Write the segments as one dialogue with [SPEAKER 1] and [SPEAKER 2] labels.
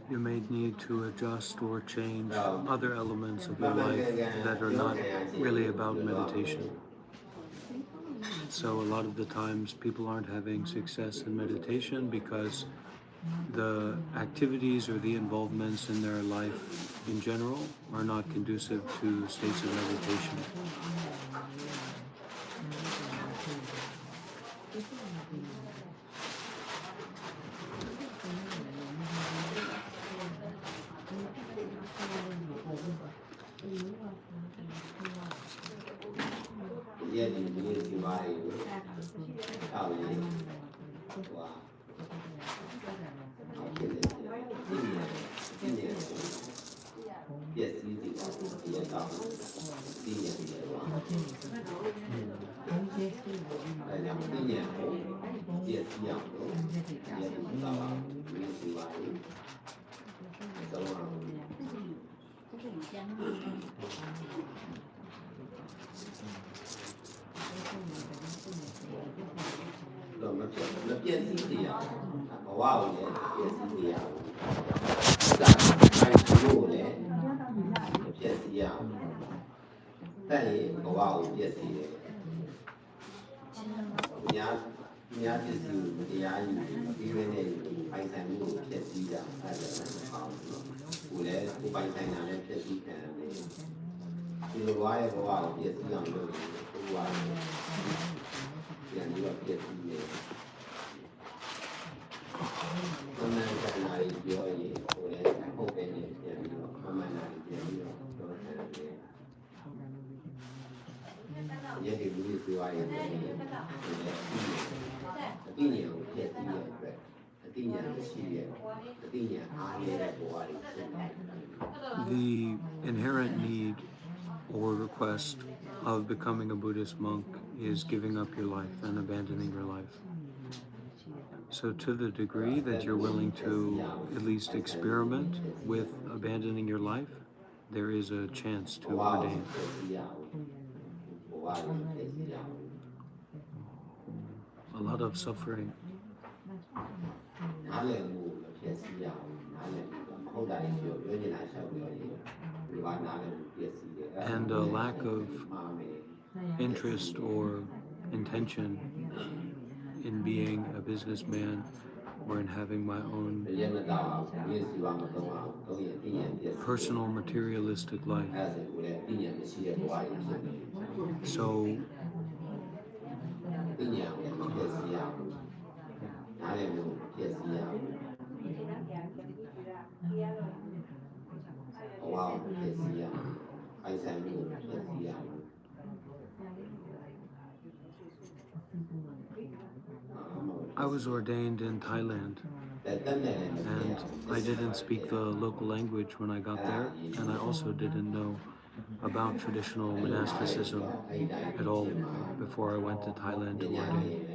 [SPEAKER 1] You may need to adjust or change other elements of your life that are not really about meditation. So a lot of the times people aren't having success in meditation because the activities or the involvements in their life in general are not conducive to states of meditation. The inherent need or request of becoming a Buddhist monk is giving up your life and abandoning your life. So to the degree that you're willing to at least experiment with abandoning your life, there is a chance to ordain. A lot of suffering and a lack of interest or intention in being a businessman or in having my own personal materialistic life. So I was ordained in Thailand, and I didn't speak the local language when I got there, and I also didn't know about traditional monasticism at all before I went to Thailand to ordain.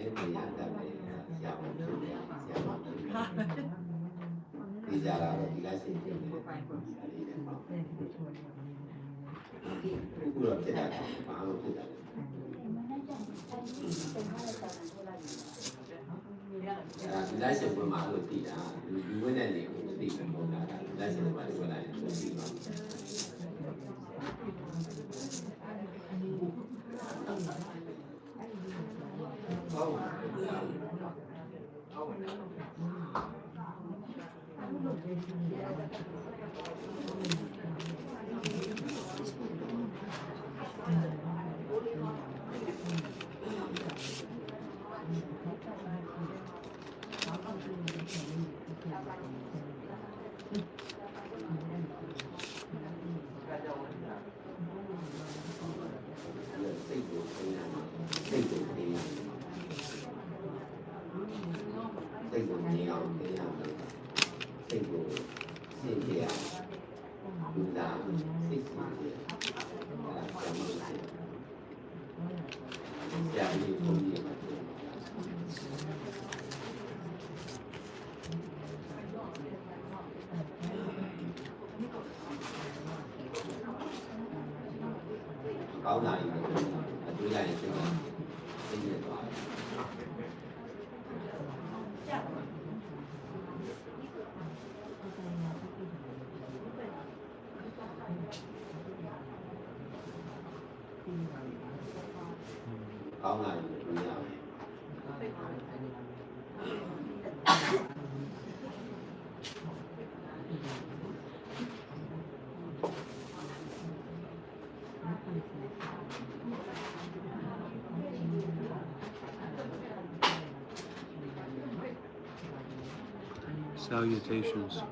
[SPEAKER 1] Salutations.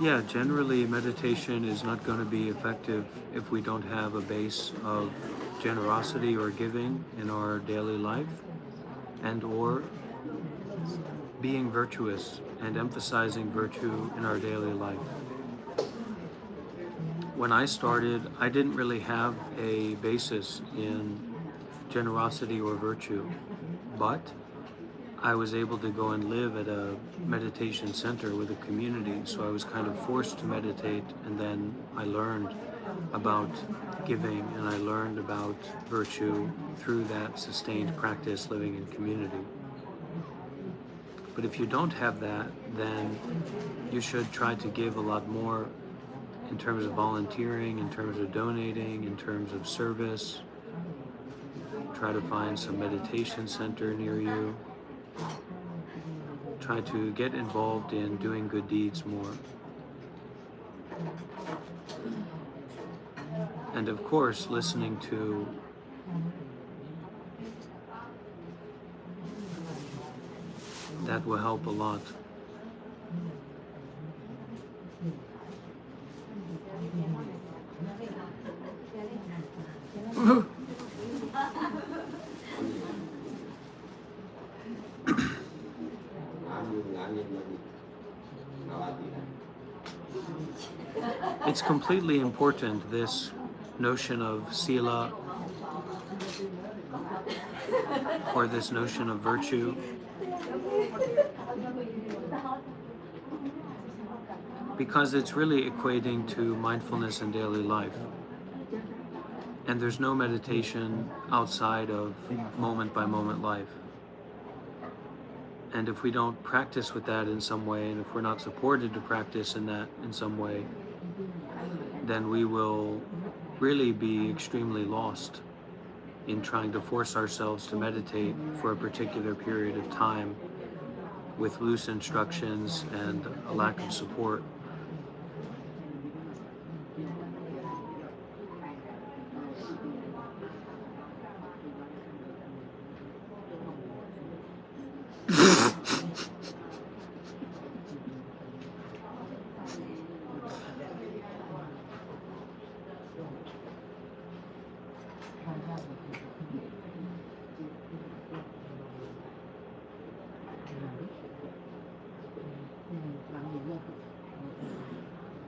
[SPEAKER 1] Yeah, generally meditation is not going to be effective if we don't have a base of generosity or giving in our daily life, and or being virtuous and emphasizing virtue in our daily life. When I started, I didn't really have a basis in generosity or virtue, but I was able to go and live at a meditation center with a community, so I was kind of forced to meditate, and then I learned about giving and I learned about virtue through that sustained practice living in community. But if you don't have that, then you should try to give a lot more in terms of volunteering, in terms of donating, in terms of service. Try to find some meditation center near you. Try to get involved in doing good deeds more. And of course, listening to that will help a lot. It's completely important, this notion of sila, or this notion of virtue, because it's really equating to mindfulness in daily life. And there's no meditation outside of moment-by-moment life. And if we don't practice with that in some way, and if we're not supported to practice in that in some way, then we will really be extremely lost in trying to force ourselves to meditate for a particular period of time with loose instructions and a lack of support.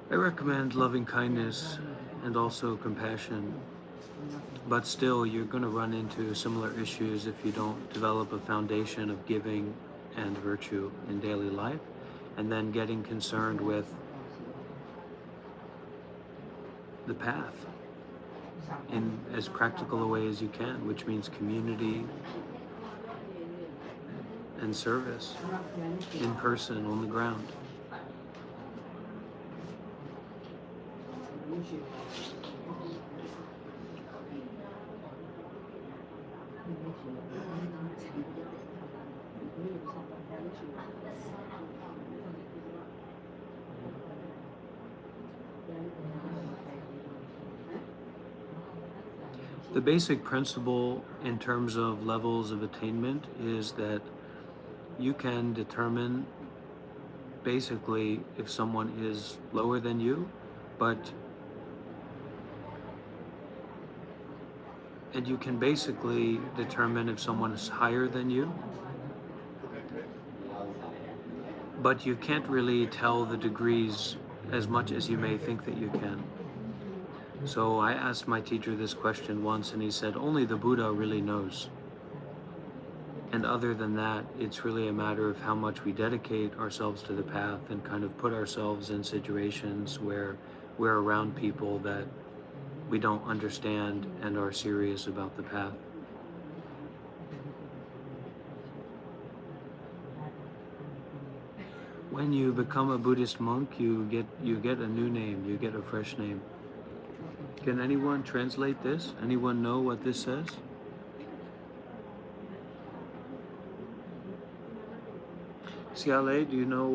[SPEAKER 1] I recommend loving kindness and also compassion, but still you're going to run into similar issues if you don't develop a foundation of giving and virtue in daily life, and then getting concerned with the path in as practical a way as you can, which means community and service in person on the ground. The basic principle in terms of levels of attainment is that you can determine basically if someone is lower than you, and you can basically determine if someone is higher than you, but you can't really tell the degrees as much as you may think that you can. So I asked my teacher this question once, and he said, only the Buddha really knows. And other than that, it's really a matter of how much we dedicate ourselves to the path and kind of put ourselves in situations where we're around people that we don't understand and are serious about the path. When you become a Buddhist monk, you get a new name, you get a fresh name. Can anyone translate this? Anyone know what this says? Siale, do you know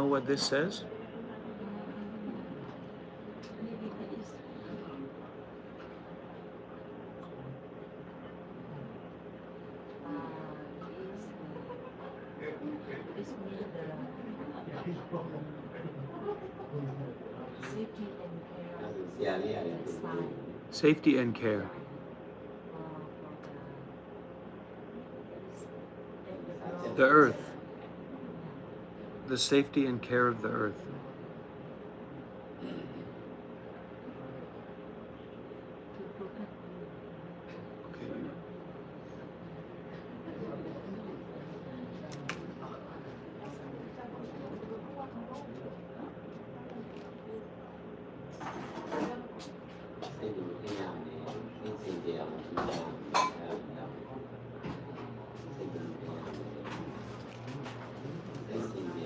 [SPEAKER 1] what this says? Safety and care. The earth. The safety and care of the earth.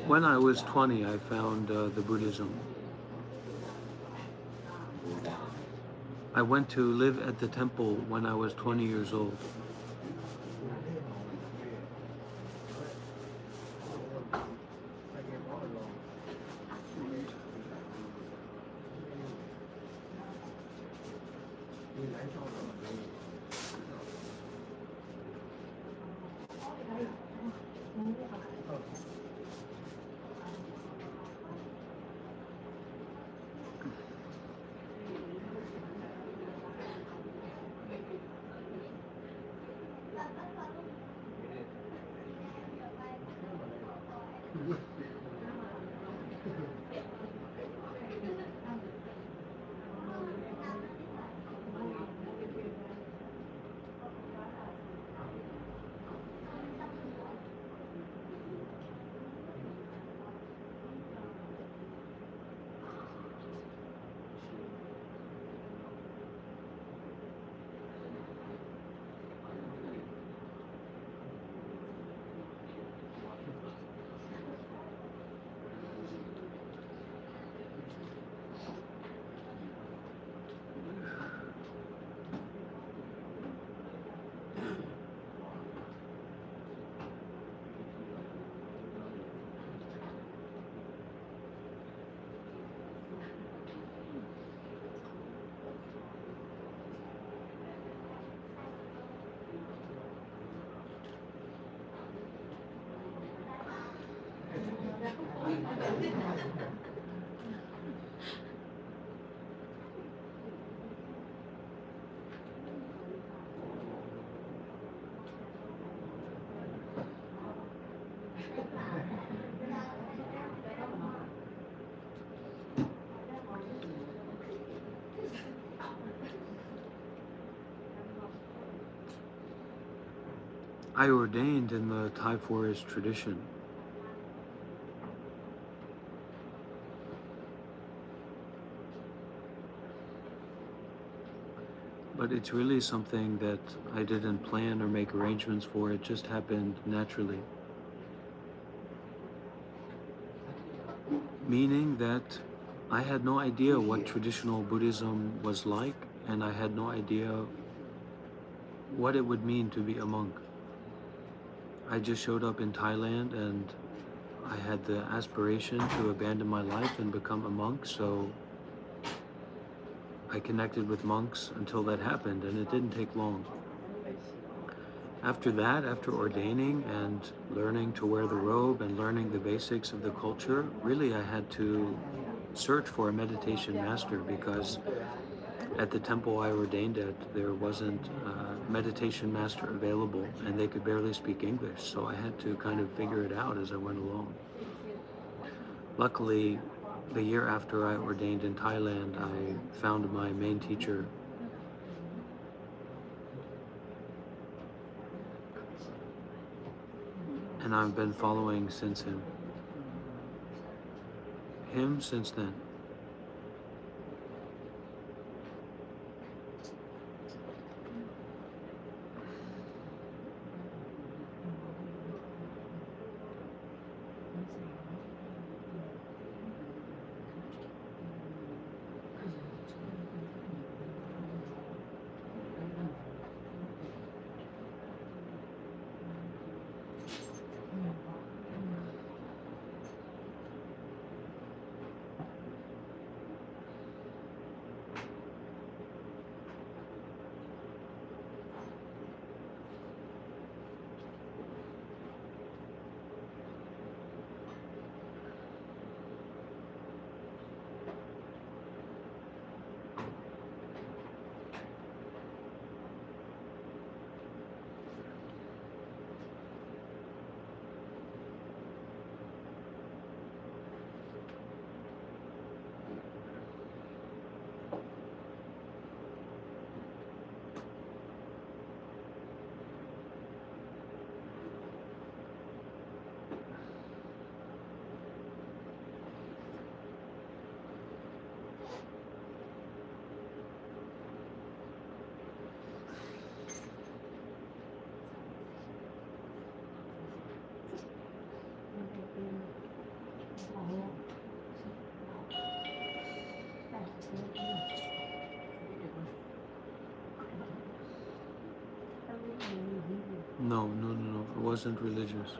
[SPEAKER 1] When I was 20, I found the Buddhism. I went to live at the temple when I was 20 years old. I ordained in the Thai forest tradition. But it's really something that I didn't plan or make arrangements for. It just happened naturally. Meaning that I had no idea what traditional Buddhism was like, and I had no idea what it would mean to be a monk. I just showed up in Thailand and I had the aspiration to abandon my life and become a monk, so I connected with monks until that happened, and it didn't take long. After that, after ordaining and learning to wear the robe and learning the basics of the culture, really I had to search for a meditation master, because at the temple I ordained at, there wasn't a meditation master available, and they could barely speak English, so I had to kind of figure it out as I went along. Luckily, the year after I ordained in Thailand, I found my main teacher. And I've been following him since then. No, it wasn't religious.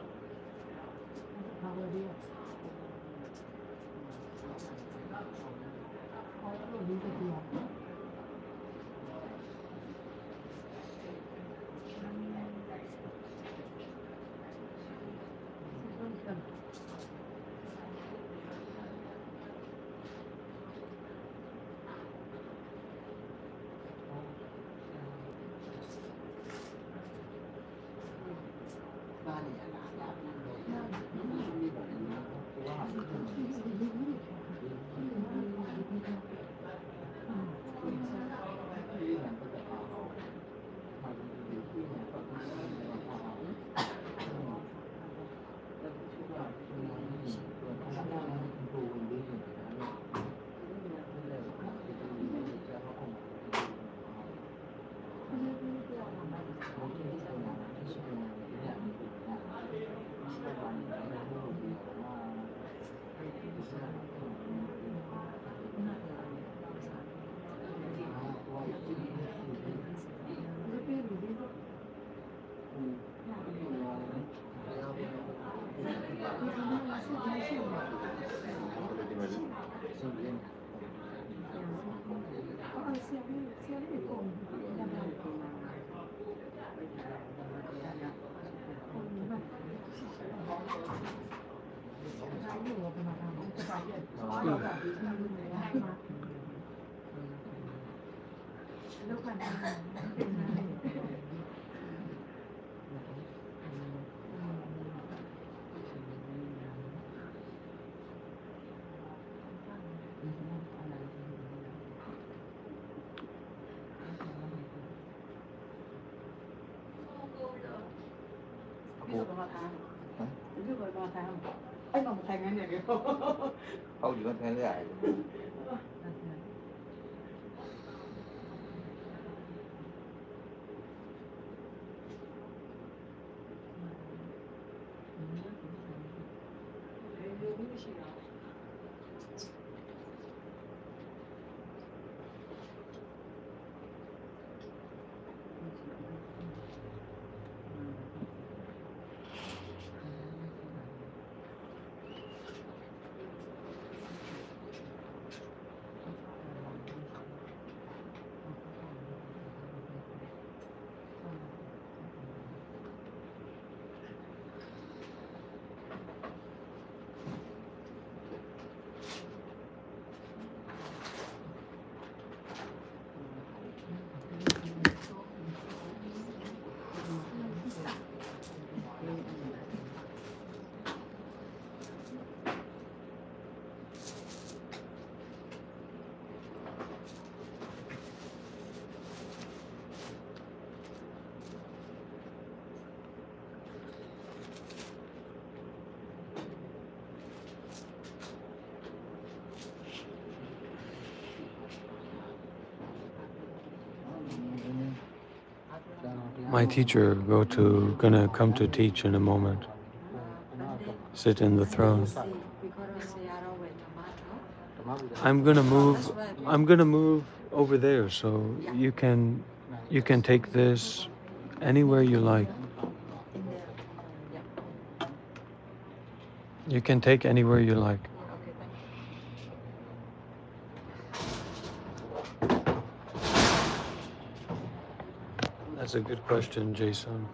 [SPEAKER 2] Không, chỉ có thế này.
[SPEAKER 1] My teacher gonna come to teach in a moment. Sit in the throne. I'm gonna move over there, so you can take this anywhere you like. You can take anywhere you like. That's a good question, Jason.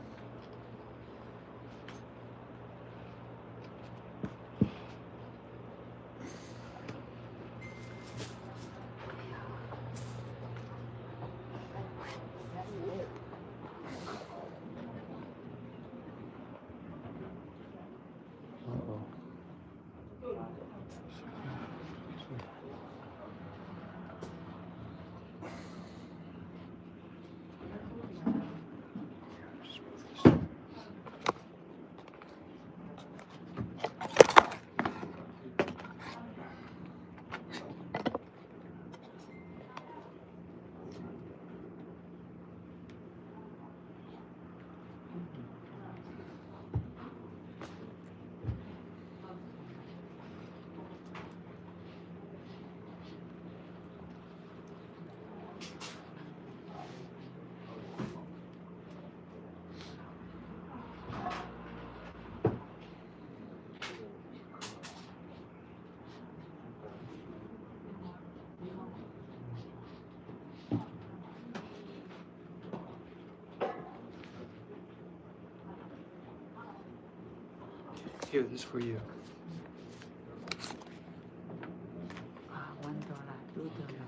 [SPEAKER 1] Here, this for you.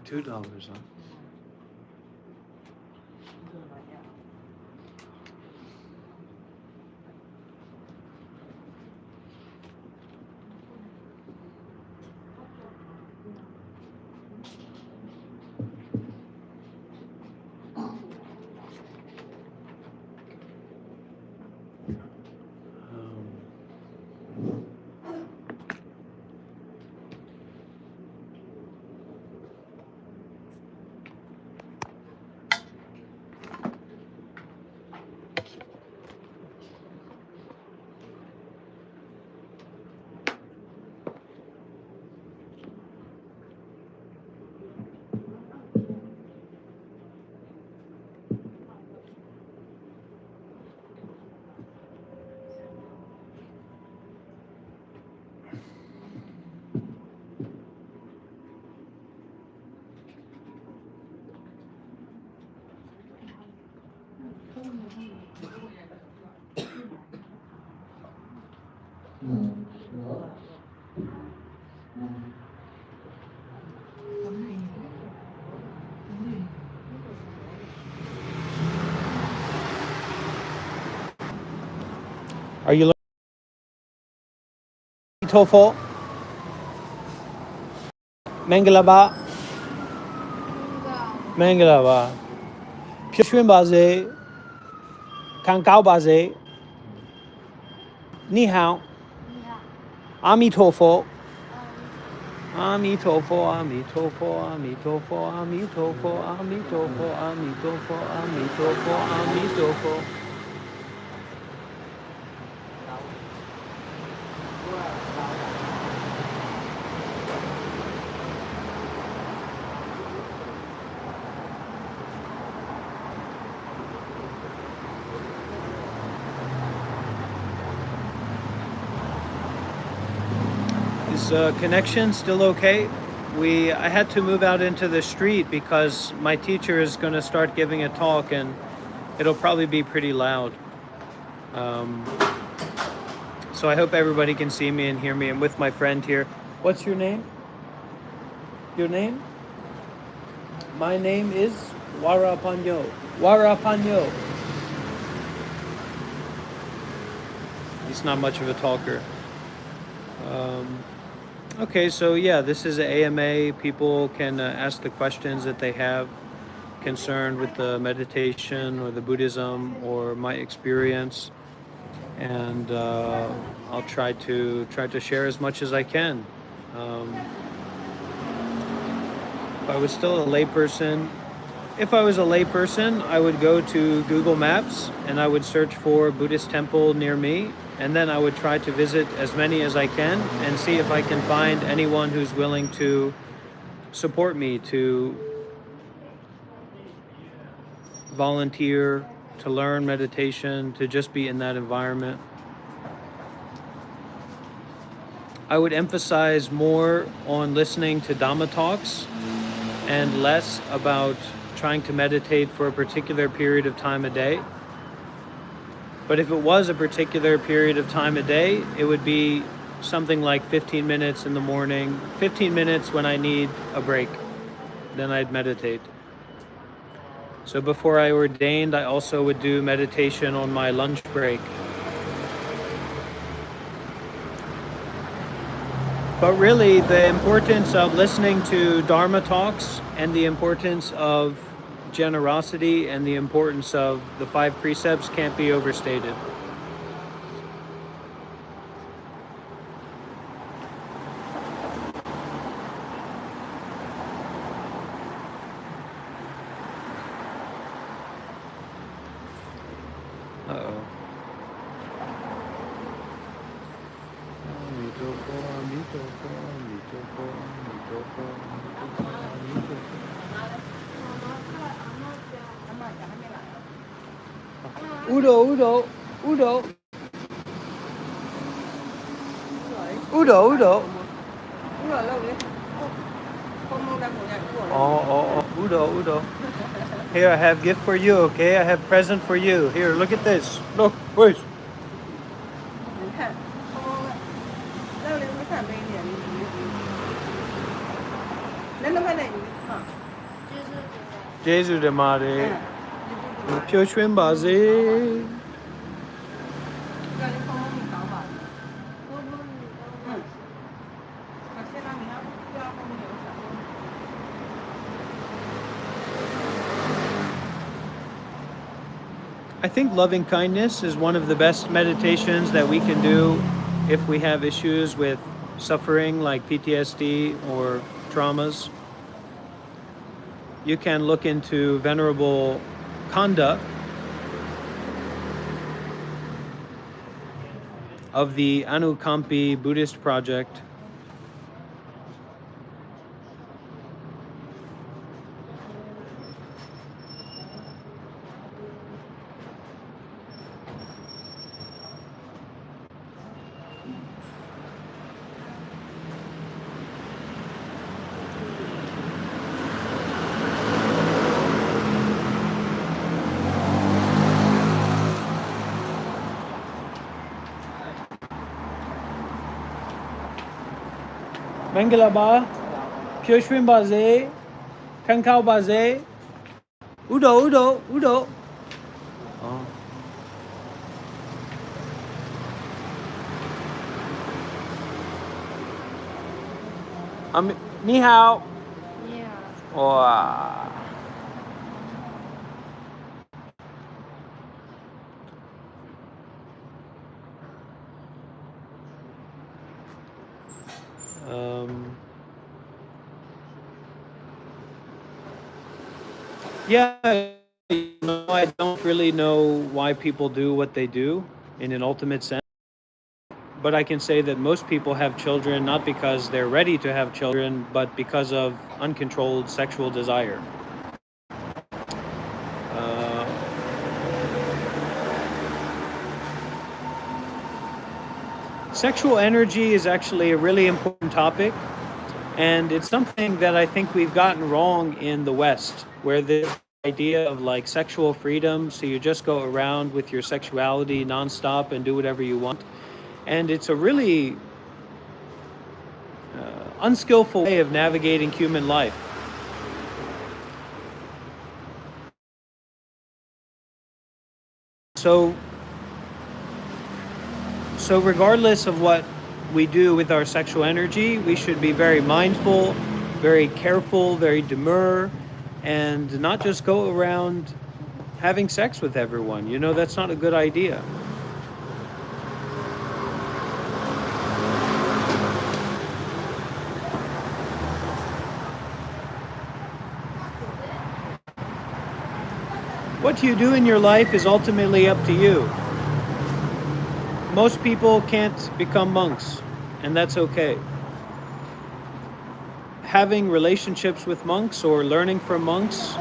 [SPEAKER 1] $2, huh? Are you learning TOEFL? Mangalaba? Mangalaba. Pishwin baze. Kankao baze. Ni hao. Ami TOEFL. Ami TOEFL. Ami TOEFL. Ami TOEFL. Ami TOEFL. Ami TOEFL. Ami TOEFL. Ami TOEFL. Ami TOEFL. Is connection still okay? I had to move out into the street because my teacher is going to start giving a talk and it'll probably be pretty loud. So I hope everybody can see me and hear me. I'm with my friend here. What's your name? Your name? My name is Varrapanyo. Varrapanyo. He's not much of a talker. Okay, so yeah, this is an AMA. People can ask the questions that they have concerned with the meditation or the Buddhism or my experience, and I'll try to share as much as I can. If I was still a layperson, If I was a layperson, I would go to Google Maps and I would search for a Buddhist temple near me, and then I would try to visit as many as I can and see if I can find anyone who's willing to support me to volunteer, to learn meditation, to just be in that environment. I would emphasize more on listening to Dhamma talks and less about trying to meditate for a particular period of time a day. But if it was a particular period of time a day, it would be something like 15 minutes in the morning, 15 minutes when I need a break. Then I'd meditate. So before I ordained, I also would do meditation on my lunch break. But really, the importance of listening to Dharma talks and the importance of generosity and the importance of the 5 precepts can't be overstated. Uh-oh. Udo. Oh, Udo. Here, I have gift for you, okay? I have present for you. Here, look at this. Look, wait.
[SPEAKER 2] 你看，那里没看没脸，能看见你啊
[SPEAKER 1] ？Jesu de Mare. Pyo Shwin Baze. I think loving kindness is one of the best meditations that we can do if we have issues with suffering like PTSD or traumas. You can look into Venerable Kanda of the Anukampi Buddhist project. Mangala ba, Pyo Shwin Baze, Kankao Baze, Udo. Oh. Ni hao.
[SPEAKER 3] Yeah.
[SPEAKER 1] Wow. Yeah, I don't really know why people do what they do in an ultimate sense. But I can say that most people have children not because they're ready to have children, but because of uncontrolled sexual desire. Sexual energy is actually a really important topic, and it's something that I think we've gotten wrong in the West, where the idea of like sexual freedom, so you just go around with your sexuality nonstop and do whatever you want. And it's a really unskillful way of navigating human life. So regardless of what we do with our sexual energy, we should be very mindful, very careful, very demure, and not just go around having sex with everyone. You know, that's not a good idea. What you do in your life is ultimately up to you. Most people can't become monks, and that's okay. Having relationships with monks or learning from monks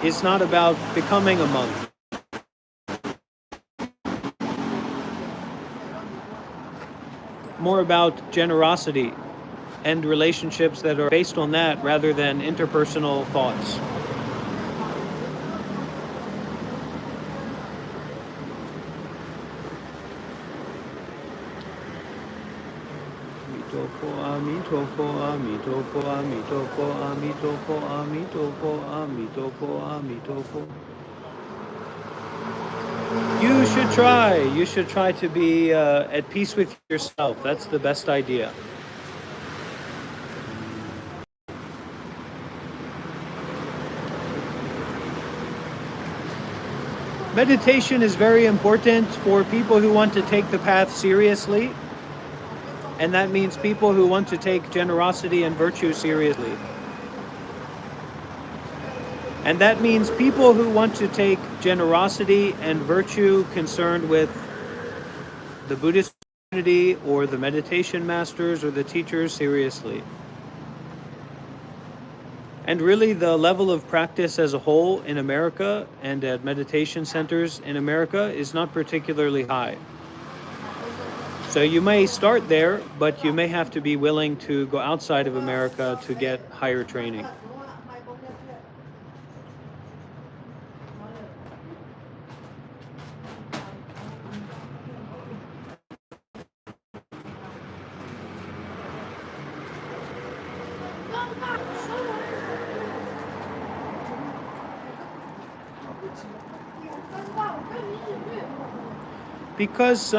[SPEAKER 1] is not about becoming a monk. More about generosity and relationships that are based on that rather than interpersonal thoughts. Amitofo, Amitofo, Amitofo, Amitofo, Amitofo, Amitofo, Amitofo. You should try to be at peace with yourself. That's the best idea. Meditation is very important for people who want to take the path seriously. And that means people who want to take generosity and virtue seriously. And that means people who want to take generosity and virtue concerned with the Buddhist community or the meditation masters or the teachers seriously. And really the level of practice as a whole in America and at meditation centers in America is not particularly high. So you may start there, but you may have to be willing to go outside of America to get higher training. Because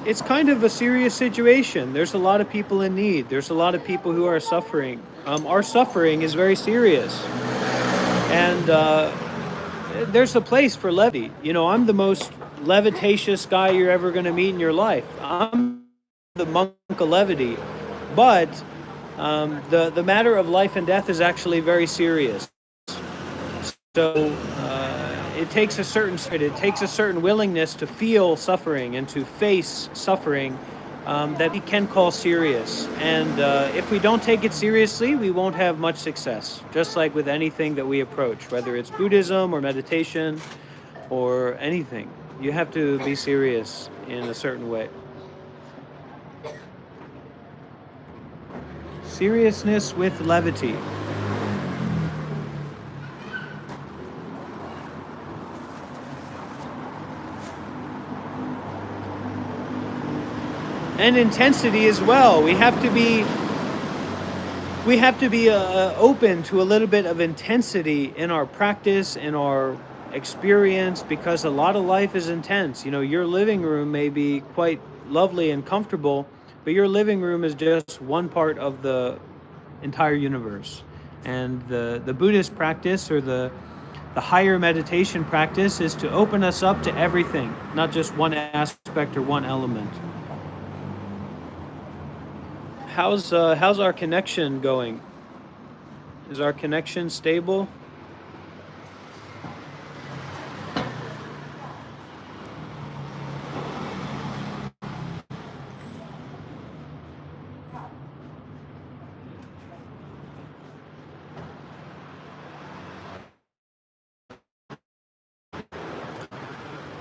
[SPEAKER 1] it's kind of a serious situation. There's a lot of people in need. There's a lot of people who are suffering. Our suffering is very serious. And there's a place for levity. You know, I'm the most levitatious guy you're ever going to meet in your life. I'm the monk of levity. But the matter of life and death is actually very serious. So it takes a certain willingness to feel suffering and to face suffering that we can call serious. And if we don't take it seriously, we won't have much success. Just like with anything that we approach, whether it's Buddhism or meditation or anything, you have to be serious in a certain way. Seriousness with levity. And intensity as well. We have to be open to a little bit of intensity in our practice, in our experience, because a lot of life is intense. You know, your living room may be quite lovely and comfortable, but your living room is just one part of the entire universe. And the Buddhist practice or the higher meditation practice is to open us up to everything, not just one aspect or one element. How's our connection going? Is our connection stable?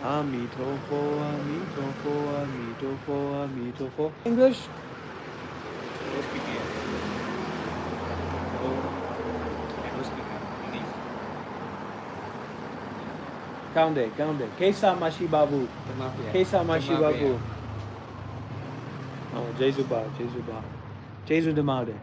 [SPEAKER 1] Amitofo, Amitofo, Amitofo, Amitofo. English? Kaunde. Kesa Mashibabu. Kesa Mashibabu. Oh, Jesuba. Jesu Demade.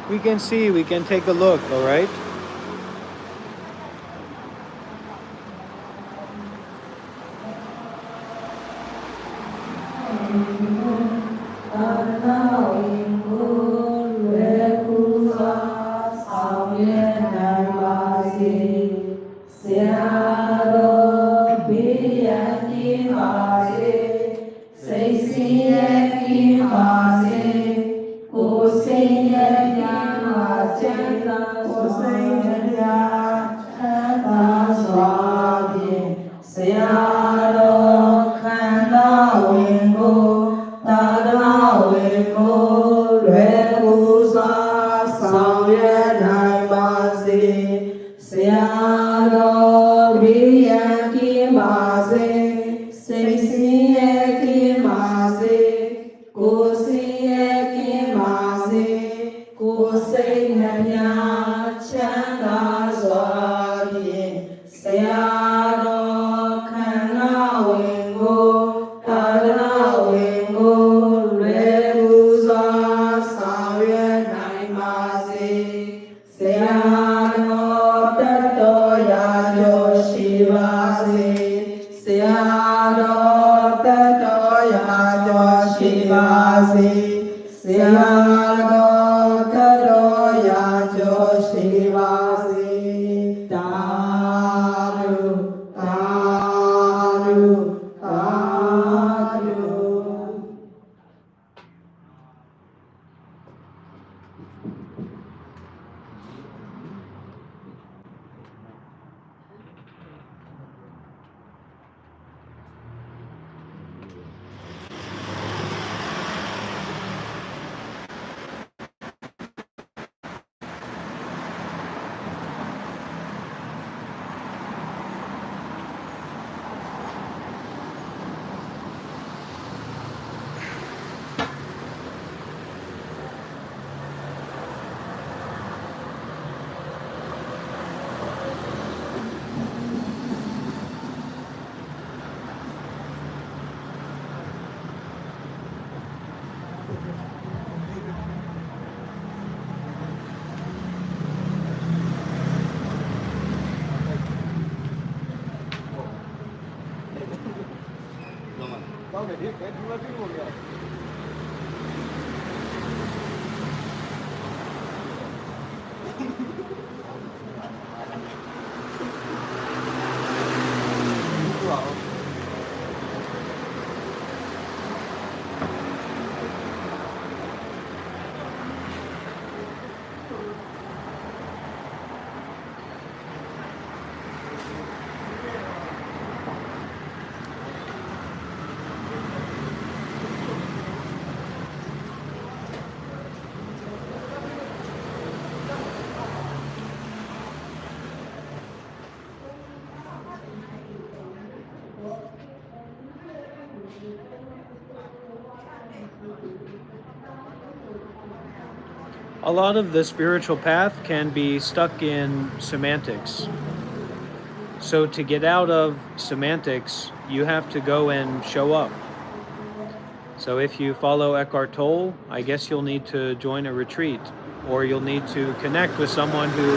[SPEAKER 1] We can take a look, all right?
[SPEAKER 3] စေကိုယ်စိတ်နှပြချမ်းသာစွာဖြင့်ဆရာတော်ခန္ဓာဝင်ကိုသာသနာဝင်ကိုလွယ်ကူစွာဆောင်ရွက်နိုင်ပါစေဆရာတော်တတ်တော်ရာကျော်ရှိပါစေဆရာတော်တတ်တော်ရာကျော်ရှိပါစေဆရာတော်တတ်တော်ရာကျော်ရှိပါစေတာရုတာရုတာရု
[SPEAKER 1] A lot of the spiritual path can be stuck in semantics. So to get out of semantics, you have to go and show up. So if you follow Eckhart Tolle, I guess you'll need to join a retreat, or you'll need to connect with someone who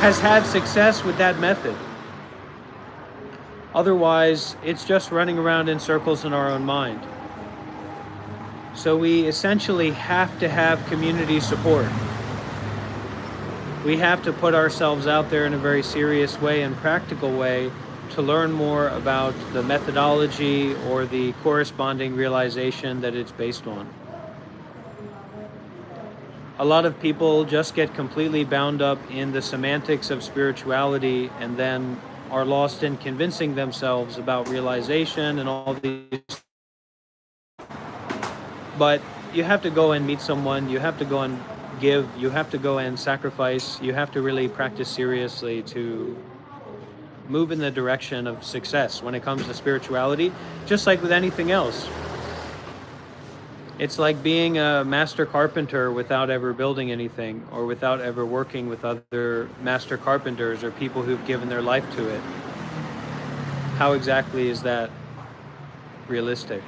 [SPEAKER 1] has had success with that method. Otherwise, it's just running around in circles in our own mind. So we essentially have to have community support. We have to put ourselves out there in a very serious way and practical way to learn more about the methodology or the corresponding realization that it's based on. A lot of people just get completely bound up in the semantics of spirituality and then are lost in convincing themselves about realization and all these. But you have to go and meet someone, you have to go and give, you have to go and sacrifice, you have to really practice seriously to move in the direction of success when it comes to spirituality, just like with anything else. It's like being a master carpenter without ever building anything, or without ever working with other master carpenters or people who've given their life to it. How exactly is that realistic?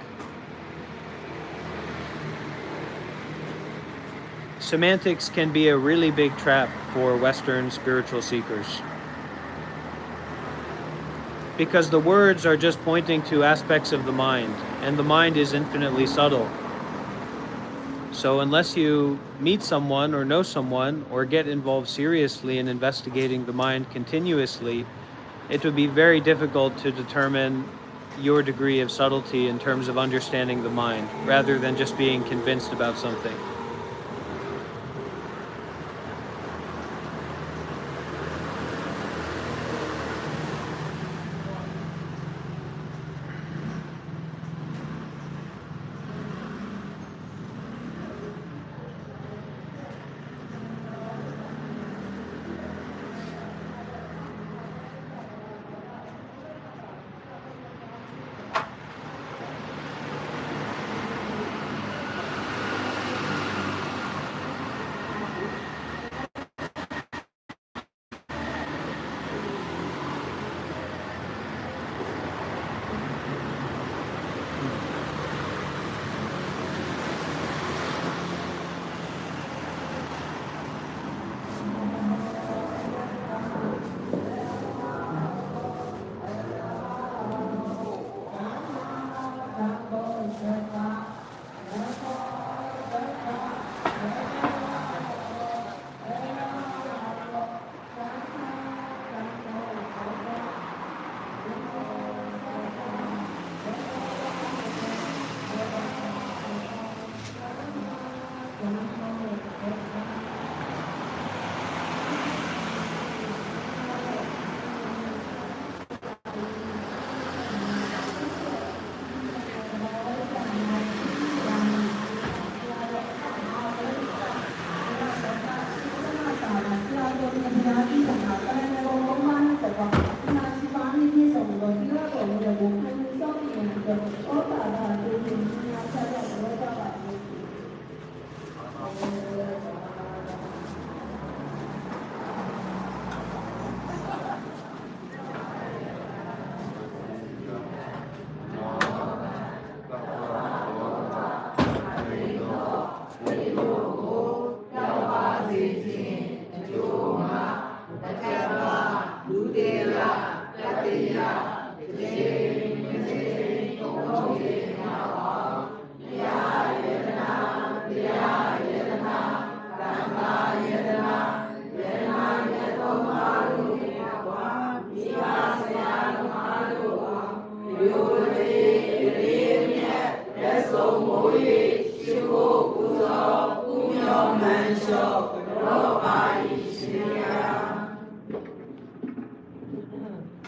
[SPEAKER 1] Semantics can be a really big trap for Western spiritual seekers, because the words are just pointing to aspects of the mind, and the mind is infinitely subtle. So unless you meet someone or know someone or get involved seriously in investigating the mind continuously, it would be very difficult to determine your degree of subtlety in terms of understanding the mind, rather than just being convinced about something.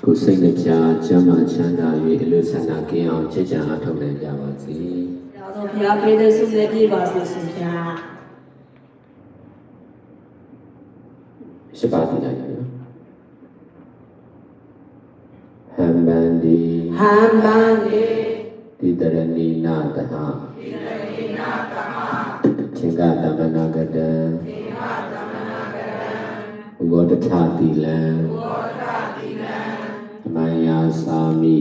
[SPEAKER 4] ကိုယ်စိတ်နှပြကျမ်းမာချမ်းသာ၍အလို့ဆန္ဒကင်းအောင်ချစ်ကြံအားထုတ်နိုင်ကြပါစေ။
[SPEAKER 3] တော်ဘုရားပေးတဲ့ဆုနဲ့ပြည့်ပါစေရှင်ဗျာ
[SPEAKER 4] ရှိပါသေးတယ်နော်ဟမ်ဘန္ဒီ
[SPEAKER 3] ဟမ်ဘန္တိ
[SPEAKER 4] တိတရဏီနာတဟသင်္ကသမနာကတံဥဘောတထတိလံမယာစာမိ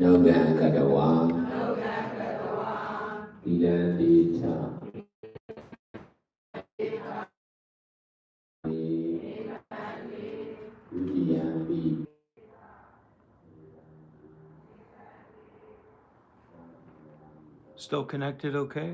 [SPEAKER 4] နောဂံကတဝါတိလံတိထဒုတိယမိ
[SPEAKER 1] Still connected, okay?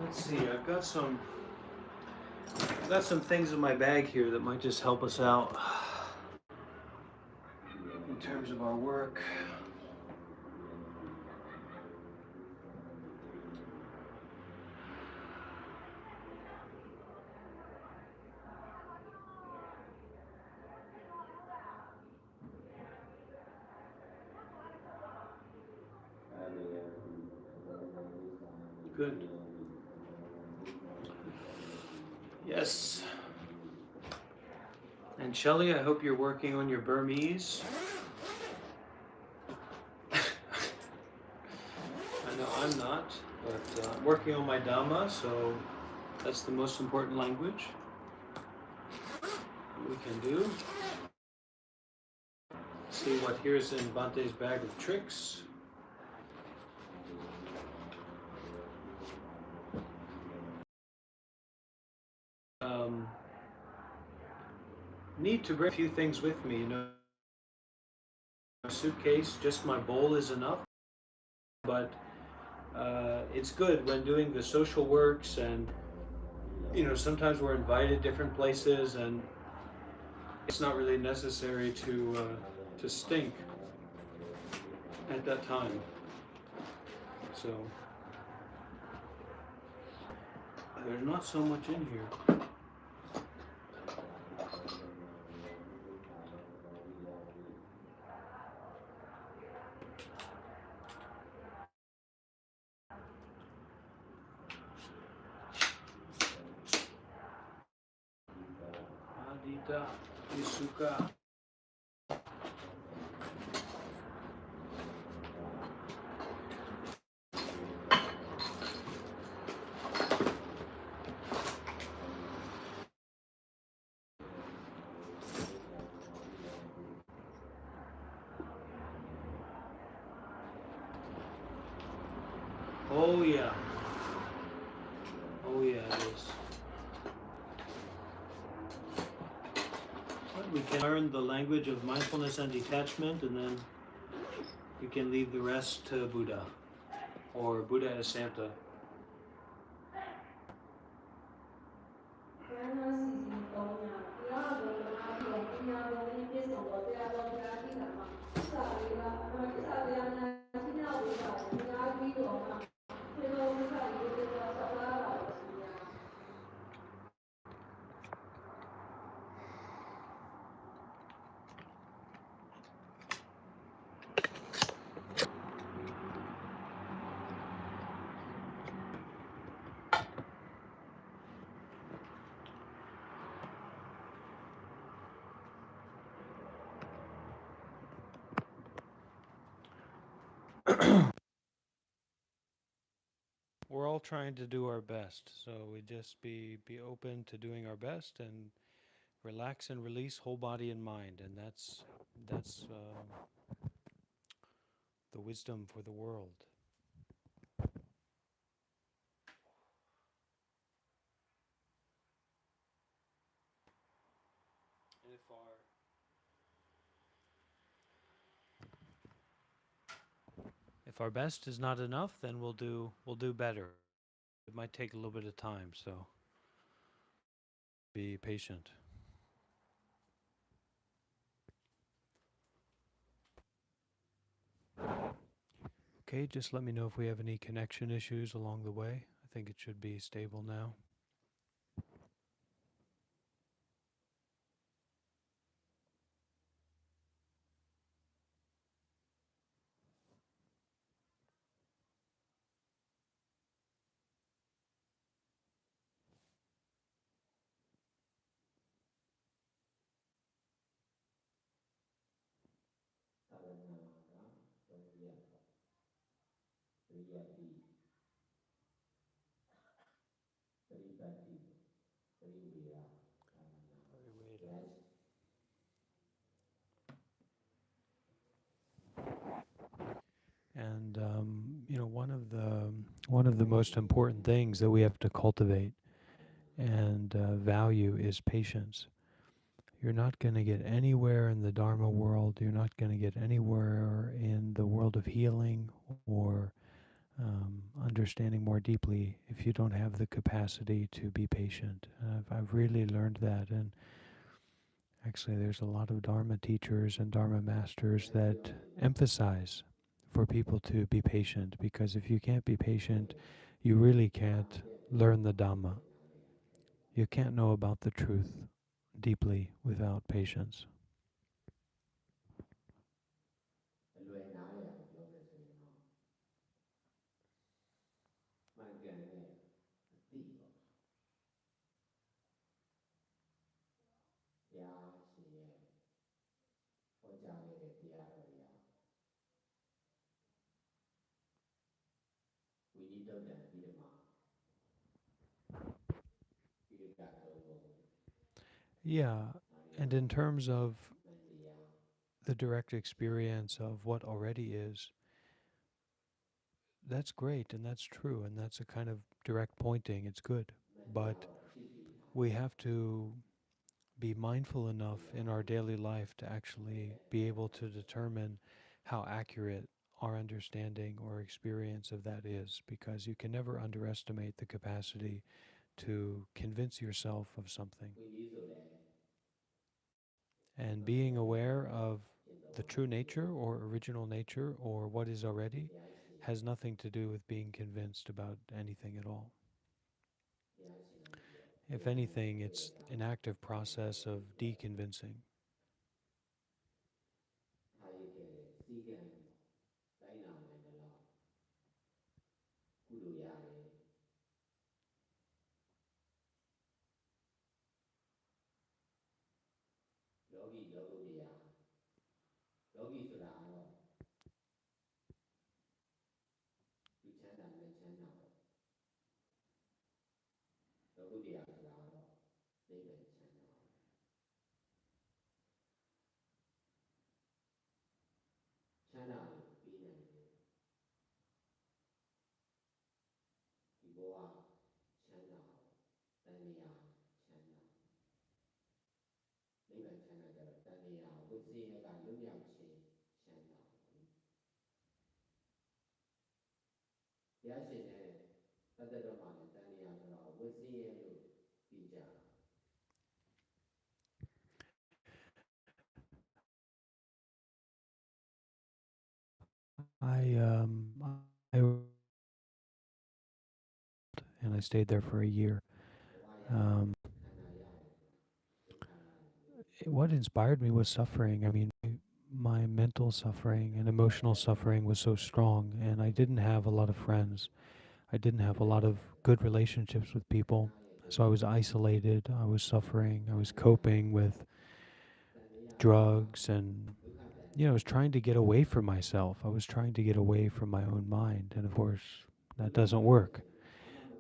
[SPEAKER 1] Let's see, I've got some things in my bag here that might just help us out in terms of our work. Good. Yes. And Shelley, I hope you're working on your Burmese. I know I'm not, but I'm working on my Dhamma, so that's the most important language that we can do. See what here's in Bhante's bag of tricks. Need to bring a few things with me, you know. A suitcase, just my bowl is enough. But it's good when doing the social works, and you know, sometimes we're invited different places, and it's not really necessary to stink at that time. So there's not so much in here. Isuka. Oh yeah. Oh yeah, it is. But we can learn the language of mindfulness and detachment, and then you can leave the rest to Buddha or Buddha as Santa. We're all trying to do our best, so we just be open to doing our best and relax and release whole body and mind, and that's the wisdom for the world. And if our best is not enough, then we'll do better. It might take a little bit of time, so be patient. Okay, just let me know if we have any connection issues along the way. I think it should be stable now. And one of the most important things that we have to cultivate and value is patience. You're not going to get anywhere in the Dharma world. You're not going to get anywhere in the world of healing or understanding more deeply if you don't have the capacity to be patient. I've really learned that, and actually, there's a lot of Dharma teachers and Dharma masters that emphasize for people to be patient, because if you can't be patient, you really can't learn the Dhamma. You can't know about the truth deeply without patience. Yeah, and in terms of the direct experience of what already is, that's great and that's true, and that's a kind of direct pointing. It's good. But we have to be mindful enough in our daily life to actually be able to determine how accurate our understanding or experience of that is, because you can never underestimate the capacity to convince yourself of something. And being aware of the true nature or original nature or what is already has nothing to do with being convinced about anything at all. If anything, it's an active process of deconvincing.
[SPEAKER 4] တရားရှင်နဲ့ပတ်သက်တော့မှလည်းတန်တရားဆိုတာကိုဝတ်စင်းရဲလို့သိကြတာ
[SPEAKER 1] I and I stayed there for a year. What inspired me was suffering. I mean, my mental suffering and emotional suffering was so strong, and I didn't have a lot of friends. I didn't have a lot of good relationships with people. So I was isolated, I was suffering, I was coping with drugs, and I was trying to get away from myself. I was trying to get away from my own mind, and of course, that doesn't work.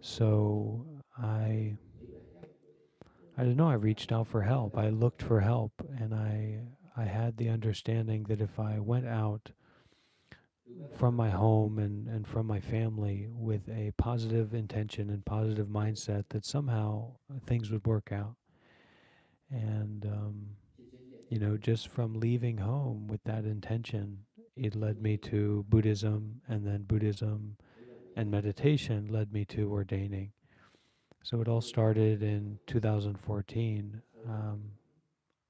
[SPEAKER 1] So I don't know, I reached out for help. I looked for help, and I had the understanding that if I went out from my home and from my family with a positive intention and positive mindset, that somehow things would work out. And, just from leaving home with that intention, it led me to Buddhism, and then Buddhism and meditation led me to ordaining. So it all started in 2014.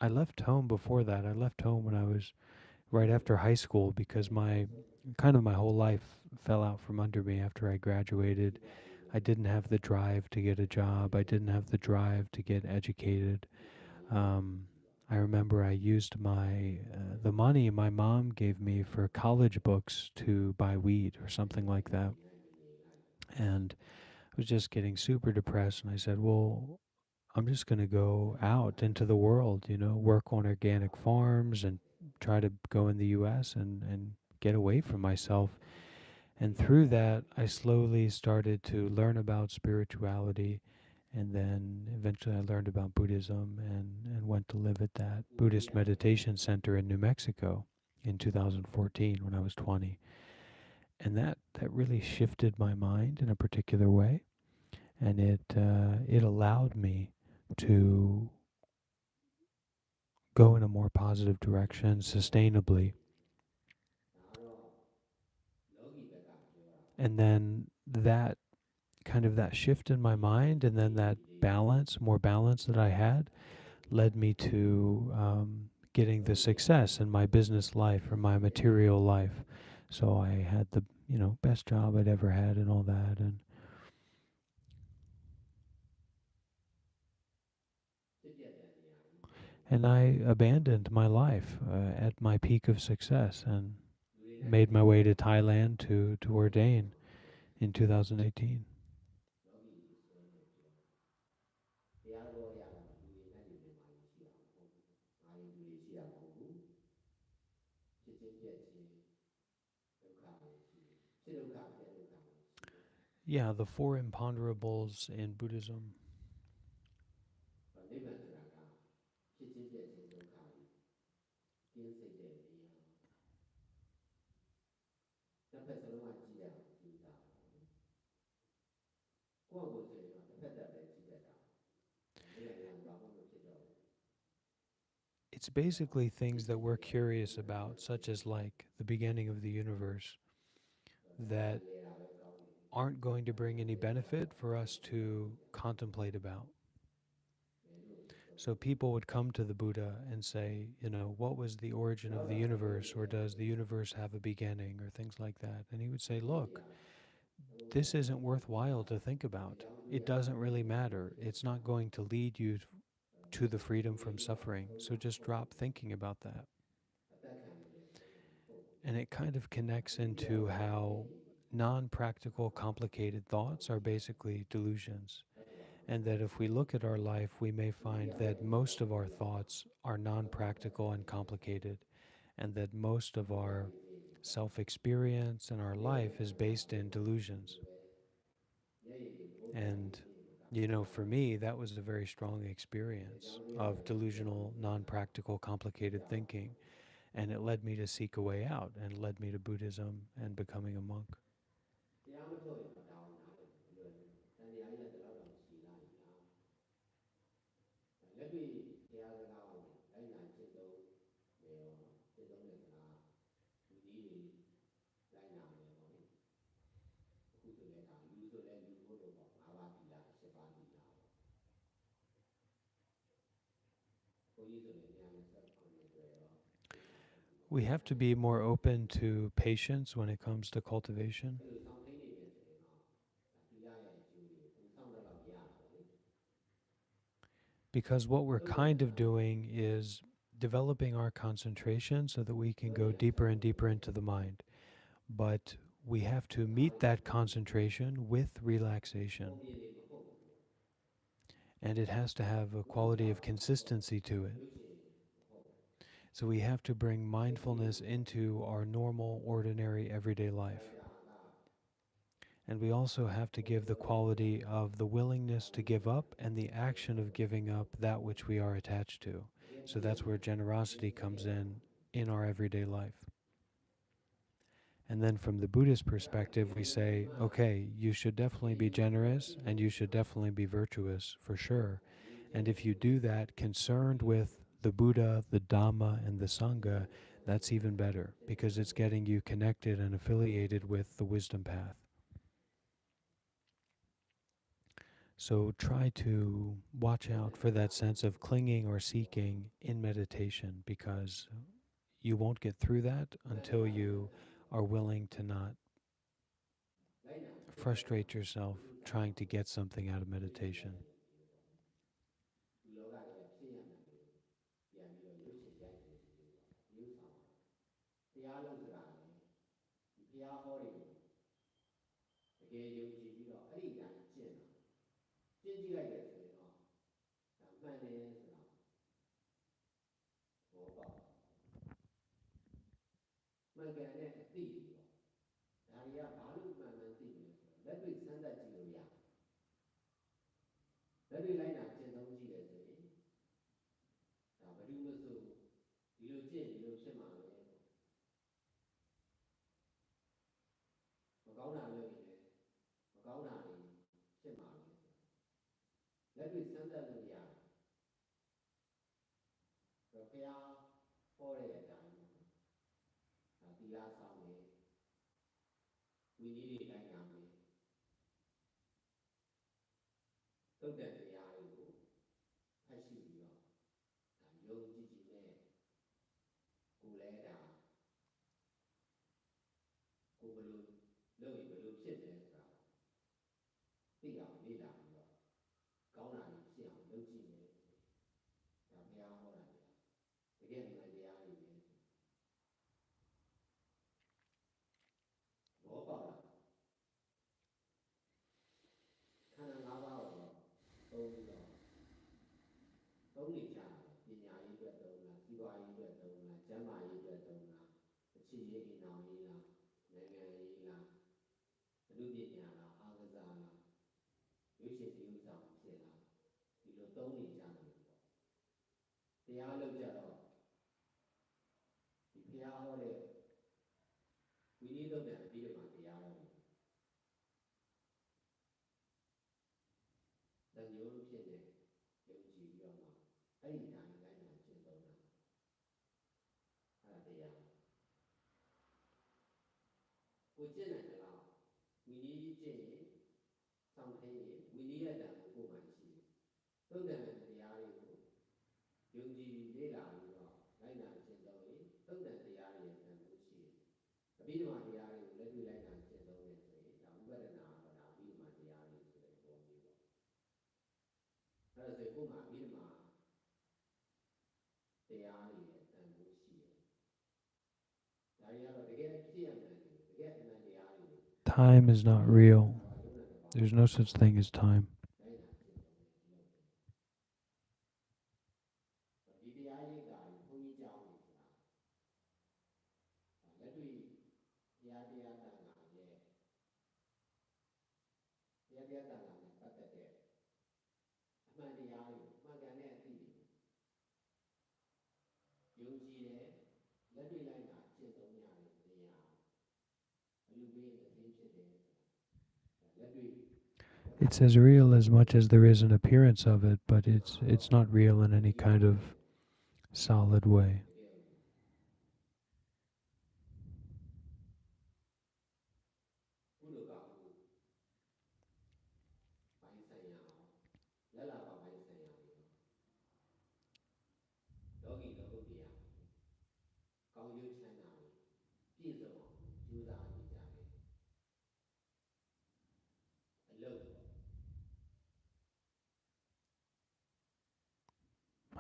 [SPEAKER 1] I left home before that. I left home when I was right after high school because my whole life fell out from under me after I graduated. I didn't have the drive to get a job. I didn't have the drive to get educated. I remember I used the money my mom gave me for college books to buy weed or something like that. And I was just getting super depressed, and I said, well, I'm just going to go out into the world, work on organic farms and try to go in the US and get away from myself. And through that, I slowly started to learn about spirituality. And then eventually I learned about Buddhism and went to live at that Buddhist meditation center in New Mexico in 2014 when I was 20. And that really shifted my mind in a particular way. And it allowed me to go in a more positive direction sustainably. And then that shift in my mind, and then that more balance that I had, led me to getting the success in my business life or my material life. So I had the best job I'd ever had and all that, and I abandoned my life at my peak of success and made my way to Thailand to ordain in 2018. Yeah, the four imponderables in Buddhism. It's basically things that we're curious about, such as like the beginning of the universe, that aren't going to bring any benefit for us to contemplate about. So people would come to the Buddha and say, what was the origin of the universe, or does the universe have a beginning, or things like that. And he would say, look, this isn't worthwhile to think about. It doesn't really matter. It's not going to lead you to the freedom from suffering. So just drop thinking about that. And it kind of connects into how non-practical, complicated thoughts are basically delusions. And that if we look at our life, we may find that most of our thoughts are non-practical and complicated, and that most of our self-experience and our life is based in delusions. And, for me, that was a very strong experience of delusional, non-practical, complicated thinking. And it led me to seek a way out, and led me to Buddhism and becoming a monk. We have to be more open to patience when it comes to cultivation. Because what we're kind of doing is developing our concentration so that we can go deeper and deeper into the mind. But we have to meet that concentration with relaxation. And it has to have a quality of consistency to it. So we have to bring mindfulness into our normal, ordinary, everyday life. And we also have to give the quality of the willingness to give up and the action of giving up that which we are attached to. So that's where generosity comes in our everyday life. And then from the Buddhist perspective, we say, okay, you should definitely be generous and you should definitely be virtuous for sure. And if you do that concerned with the Buddha, the Dhamma, and the Sangha, that's even better because it's getting you connected and affiliated with the wisdom path. So try to watch out for that sense of clinging or seeking in meditation because you won't get through that until you are willing to not frustrate yourself trying to get something out of meditation. Time is not real. There's no such thing as time. It's as real as much as there is an appearance of it, but it's not real in any kind of solid way.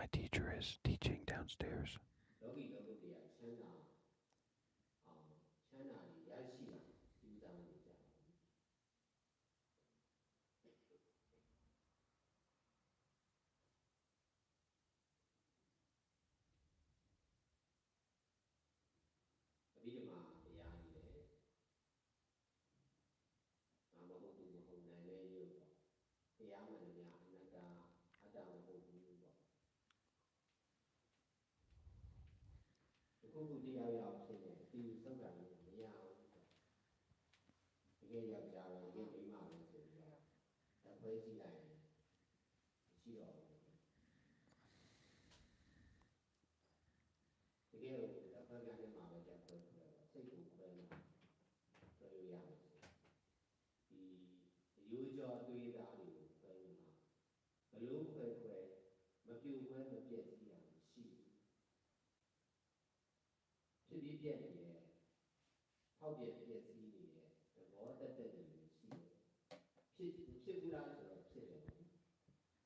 [SPEAKER 1] My teacher is teaching downstairs.
[SPEAKER 4] လောကီလောကုတ္တရာချမ်းသာအောင်ချမ်းသာတွေရရှိအောင်ကြိုးစားနေကြပါဘူးအဘိဓမ္မာတရားကြီးလေငါမဟုတ်သူမဟုတ်နိုင်လဲရုပ်ပေါ့တရားမှန်များအနတ္တအတ္တမဟုတ်ဘူးပေါ့ဒီခုခုတရားရောက်ဖြစ်နေဒီသုတ်ကံမရဘူးတကယ်ယောက်ျားပဲတကယ်မိန်းမပဲဆိုပြီးတော့တပွဲကြည့်လိုက်ရှိတော့တကယ်ကိုတပွဲကလည်းမှာပဲတပွဲစိတ်ကိုခွဲမှာခွဲလို့ရမယ်ဒီရိုးကြောတွေးသားတွေကိုခွဲမှာဘလို့ခွဲမပြိုခွဲမပြည့်စည်တာရှိဖြစ်ပြီးပြည့်နေတဲ့ထောက်ပြည့်ပြည့်စည်နေတဲ့သဘောတက်တဲ့တွေရှိတယ်ဖြစ်ဘူးလားဆိုတော့ဖြစ်တယ်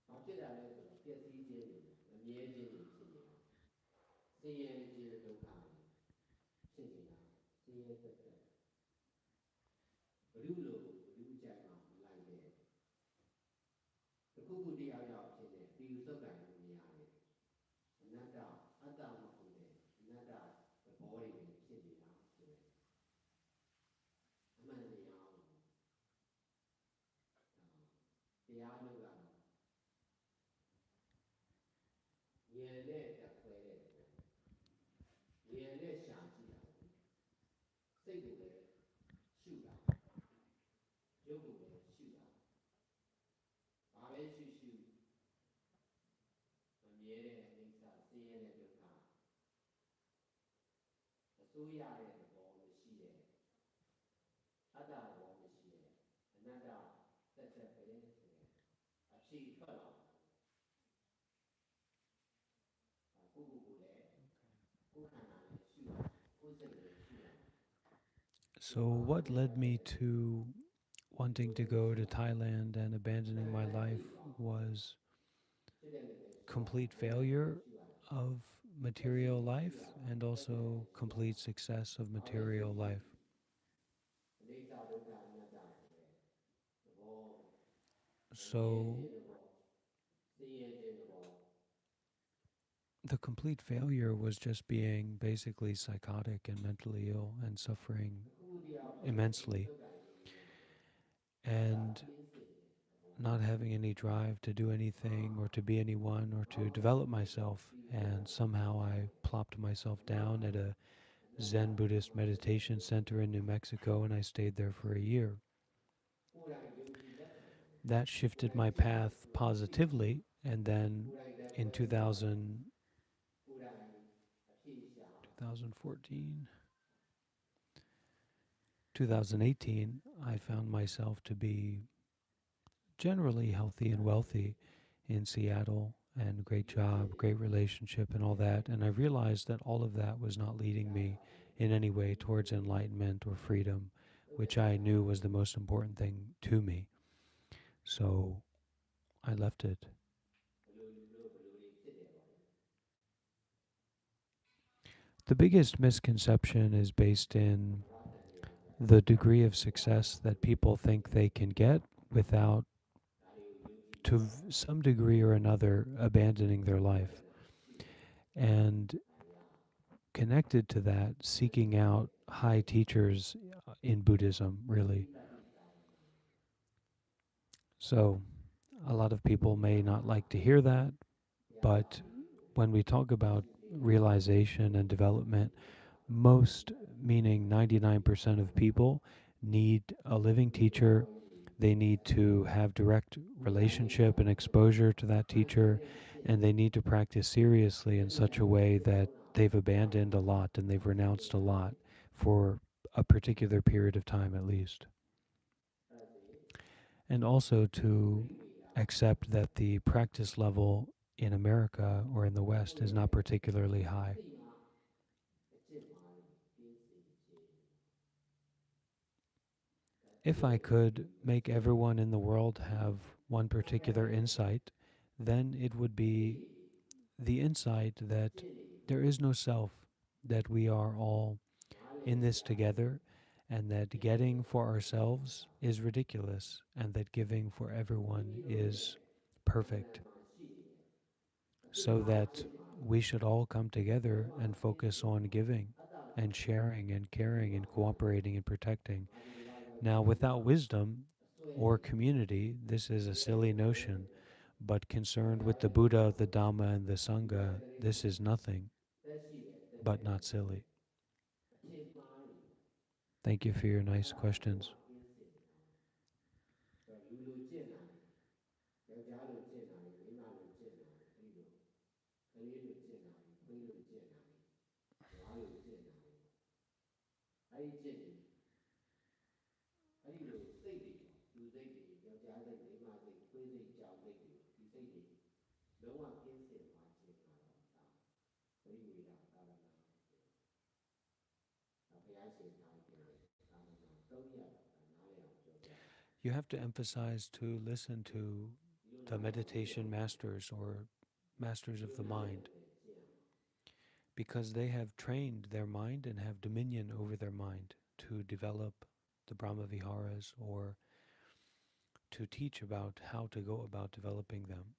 [SPEAKER 4] ဘာဖြစ်တာလဲဆိုတော့ပြည့်စည်ခြင်းတွေမမြဲခြင်းတွေဖြစ်နေတာဆင်းရဲခြင်းဒုက္ခဖြစ်နေတာဆင်းရဲတက်တဲ့ဘုရုလိုဘုရုကြိုက်မှမလိုက်တဲ့ခုခုတရားရောက်ဖြစ်တဲ့ဒီသုတ်ကံကိုမရတဲ့အနတ္တအတ္တမဟုတ်တဲ့အနတ္တသဘောတွေဖြစ်နေတာဆိုရင်အမှန်တရားတရားလို့ကတော့ဉာဏ်နဲ့တက်ခွဲတဲ့ဉာဏ်နဲ့ရှာကြည့်တာစိတ်ကိုလည်းရှုတာရုပ်ကိုလည်းရှုတာဘာပဲရှုရှုမမြဲတဲ့အိဋ္ဌဆင်းရဲတဲ့ဒုက္ခအစိုးရတဲ့သဘောမရှိတဲ့အတ္တသဘောမရှိတဲ့အနတ္တသက်သက်ပဲဆိုရင်အဖြစ်ထွက်လာကိုယ်ကိုယ်လည်းကိုယ်ခန္ဓာလည်းရှုရကိုယ်စိတ်လည်းရှုရ
[SPEAKER 1] So what led me to wanting to go to Thailand and abandoning my life was complete failure of material life and also complete success of material life. So the complete failure was just being basically psychotic and mentally ill and suffering immensely and not having any drive to do anything or to be anyone or to develop myself. And somehow I plopped myself down at a Zen Buddhist meditation center in New Mexico, and I stayed there for a year. That shifted my path positively, and then in 2018, I found myself to be generally healthy and wealthy in Seattle, and great job, great relationship and all that. And I realized that all of that was not leading me in any way towards enlightenment or freedom, which I knew was the most important thing to me. So I left it. The biggest misconception is based in the degree of success that people think they can get without, to some degree or another, abandoning their life. And connected to that, seeking out high teachers in Buddhism, really. So a lot of people may not like to hear that, but when we talk about realization and development, most, meaning 99% of people, need a living teacher. They need to have direct relationship and exposure to that teacher, and they need to practice seriously in such a way that they've abandoned a lot and they've renounced a lot for a particular period of time at least. And also to accept that the practice level in America or in the West is not particularly high. If I could make everyone in the world have one particular insight, then it would be the insight that there is no self, that we are all in this together, and that getting for ourselves is ridiculous, and that giving for everyone is perfect, so that we should all come together and focus on giving and sharing and caring and cooperating and protecting. Now, without wisdom or community, this is a silly notion, but concerned with the Buddha, the Dhamma, and the Sangha, this is nothing but not silly. Thank you for your nice questions.
[SPEAKER 4] အဲ့ဒီလိုစိတ်တွေပေါ့လူစိတ်တွေယောက်ျားစိတ်မိန်းမစိတ်ခွေးစိတ်ကြောင်စိတ်တွေပေါ့ဒီစိတ်တွေလုံးဝကင်းစင်သွားခြင်းကတော့ဒါပရိဝေဒသာသနာဒါဘုရားရှင်ထားခဲ့တဲ့သာသနာ၃ရပ်ဒါနားလည်အောင်ပြောပြတယ်
[SPEAKER 1] You have to emphasize to listen to the meditation masters or masters of the mind, because they have trained their mind and have dominion over their mind to develop the Brahma Viharas or to teach about how to go about developing them.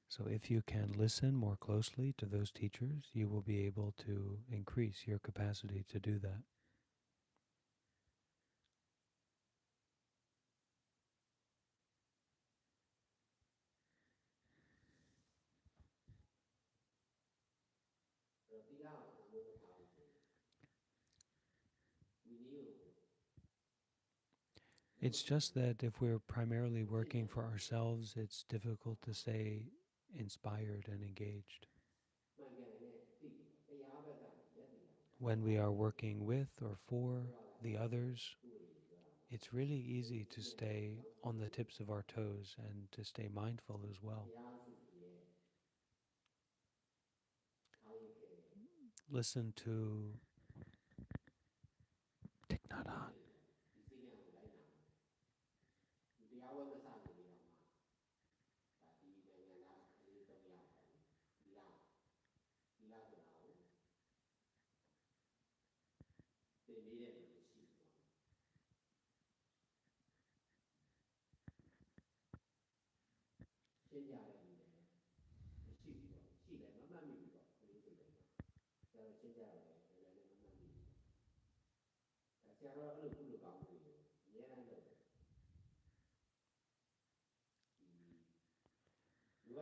[SPEAKER 1] So if you can listen more closely to those teachers, you will be able to increase your capacity to do that. It's just that if we're primarily working for ourselves, it's difficult to stay inspired and engaged. When we are working with or for the others, it's really easy to stay on the tips of our toes and to stay mindful as well. Listen to Thich Nhat Hanh.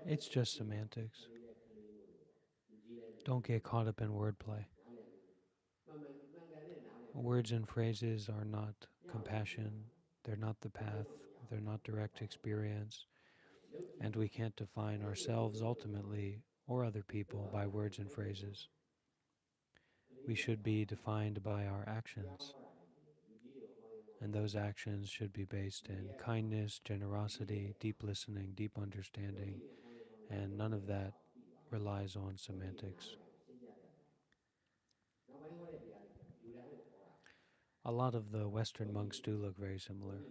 [SPEAKER 1] It's just semantics. Don't get caught up in wordplay. Words and phrases are not compassion, they're not the path, they're not direct experience, and we can't define ourselves ultimately or other people by words and phrases. We should be defined by our actions, and those actions should be based in kindness, generosity, deep listening, deep understanding, and none of that relies on semantics. A lot of the Western monks do look very similar.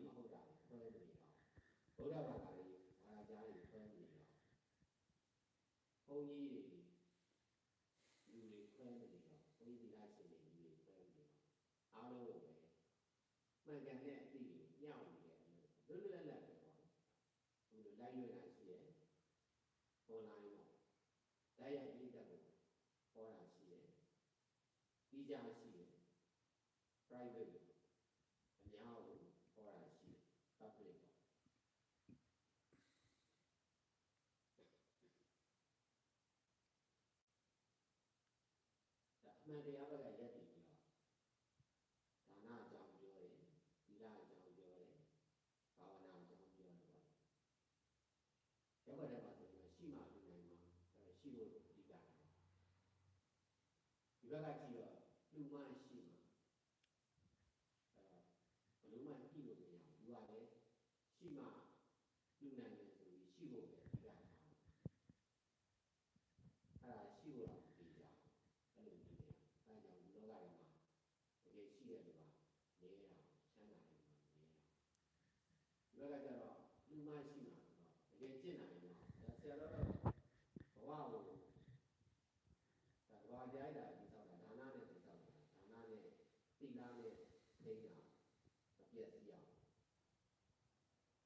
[SPEAKER 4] ပျက်စီးအောင်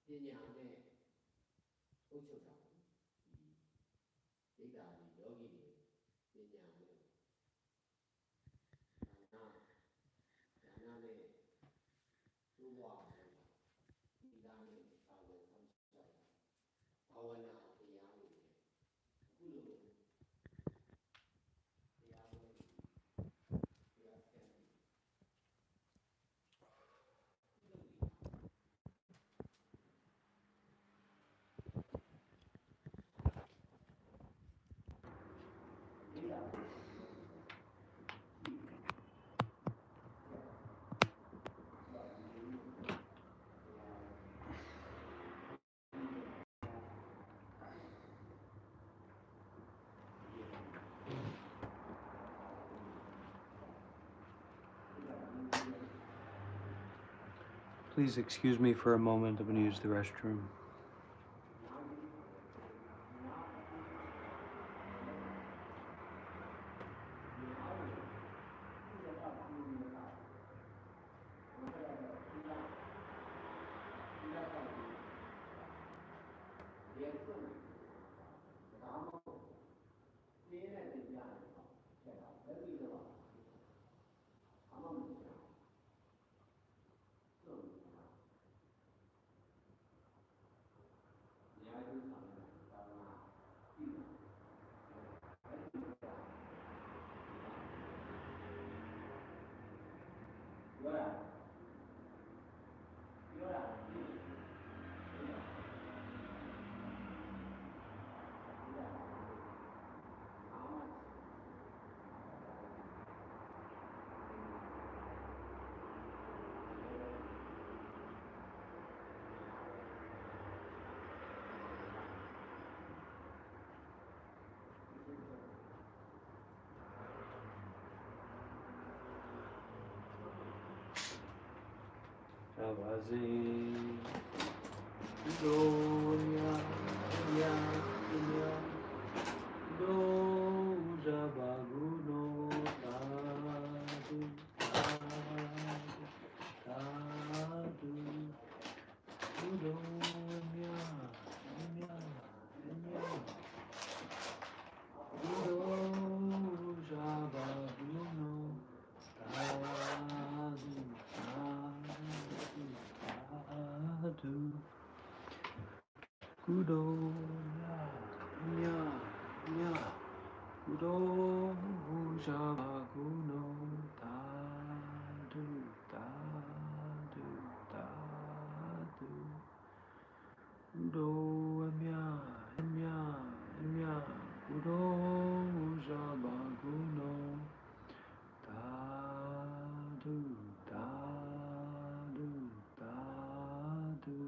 [SPEAKER 4] ပညာနဲ့အုပ်ချုပ်တာဒီဒိဋ္ဌာကြီးယောဂီတွေပညာနဲ့ဒါနနဲ့ကျိုးဝါနဲ့ဒီသားနဲ့အာဝယ်ဆောင်ရှောက်တာဘာဝနာတရားတွေအခုလိုတရားဝင်တရားစကန်
[SPEAKER 1] Please excuse me for a moment. I'm going to use the restroom. Kudo nya nya kudo jabaguno tadu tadu tadu kudo nya nya nya kudo jabaguno tadu tadu tadu.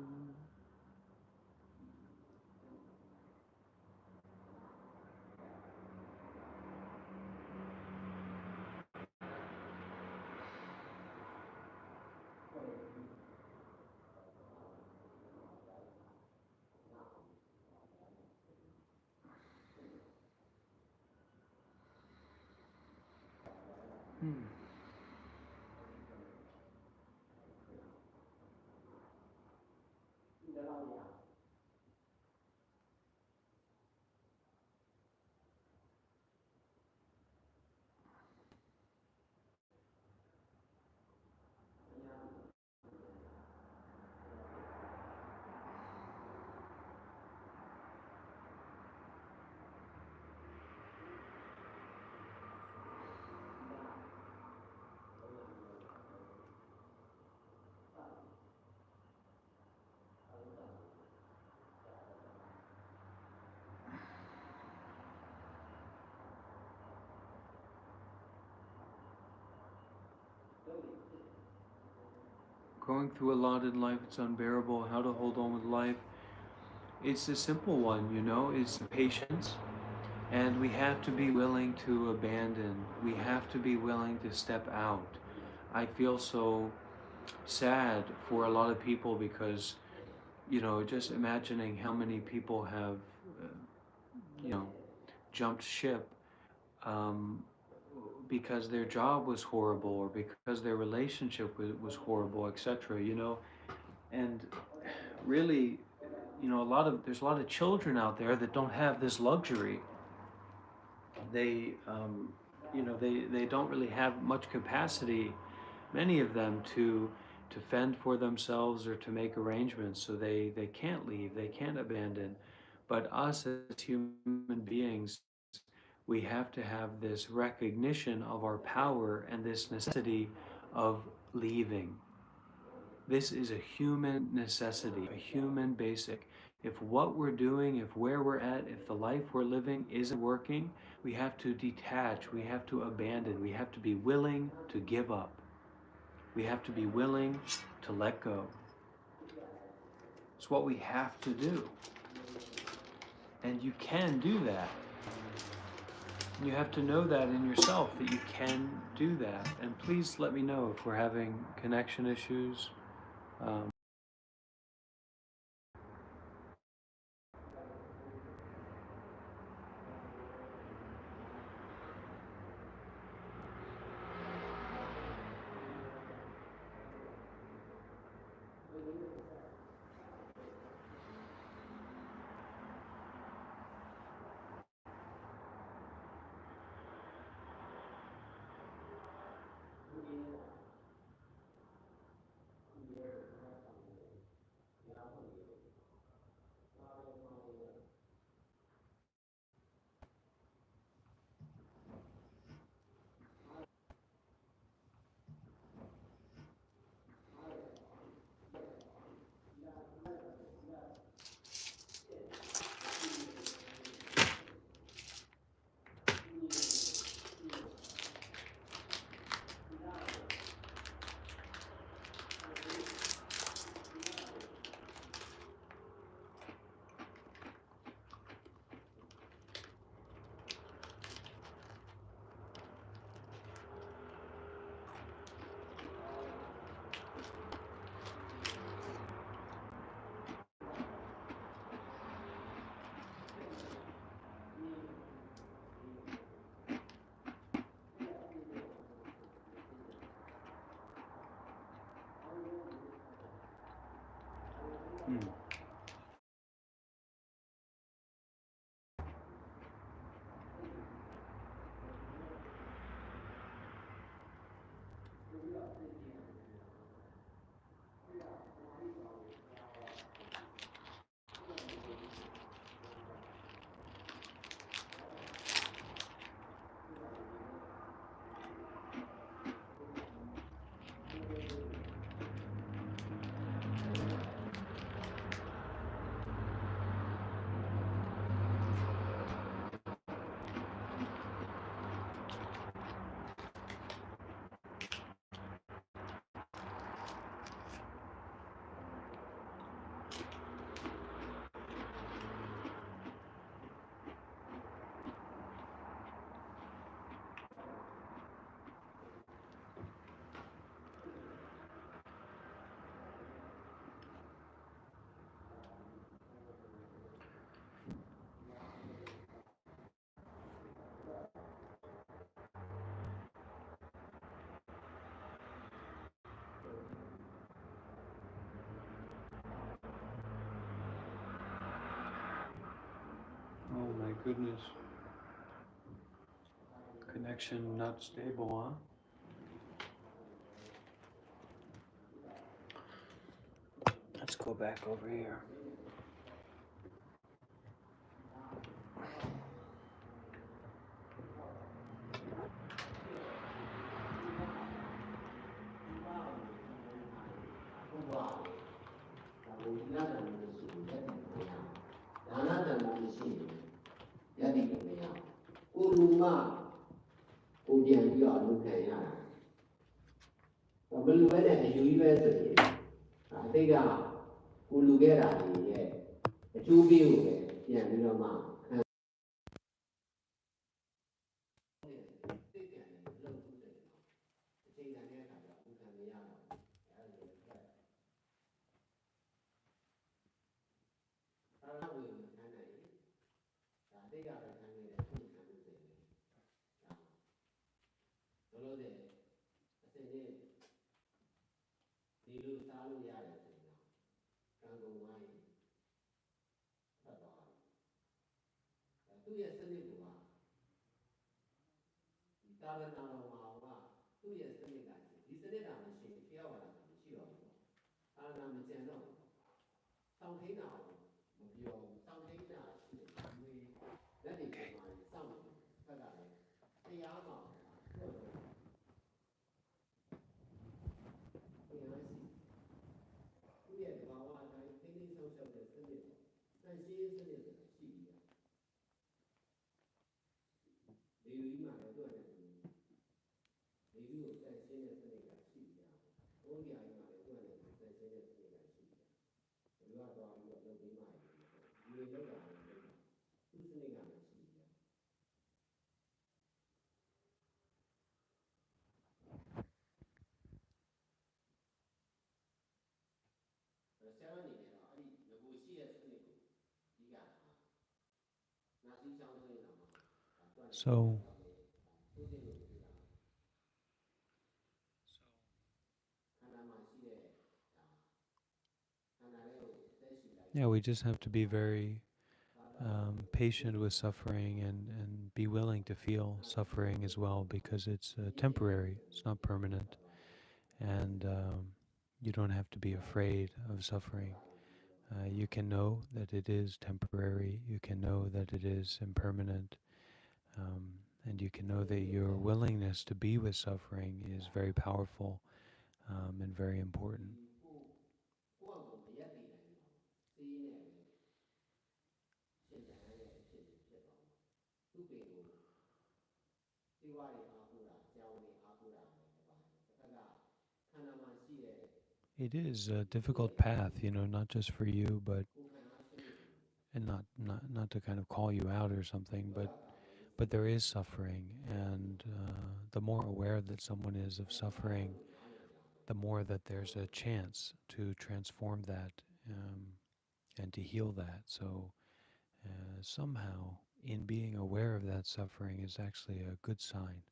[SPEAKER 1] Going through a lot in life, it's unbearable. How to hold on with life. It's a simple one, you know, it's patience. And we have to be willing to abandon. We have to be willing to step out. I feel so sad for a lot of people because, you know, just imagining how many people have, you know, jumped ship because their job was horrible or because their relationship was horrible, etc. And really, there's a lot of children out there that don't have this luxury. They they don't really have much capacity, many of them, to fend for themselves or to make arrangements, so they can't leave, they can't abandon. But us as human beings, we have to have this recognition of our power and this necessity of leaving. This is a human necessity, a human basic. If what we're doing, if where we're at, if the life we're living isn't working, we have to detach, we have to abandon, we have to be willing to give up. We have to be willing to let go. It's what we have to do. And you can do that. You have to know that in yourself, that you can do that. And please let me know if we're having connection issues. Um, mm. Oh my goodness. Connection not stable, huh? Let's go back over here.
[SPEAKER 4] ဒီလိုစားလို့ရတယ်ဆိုရင်တော့ကံကုန်ဝိုင်းဖတ်သွားတယ်သူ့ရဲ့စနစ်ကဒီတာဝနာတော်မှာကသူ့ရဲ့စနစ်ကဒီစနစ်ကမရှိရင်တရားဝါဒမရှိတော့ဘူးအာနာမကျန်တော့စောင့်ထိန်တာမပြောဘူးစောင့်ထိန်တာရှိတယ်ဒီလက်တွေပေါ်မှာစောင့်နေဖတ်တာလေတရားမှာဟုတ်တယ်တရားရှိသူ့ရဲ့ဘာဝအတိုင်းသိသိဆောင်ရှောက်တဲ့စနစ်တန်ရှင်းစနစ်ဆိုတာရှိပြီဒီလိုမှလည်းတွေ့တယ်ဒီလိုတန်ရှင်းတဲ့စနစ်ကရှိပြီဘုန်းကြီးအိမ်မှာလည်းတွေ့တယ်တန်ရှင်းတဲ့စနစ်ကရှိပြီဘယ်လိုတော့ပြီးတော့လုပ်ပြီးမှဒီလိုလုပ်တာလည်းသူ့စနစ်ကလည်းရှိပြီဆရာမအနေနဲ့တော့အဲ့ဒီငကိုရှိတဲ့စနစ်ကိုဒီကနာစီချောင်းဆိုရင်တော့
[SPEAKER 1] So yeah, we just have to be very patient with suffering and be willing to feel suffering as well, because it's temporary, it's not permanent, and you don't have to be afraid of suffering. You can know that it is temporary, you can know that it is impermanent, and you can know that your willingness to be with suffering is very powerful and very important. It is a difficult path, not just for you, and not to kind of call you out or something, but there is suffering, and the more aware that someone is of suffering, the more that there's a chance to transform that and to heal that. So somehow, in being aware of that suffering is actually a good sign.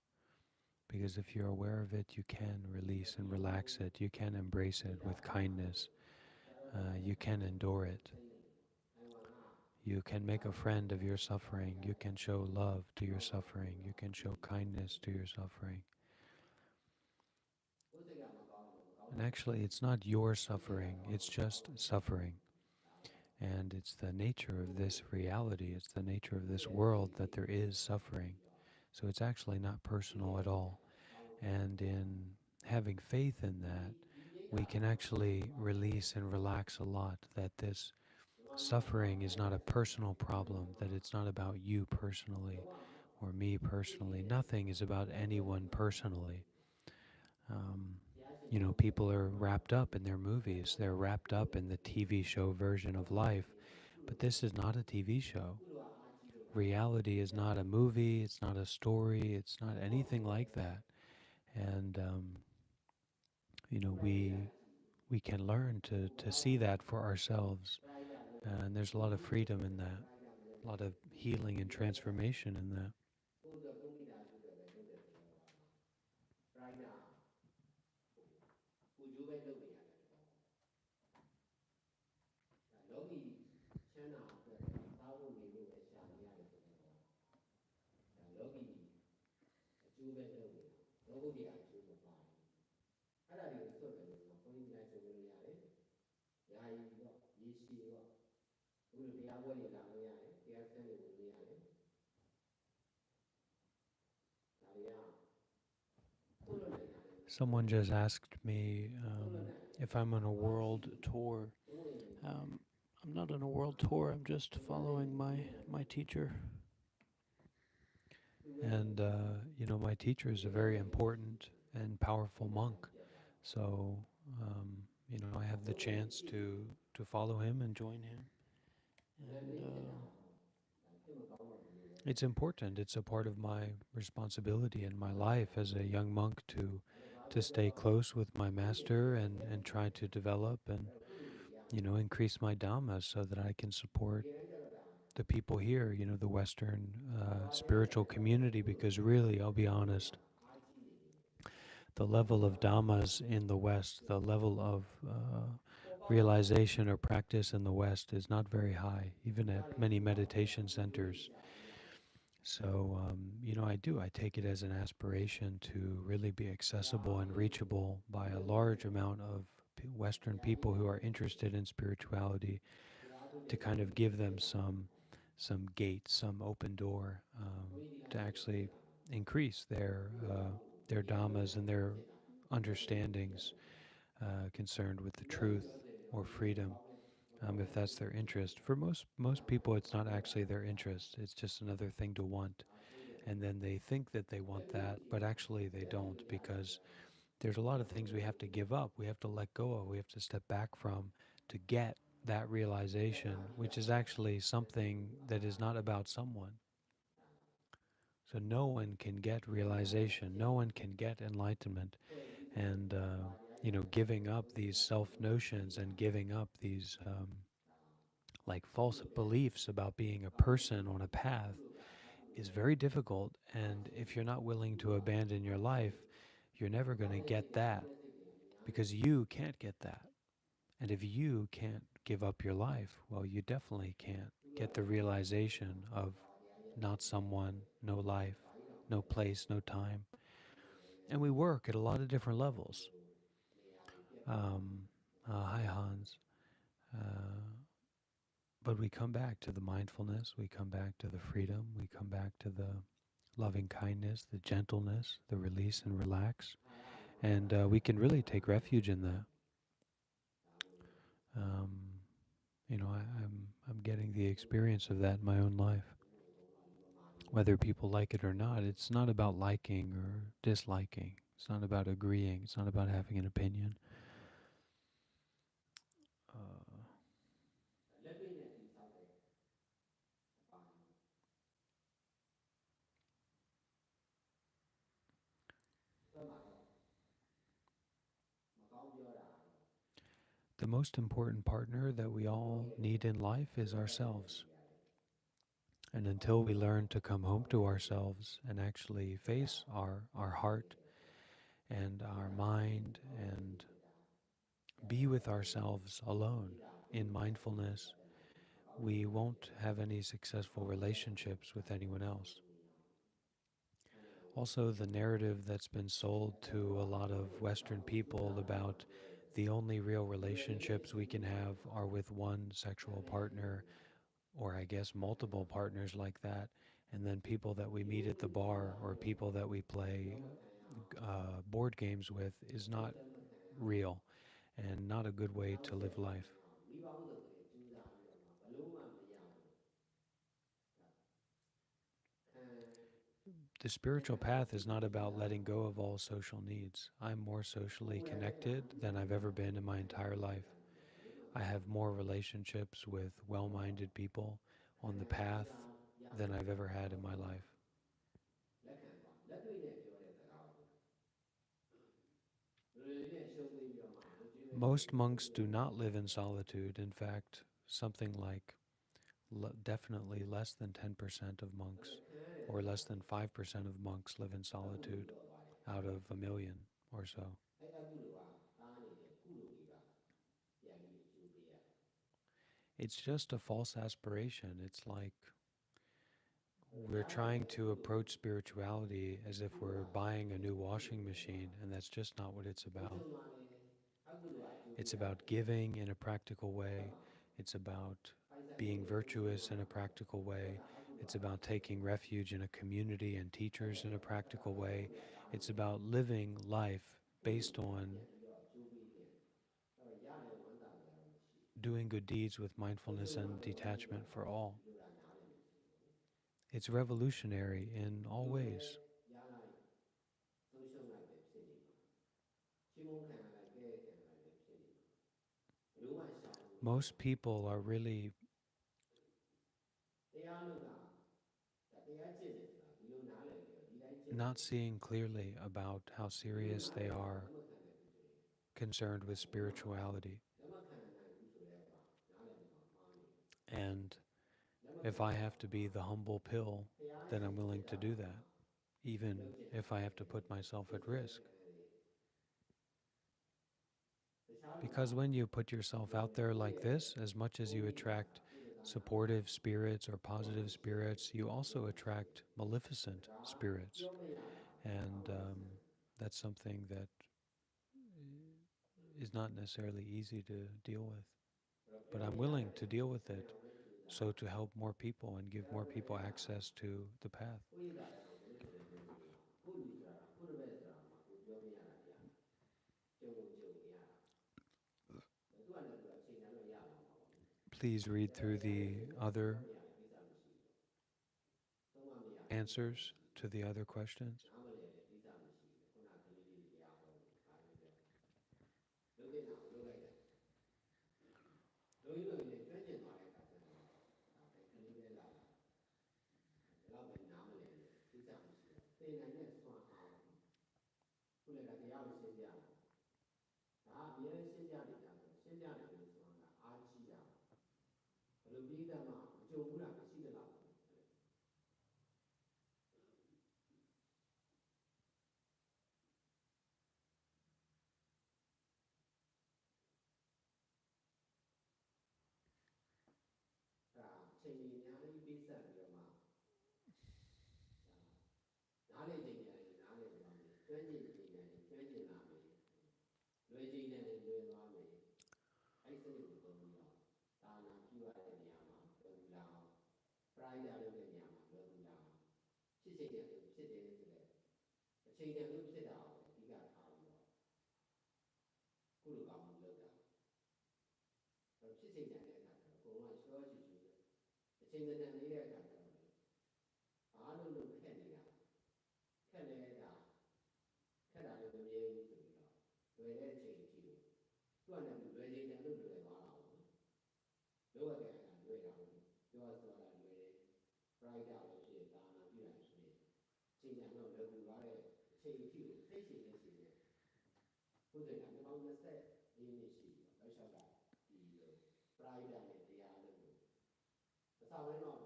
[SPEAKER 1] Because if you're aware of it, you can release and relax it. You can embrace it with kindness. You can endure it. You can make a friend of your suffering. You can show love to your suffering. You can show kindness to your suffering. And actually, it's not your suffering. It's just suffering. And it's the nature of this reality. It's the nature of this world that there is suffering. So it's actually not personal at all. And in having faith in that, we can actually release and relax a lot, that this suffering is not a personal problem, that it's not about you personally or me personally. Nothing is about anyone personally. People are wrapped up in their movies. They're wrapped up in the TV show version of life. But this is not a TV show. Reality is not a movie. It's not a story. It's not anything like that. And, we can learn to see that for ourselves. And there's a lot of freedom in that, a lot of healing and transformation in that. Someone just asked me if I'm on a world tour. I'm not on a world tour, I'm just following my teacher. And, my teacher is a very important and powerful monk. So, I have the chance to follow him and join him. And it's important. It's a part of my responsibility in my life as a young monk to stay close with my master and try to develop and, increase my Dhamma so that I can support the people here, the Western spiritual community, because really, I'll be honest, the level of dhammas in the West, the level of realization or practice in the West is not very high, even at many meditation centers. So, I take it as an aspiration to really be accessible and reachable by a large amount of Western people who are interested in spirituality, to kind of give them some gate, some open door, to actually increase their dhammas and their understandings concerned with the truth or freedom, if that's their interest. For most people, it's not actually their interest. It's just another thing to want, and then they think that they want that, but actually they don't, because there's a lot of things we have to give up, we have to let go of, we have to step back from to get that realization, which is actually something that is not about someone. So no one can get realization, no one can get enlightenment, and giving up these self notions and giving up these like false beliefs about being a person on a path is very difficult. And if you're not willing to abandon your life, you're never going to get that, because you can't get that. And if you can't give up your life, well, you definitely can't get the realization of not someone, no life, no place, no time. And we work at a lot of different levels. Hi, Hans. Uh, but we come back to the mindfulness, we come back to the freedom, we come back to the loving kindness, the gentleness, the release and relax. And we can really take refuge in that. Um, I'm getting the experience of that in my own life. Whether people like it or not, it's not about liking or disliking. It's not about agreeing. It's not about having an opinion. Uh, the most important partner that we all need in life is ourselves. And until we learn to come home to ourselves and actually face our heart and our mind and be with ourselves alone in mindfulness, we won't have any successful relationships with anyone else. Also, the narrative that's been sold to a lot of Western people about the only real relationships we can have are with one sexual partner, or I guess multiple partners like that, and then people that we meet at the bar or people that we play board games with, is not real and not a good way to live life. The spiritual path is not about letting go of all social needs. I'm more socially connected than I've ever been in my entire life. I have more relationships with well minded people on the path than I've ever had in my life. Most monks do not live in solitude. In fact, something like definitely less than 10% of monks, or less than 5% of monks, live in solitude out of a million or so. It's just a false aspiration. It's like we're trying to approach spirituality as if we're buying a new washing machine, and that's just not what it's about. It's about giving in a practical way. It's about being virtuous in a practical way. It's about taking refuge in a community and teachers in a practical way. It's about living life based on doing good deeds with mindfulness and detachment for all. It's revolutionary in all ways. Most people are really not seeing clearly about how serious they are concerned with spirituality. And if I have to be the humble pill, then I'm willing to do that, even if I have to put myself at risk. Because when you put yourself out there like this, as much as you attract supportive spirits or positive spirits, you also attract maleficent spirits. And that's something that is not necessarily easy to deal with. But I'm willing to deal with it so to help more people and give more people access to the path.
[SPEAKER 4] ကိုယ့်ရတာလည်းဘယ်လိုဆိုလဲမသိဘူး။ကိုယ့်လူဆိုတာကကိုယ့်တပည့်ဆိုတာမှကိုပြောပြရတာတရား။ကြုံကြုံရတာ။သူကလည်းသူအချိန်တန်တော့ရလာမှာပေါ့။
[SPEAKER 1] Please read through the other answers to the other questions.
[SPEAKER 4] နားမလည်တဲ့ကိစ္စမရှိဘူး။ခုနကလေးလေးတရားဟောတယ်။ဒါလည်းပြော။လုပ်တဲ့နာကိုလုပ်လိုက်တယ်။လုပ်ရင်လည်းကျွမ်းကျင်သွားတဲ့အခါကျတော့ဒါပဲကလေးလေးလာတာ။ဒါတော့ပဲနားမလည်တဲ့ကိစ္စမရှိဘူး။သင်နိုင်တဲ့စွမ်းအားခုလည်းတရားကိုရှင်းပြတယ်။ဒါအမြဲရှင်းပြနေကြတယ်။ရှင်းပြတယ်လို့ဆိုတာကအားကြီးတာ။ဘယ်လိုပြီးသားမှမကြုံဘူးလားမရှိသလား။ ချိန်ကြီးအများကြီးပေးဆက်ပြီးတော့မှနားလေချိန်ကြီးနားလေသွားမယ်ကျွမ်းကျင်ချိန်ကြီးကျွမ်းကျင်လာမယ်လွယ်ချိန်ကြီးလွယ်သွားမယ်အဲ့စနစ်ကိုသုံးပြီးတော့ဒါနာပြုရတဲ့နေရာမှာလွယ်ကူလာအောင်ပရိုက်တာလုပ်တဲ့နေရာမှာလွယ်ကူလာအောင်ဖြစ်ချိန်ကြီးဖြစ်တယ်ဆိုတဲ့အချိန်ကြီးလို့ဖြစ်တာကိုအဓိကထားပြီးတော့ခုလိုကောင်းမှုလုပ်တာဖြစ်ချိန်ကြီးတဲ့အခါကျတော့ကိုယ်ကရှော့ချီအချိန်တန်လေးတဲ့အခါကျတော့အားလုံးလုံးခက်နေတာခက်နေတာခက်တာလည်းမမြဲဘူးဆိုပြီးတော့လွယ်တဲ့အချိန်ကြီးကိုသူကလည်းလွယ်ချိန်တန်လို့လွယ်သွားတာပေါ့လောကကလွယ်တာပေါ့ပြောဆိုတာလွယ်တယ် brighter လို့ဖြစ်ဒါနာပြတာဆိုရင်ချိန်တန်တော့လွယ်ကူသွားတဲ့အချိန်ကြီးကိုသိရှိနေရှိတယ်ဘုရားကမြောင်း20နှစ်ရှိတော့လောက်လျှောက်ကဒီလို brighter နဲ့တရားလို့အစပိုင်းတော့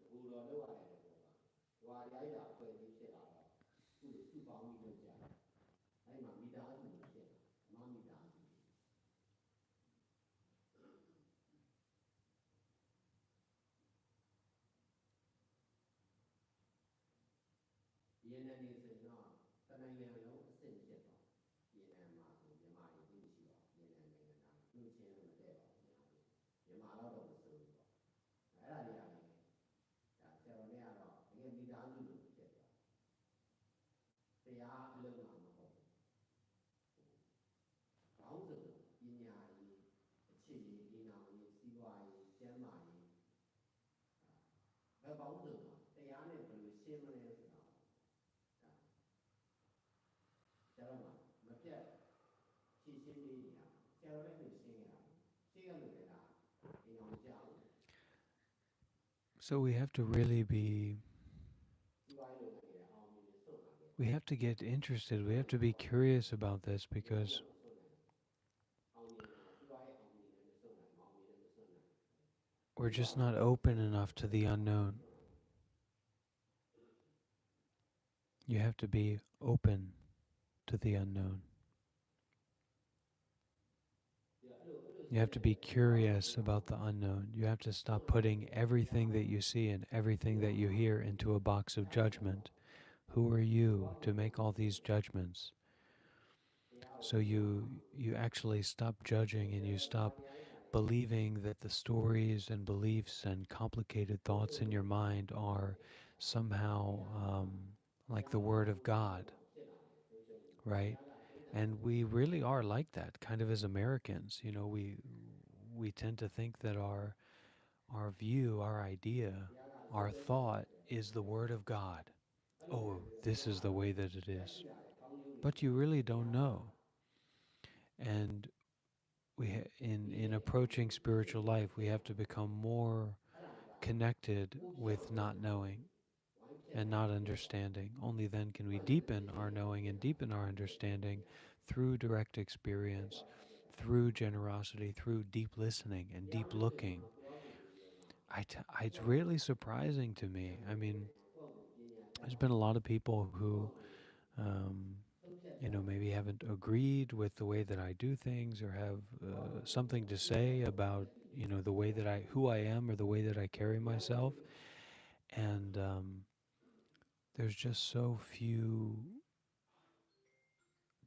[SPEAKER 4] ဘူတော်လောက်ရတယ်ပေါ့ပါ။ဝါရိုက်တာအဖွဲ့အစည်းဖြစ်လာတော့ခုလိုစုပေါင်းပြီးလုပ်ကြတယ်။အဲ့မှာမိသားစုဖြစ်တာ။မမိသားစု။ရေနံနေဆိုတော့တနိုင်ငံလုံးအစ်စ်ဖြစ်သွား။ရေနံမှာမြန်မာပြည်သိရှိတော့ရေနံနိုင်ငံသားလူချင်းလို့မတည့်ပါဘူး။မြန်မာတော့မစိုးဘူးပေါ့။အဲ့ဒါတွေရတယ် ဒါဆရာတော်နဲ့ကတော့တကယ်မိသားစုလိုဖြစ်သွားတရားအလုံးမှာမဟုတ်ဘူး။ဘောင်းစုံပညာရေးအခြေရေးဒီနာရေးစီးပွားရေးကျန်းမာရေးဘယ်ဘောင်းစုံတရားနဲ့ဘယ်လိုရှင်းမလဲဆိုတာဒါဆရာတော်ကမပြတ်ရှင်းပေးနေတာဆရာတော်လည်းရှင်းနေတာရှင်းရလို့လည်းဒါဒီအောင်ကြောက်
[SPEAKER 1] So we have to really we have to get interested. We have to be curious about this because we're just not open enough to the unknown. You have to be open to the unknown. You have to be curious about the unknown. You have to stop putting everything that you see and everything that you hear into a box of judgment. Who are you to make all these judgments? So you actually stop judging and you stop believing that the stories and beliefs and complicated thoughts in your mind are somehow like the Word of God, right? And we really are like that, kind of as Americans. You know, we tend to think that our view, our idea, our thought is the Word of God. Oh, this is the way that it is. But you really don't know. And in approaching spiritual life, we have to become more connected with not knowing and not understanding. Only then can we deepen our knowing and deepen our understanding through direct experience, through generosity, through deep listening and deep looking. It's really surprising to me. I mean, there's been a lot of people who maybe haven't agreed with the way that I do things or have something to say about, the way that who I am or the way that I carry myself. And there's just so few,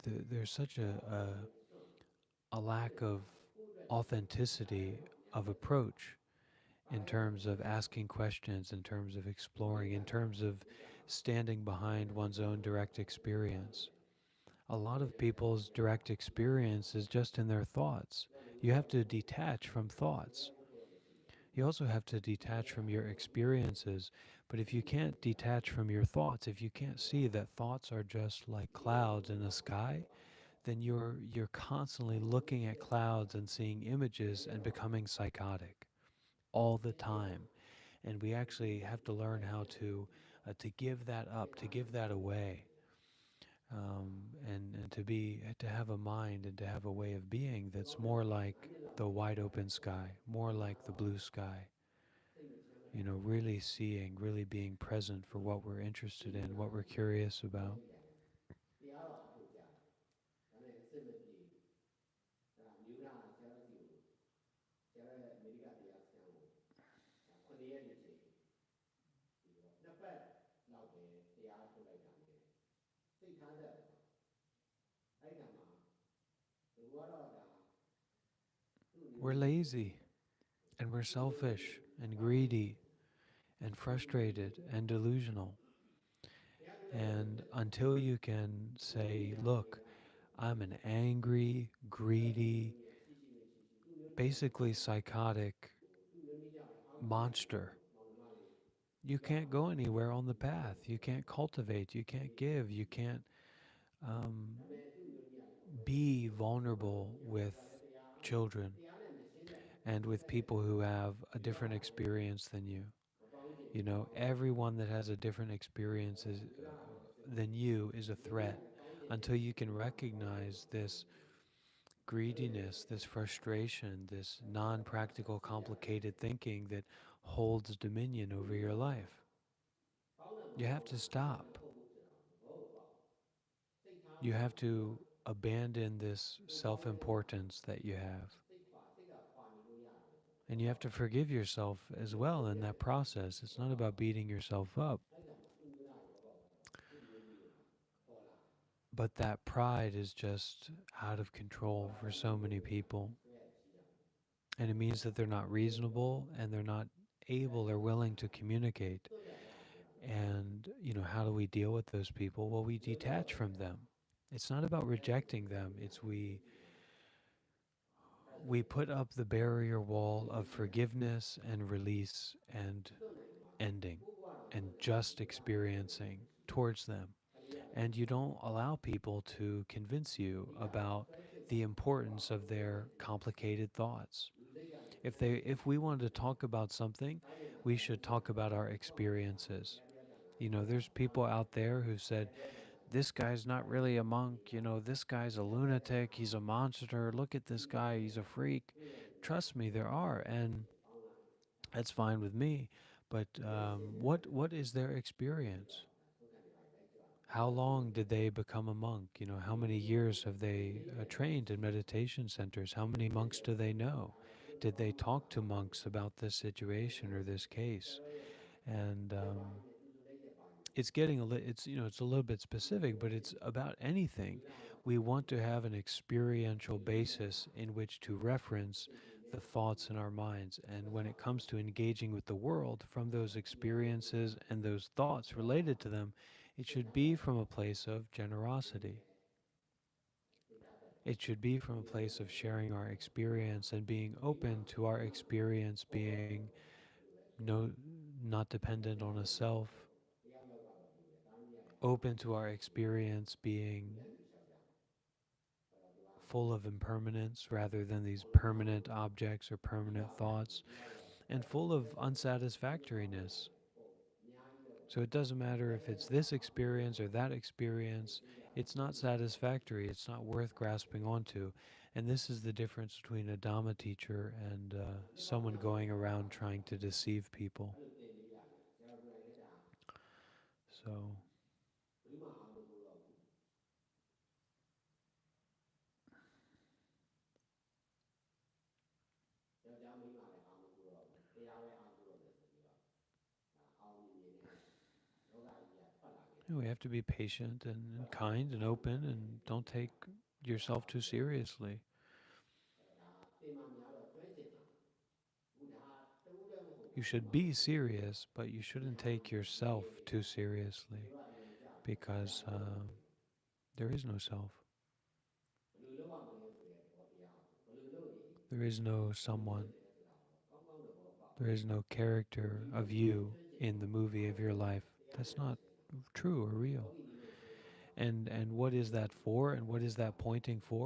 [SPEAKER 1] there's such a lack of authenticity of approach in terms of asking questions, in terms of exploring, in terms of standing behind one's own direct experience. A lot of people's direct experience is just in their thoughts. You have to detach from thoughts. You also have to detach from your experiences. But if you can't detach from your thoughts, if you can't see that thoughts are just like clouds in the sky, then you're constantly looking at clouds and seeing images and becoming psychotic all the time. And we actually have to learn how to give that up, to give that away, and to have a mind and to have a way of being that's more like the wide open sky, more like the blue sky. Really seeing, really being present for what we're interested in, what we're curious about.
[SPEAKER 4] တရားတော်အထုတ်ကြတယ်ဒါနဲ့အစစ်မပြေဒါမြို့နာဆရာတော်စီကိုဆရာတော်ရဲ့အမေရိကတရားစခန်းကို9ရက်နေချိန်ပြီးတော့နှစ်ပတ်လောက်ပဲတရားထုတ်လိုက်တာနဲ့စိတ်ထားတတ်တယ်အဲ့ဒါမှာဘုရားတော်ဒါ
[SPEAKER 1] We're lazy and we're selfish and greedy and frustrated and delusional. And until you can say, look, I'm an angry, greedy, basically psychotic monster, you can't go anywhere on the path. You can't cultivate, you can't give, you can't be vulnerable with children and with people who have a different experience than you. Everyone that has a different experience than you is a threat until you can recognize this greediness, this frustration, this non-practical, complicated thinking that holds dominion over your life. You have to stop. You have to abandon this self-importance that you have. And you have to forgive yourself as well in that process. It's not about beating yourself up. But that pride is just out of control for so many people. And it means that they're not reasonable and they're not able or willing to communicate. And, how do we deal with those people? Well, we detach from them. It's not about rejecting them. It's we put up the barrier wall of forgiveness and release and ending and just experiencing towards them. And you don't allow people to convince you about the importance of their complicated thoughts. If we want to talk about something, we should talk about our experiences. There's people out there who said, this guy's not really a monk, this guy's a lunatic, he's a monster, look at this guy, he's a freak. Trust me, there are, and that's fine with me. But what is their experience? How long did they become a monk? How many years have they trained in meditation centers? How many monks do they know? Did they talk to monks about this situation or this case? And it's getting it's a little bit specific, but it's about anything. We want to have an experiential basis in which to reference the thoughts in our minds. And when it comes to engaging with the world from those experiences and those thoughts related to them, it should be from a place of generosity. It should be from a place of sharing our experience and being open to our experience being not dependent on a self, open to our experience being full of impermanence rather than these permanent objects or permanent thoughts, and full of unsatisfactoriness. So it doesn't matter if it's this experience or that experience, it's not satisfactory, it's not worth grasping onto. And this is the difference between a Dhamma teacher and someone going around trying to deceive people. So
[SPEAKER 4] တရားပဲအားကိုးတော့မယ်ဆိုပြီးတော့အောင်မြင်နေတဲ့လောကကြီးကထွက်လာခဲ့တာ
[SPEAKER 1] We have to be patient and kind and open, and don't take yourself too seriously.
[SPEAKER 4] ဒါသင်မှများတော့ကျွမ်းကျင်တာအခုဒါတူးလည်းမဟုတ်
[SPEAKER 1] You should be serious, but you shouldn't take yourself too seriously,
[SPEAKER 4] သူကအရင်ကြာ
[SPEAKER 1] because there is no self.
[SPEAKER 4] ဘယ်လိုလုပ်ရမလဲဆိုတဲ့သဘောတရားဘယ်လိုလုပ်ရင်
[SPEAKER 1] There is no someone.
[SPEAKER 4] ဆိုတာကောင်းကောင်းသဘောပေါက်
[SPEAKER 1] There is no character of you in the movie of your life. That's not true or real. And what is that for? And what is that pointing for?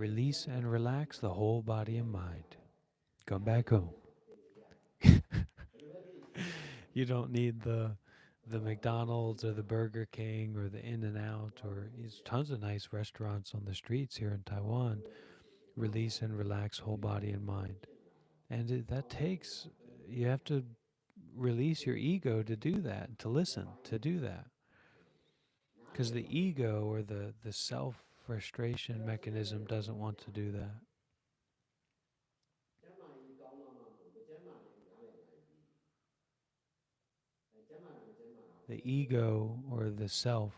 [SPEAKER 1] Release and relax the whole body and mind. Come back home. You don't need the McDonald's or the Burger King or the In-N-Out, or there's tons of nice restaurants on the streets here in Taiwan. Release and relax whole body and mind. And that takes, you have to release your ego to do that, to listen, to do that. Because the ego or the self-frustration mechanism doesn't want to do that.
[SPEAKER 4] ကျမ်းမာရေးကောင်းတော့မှမဟုတ်မကျမ်းမာလည်းနားလည်နိုင်ပြီကျမ်းမာတာမကျမ်းမာတာ
[SPEAKER 1] The ego or the self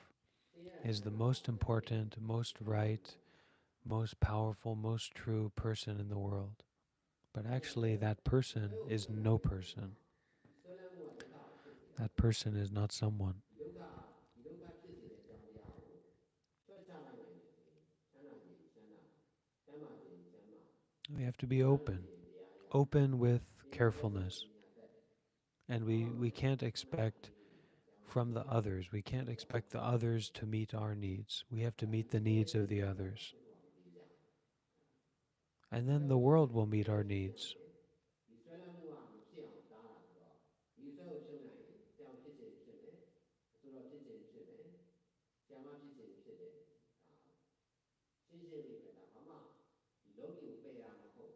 [SPEAKER 1] is the most important, most right, most powerful, most true person in the world. But actually, that person is no person.
[SPEAKER 4] ဆွဲလန်းမှုကဒုက္ခဖြစ်စေ
[SPEAKER 1] That person is not someone.
[SPEAKER 4] ဒီဒုက္ခဖြစ်စေတဲ့အကြောင်းတရားကိုဆွဲချလိုက်နိုင်တယ်ဆိုရင်ချမ်းသာခြင်းချမ်းသာကျမ်းမာခြင်းကျမ်းမာ
[SPEAKER 1] We have to be open with carefulness. And we can't expect from the others. We can't expect the others to meet our needs. We have to meet the needs of the others. And then the world will meet our needs.
[SPEAKER 4] ဒီဆွဲလန်းမှုကမဖြစ်အောင်တားတာဆိုတော့ဒီဆွဲကိုဖြုတ်နိုင်ရင်ကြောင်ဖြစ်ခြင်းဖြစ်မယ်အဆိုတော့ဖြစ်ခြင်းဖြစ်မယ်ဆရာမဖြစ်ခြင်းဖြစ်တယ်ရှင်းရှင်းလေးပဲဒါမှမဒီလောကီကိုပယ်ရမှာမဟုတ်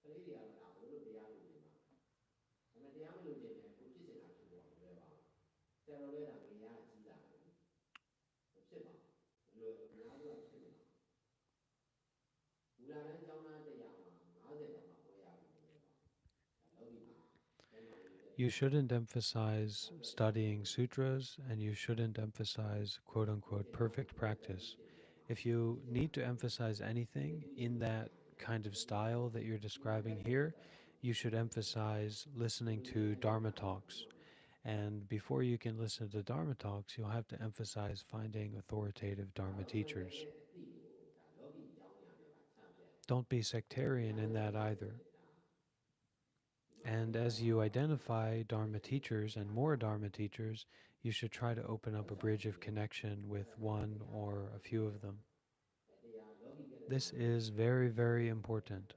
[SPEAKER 4] ကလေးတွေကတော့ဒါဘလို့တရားလို့နေမှာဒါပေမဲ့တရားမလို့ခြင်းလည်းကိုဖြစ်နေတာဖြစ်ပေါ်လွယ်ပါဆရာတော်လည်းဒါငရေရကြီးလာတယ်ဖြစ်ပါလွယ်အများစုကဖြစ်နေတာမူလာတန်းကျောင်းသားတရားမှာ50တောင်မှဝယ်ရပြီလွယ်ပါလောကီမှာ
[SPEAKER 1] You shouldn't emphasize studying sutras, and you shouldn't emphasize quote-unquote perfect practice. If you need to emphasize anything in that kind of style that you're describing here, you should emphasize listening to Dharma talks. And before you can listen to Dharma talks, you'll have to emphasize finding authoritative Dharma teachers. Don't be sectarian in that either. And as you identify Dharma teachers and more Dharma teachers, you should try to open up a bridge of connection with one or a few of them. This is very, very important.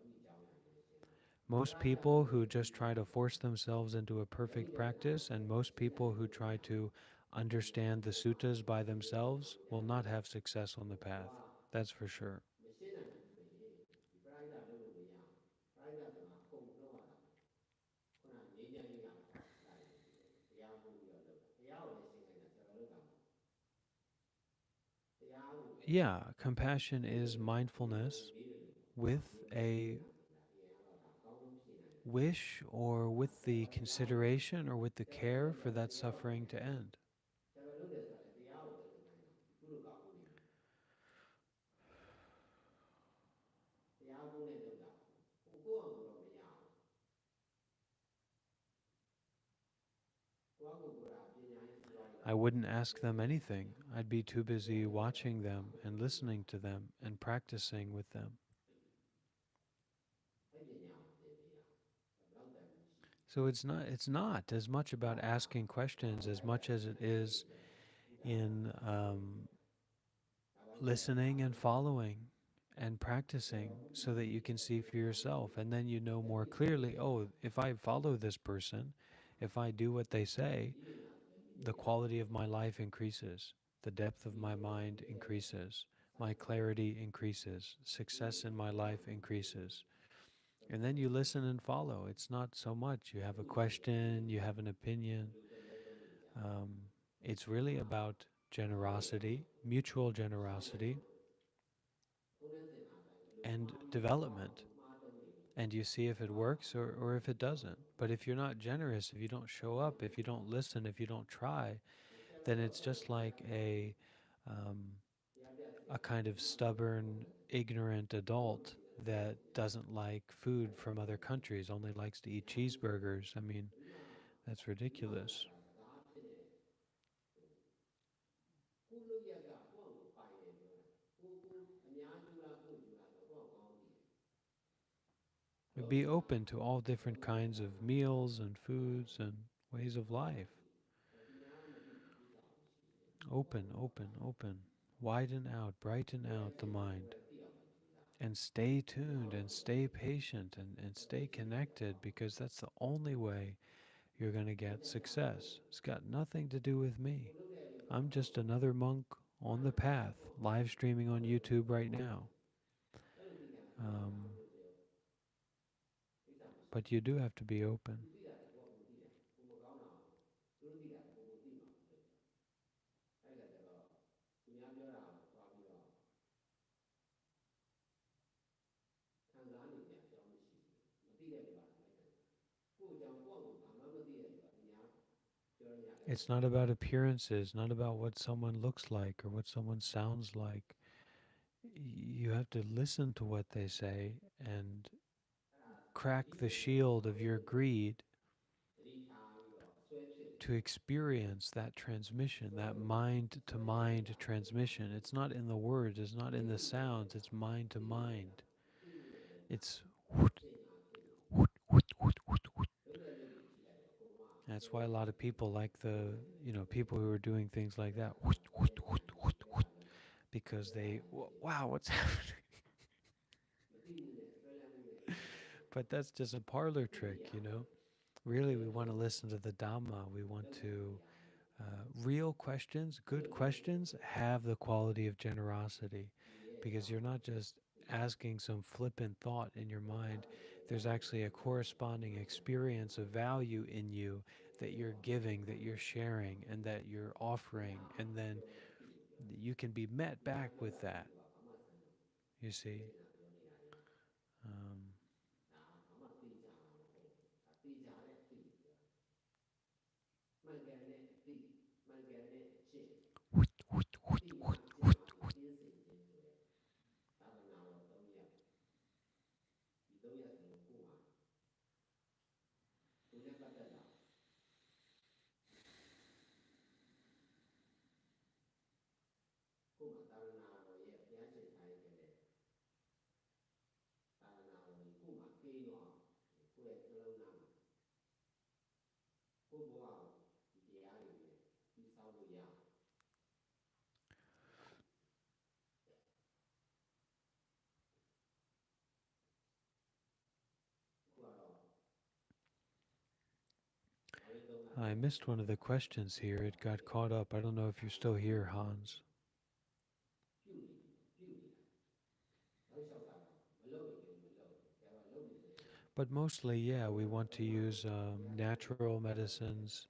[SPEAKER 1] Most people who just try to force themselves into a perfect practice, and most people who try to understand the suttas by themselves, will not have success on the path. That's for sure. Yeah, compassion is mindfulness with a wish or with the consideration or with the care for that suffering to end. I wouldn't ask them anything. I'd be too busy watching them and listening to them and practicing with them. So it's not as much about asking questions as much as it is in listening and following and practicing so that you can see for yourself. And then you know more clearly, oh, if I follow this person, if I do what they say, the quality of my life increases, the depth of my mind increases, my clarity increases, success in my life increases. And then you listen and follow. It's not so much you have a question, you have an opinion. It's really about generosity, mutual generosity, and development. and you see if it works or if it doesn't. But if you're not generous, if you don't show up, if you don't listen, if you don't try, then it's just like um, a kind of stubborn, ignorant adult that doesn't like food from other countries, only likes to eat cheeseburgers. I mean, that's ridiculous.
[SPEAKER 4] ကိုလုတ်ရက်ကကိုယ့်ကိုပိုင်တယ်ပြောတာကိုအများကျူလားကိုကျူလားဆိုတော့ကိုကောင်းသိတယ်
[SPEAKER 1] Be open to all different kinds of meals and foods and ways of life. Open, open, open. Widen out, brighten out the mind. And stay tuned and stay patient and stay connected, because that's the only way you're going to get success. It's got nothing to do with me. I'm just another monk on the path, live streaming on YouTube right now. But you do have to be open. ခံစားနေကြအကြောင်းမရှိဘူးမသိတဲ့လူကလည်းခံစားကိုယ်ကြောင့်ကိုယ့်ကိုဘာမှမသိတဲ့လူကအများပြောရရတယ် It's not about appearances, not about what someone looks like or what someone sounds like. You have to listen to what they say and crack the shield of your greed to experience that transmission, that mind to mind transmission. It's not in the words, it's not in the sounds, it's mind to mind. It's that's why a lot of people like the, people who are doing things like that, because they, wow, what's happening? But that's just a parlor trick, Really, we want to listen to the Dhamma. We want to, real questions, good questions, have the quality of generosity, because you're not just asking some flippant thought in your mind. There's actually a corresponding experience of value in you that you're giving, that you're sharing, and that you're offering, and then you can be met back with that, you see. Um, မှန်ကန်တဲ့အသိမှန်ကန်တဲ့အကျင့်ဒီမှာကျင့်မှာကျင့်စဉ်ခြင်းဆိုတဲ့သာသနာတော်၃ရပ်ဒီ၃ရပ်စလုံးကိုမှာကိုနဲ့ပတ်သက်တာကိုမှာသာသနာတော်ရဲ့ဘုရားရှင်ထားခဲ့တဲ့သာသနာတော်ကြီးကိုမှာကိန်းတော့ကိုယ့်ရဲ့နှလုံးသားမှာကိုယ့်ဘဝဒီတရားတွေနဲ့ပြီးဆောက်လို့ရ I missed one of the questions here. It got caught up. I don't know if you're still here, Hans. But mostly, yeah, we want to use natural medicines.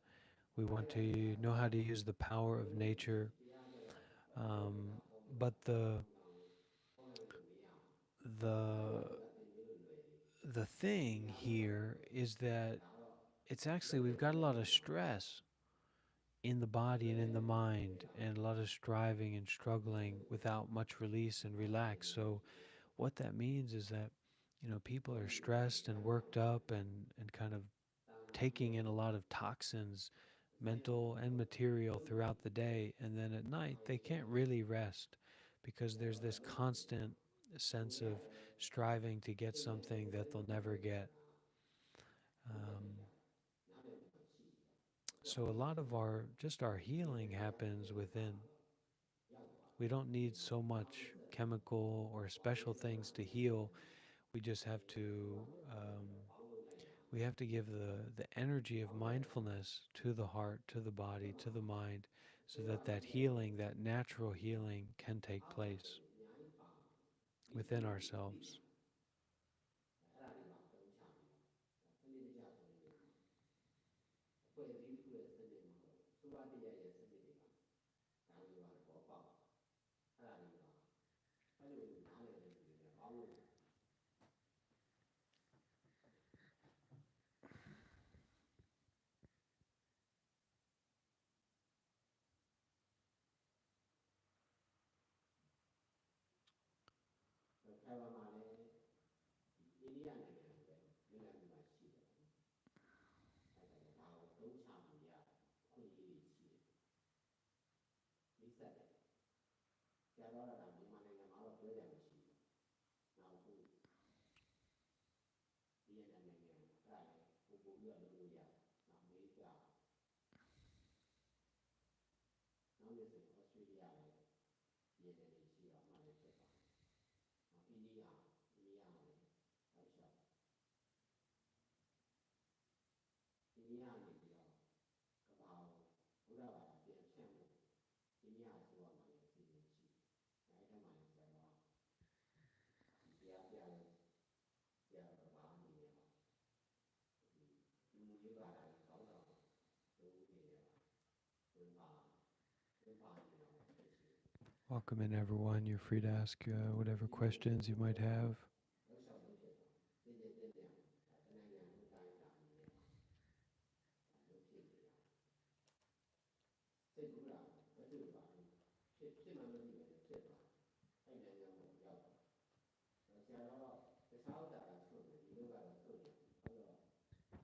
[SPEAKER 1] We want to know how to use the power of nature. But the thing here is that it's actually, we've got a lot of stress in the body and in the mind, and a lot of striving and struggling without much release and relax. So what that means is that, people are stressed and worked up and kind of taking in a lot of toxins, mental and material, throughout the day. And then at night, they can't really rest because there's this constant sense of striving to get something that they'll never get. So a lot of our healing happens within. We don't need so much chemical or special things to heal. We just have to give the energy of mindfulness to the heart, to the body, to the mind, so that healing, that natural healing, can take place within ourselves.
[SPEAKER 4] Taiwan မှာလည်းအိန္ဒိယနိုင်ငံလိုပဲမြန်မာပြည်မှာရှိတယ်အဲဒါကိုသုံးချမှုရအခွင့်အရေးတွေရှိတယ်မိတ်ဆက်တယ်ဆရာတော်ကမြန်မာနိုင်ငံမှာတော့ပြောကြမရှိဘူးနောက်ခုဒီနိုင်ငံနိုင်ငံအဲ့ဒါလည်းပို့ပြီးတော့လုပ်လို့ရတယ်နောက်အမေရိကနောက်နေ့ဆိုဩစတြေးလျလည်းဒီနိုင်ငံတွေရှိတော့မှလည်းဖြစ်ပါတယ်နောက်အိန္ဒိယလည်းနောက်လျှောက်အိန္ဒိယနေပြီးတော့ကမ္ဘာဘုရားဘာသာပြန်ဖြန့်ဖို့အိန္ဒိယဆိုရမှာလည်းအစီအစဉ်ရှိအဲဒီထဲမှာလည်းဆရာတော်တရားပြလို့ဆရာတော်ဘာအနေနဲ့ပါဒီမူရေးပါတာကောင်းတော့လို့နေရပါဝင်ပါနေတော့ဖြစ်ရှိ
[SPEAKER 1] Welcome in, everyone. You're free to ask whatever questions you might have.
[SPEAKER 4] လောက်ရှောက်လို့ဖြစ်တော့တည်တည်တည်တည်တနိုင်ငံလူတိုင်းတာနေတယ်လို့ဖြစ်နေတာစိတ်ကူးတာမတွေ့ပါဘူးဖြစ်မှမသိပဲဖြစ်သွားအဲ့နိုင်ငံကိုရောက်တော့ဆရာတော်တခြားဥစ္စာကဆွတ်တယ်ဒီလိုကတော့ဆွတ်တယ်ဆိုတော့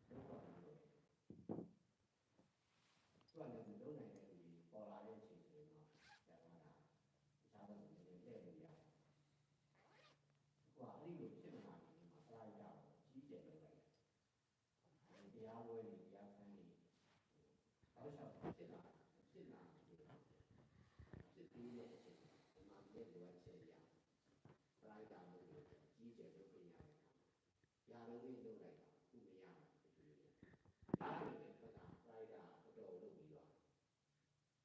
[SPEAKER 4] တော့ဘာလို့လဲသူကလည်းမလုံးနိုင်တဲ့လူကြီးပေါ်လာတဲ့အချိန်ဆိုရင်တော့ဆရာတော်ကတခြားဘက်ကိုလည်းတဲ့လို့ရတယ်ဟိုအဲ့ဒီလိုဖြစ်မှာဒီမှာပလိုက်တာကြီးကျယ်လုပ်လိုက်တယ်တရားပွဲတွေတရားဆန်းတွေတောက်လျှောက်ဖြစ်လာဖြစ်ပြီးတဲ့အချိန်ဒီမှာပြည့်လိုအပ်ချက်ရပလိုက်တာလို့ကြီးကျယ်လုပ်ပြရတဲ့အခါရာလုံးလေးလုပ်လိုက်တာခုမရဘူးဒီလိုရတယ်အဲ့ဒါကပလိုက်တာတော်လုပ်ပြီးတော့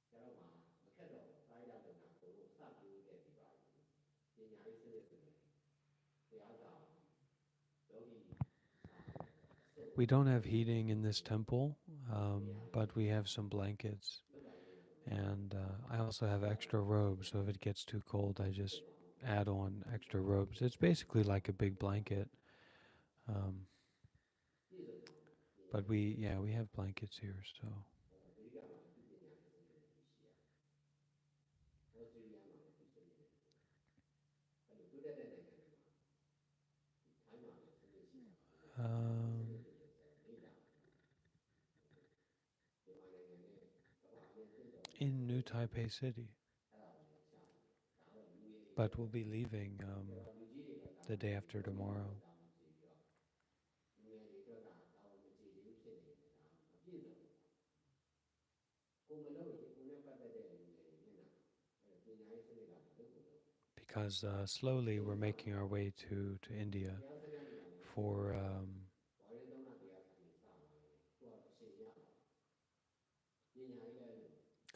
[SPEAKER 4] ကျတော့မှမခက်တော့ပလိုက်တာလုပ်တာကိုစပြိုးခဲ့ပြီးပါပြီပညာရေးစနစ်ဆိုရင်တရားစာလောကီ
[SPEAKER 1] We don't have heating in this temple, but we have some blankets. And I also have extra robes, so if it gets too cold, I just add on extra robes. It's basically like a big blanket. But we have blankets here, so. In New Taipei City. But we'll be leaving the day after tomorrow. Because slowly we're making our way to India for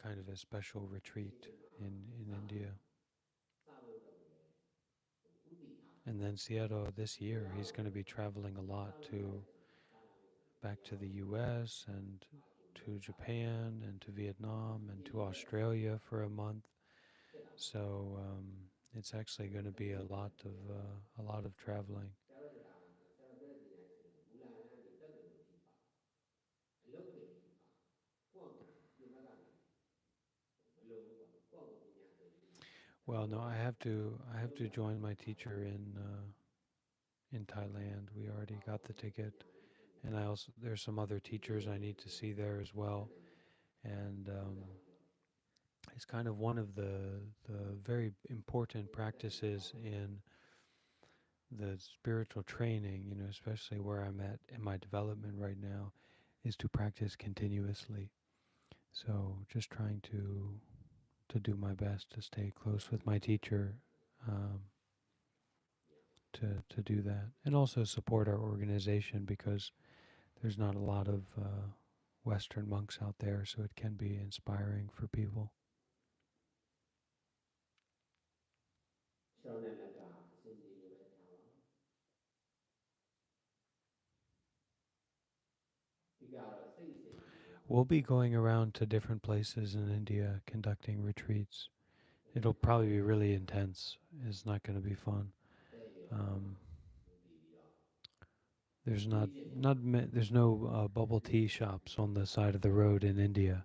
[SPEAKER 1] kind of a special retreat in India. And then Seattle this year, he's going to be traveling a lot back to the US and to Japan and to Vietnam and to Australia for a month. So it's actually going to be a lot of traveling. Well, no, I have to join my teacher in Thailand. We already got the ticket, and there's some other teachers I need to see there as well, and it's kind of one of the very important practices in the spiritual training, especially where I'm at in my development right now, is to practice continuously. So just trying to do my best to stay close with my teacher, to do that, and also support our organization, because there's not a lot of Western monks out there, so it can be inspiring for people. We'll be going around to different places in India conducting retreats. It'll probably be really intense. It's not going to be fun. There's there's no bubble tea shops on the side of the road in India.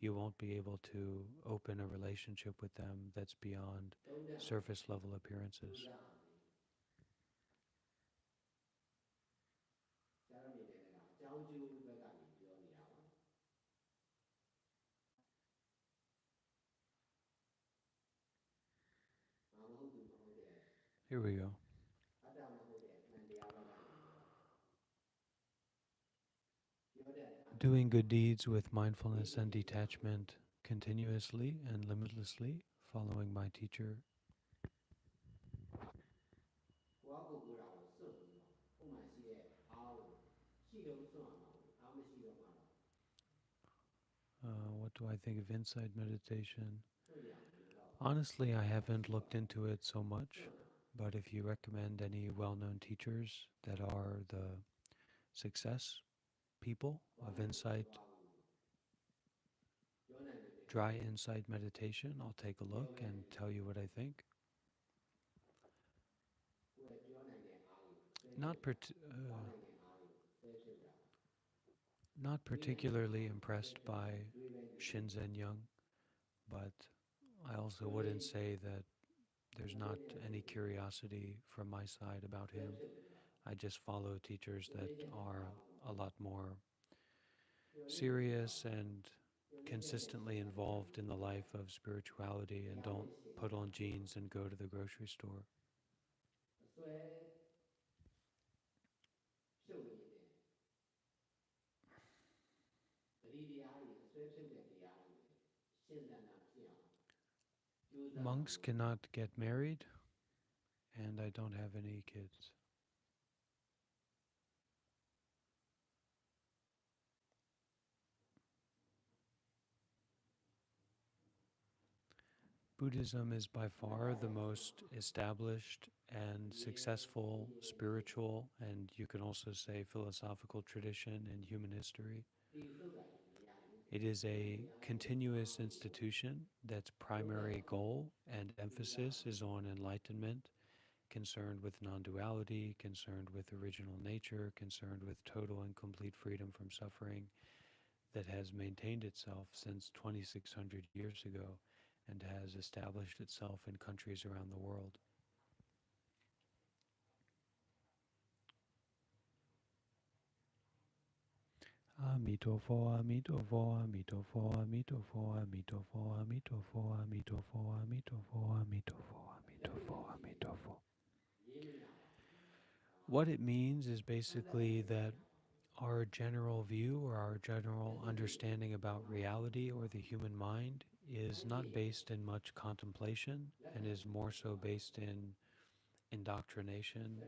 [SPEAKER 1] you won't be able to open a relationship with them that's beyond surface level appearances.
[SPEAKER 4] ဆရာတော်မြင်တယ်ကအကြောင်းကျိုးဘက်ကနေပြောနေတာပါ
[SPEAKER 1] Here we go.
[SPEAKER 4] အတ္တမဟုတ်တဲ့အမှန်တရားဘက်ကနေပြောတဲ့
[SPEAKER 1] Doing good deeds with mindfulness and detachment continuously and limitlessly, following my teacher.
[SPEAKER 4] ကိုယ့်ကိုယ်ကိုယ်တော်ကိုစွန့်ပြီးတော့ဥမှရှိတဲ့အားကိုရှိတော့စွန့်ရမှာဘူးအားမရှိတော့မှတော့
[SPEAKER 1] What do I think of insight meditation? Honestly, I haven't looked into it so much, but if you recommend any well-known teachers that are the success people of insight, dry insight meditation, I'll take a look and tell you what I think. Not particularly impressed by Shinzen Young, but I also wouldn't say that there's not any curiosity from my side about him. I just follow teachers that are a lot more serious and consistently involved in the life of spirituality and don't put on jeans and go to the grocery store. Monks cannot get married, and I don't have any kids. Buddhism is by far the most established and successful spiritual, and you can also say philosophical tradition in human history. It is a continuous institution that's primary goal and emphasis is on enlightenment, concerned with non-duality, concerned with original nature, concerned with total and complete freedom from suffering, that has maintained itself since 2,600 years ago and has established itself in countries around the world. Amitofo, amitofo, amitofo, amitofo, amitofo, amitofo, amitofo, amitofo, amitofo, amitofo, amitofo. What it means is basically that our general view or our general understanding about reality or the human mind is not based in much contemplation and is more so based in indoctrination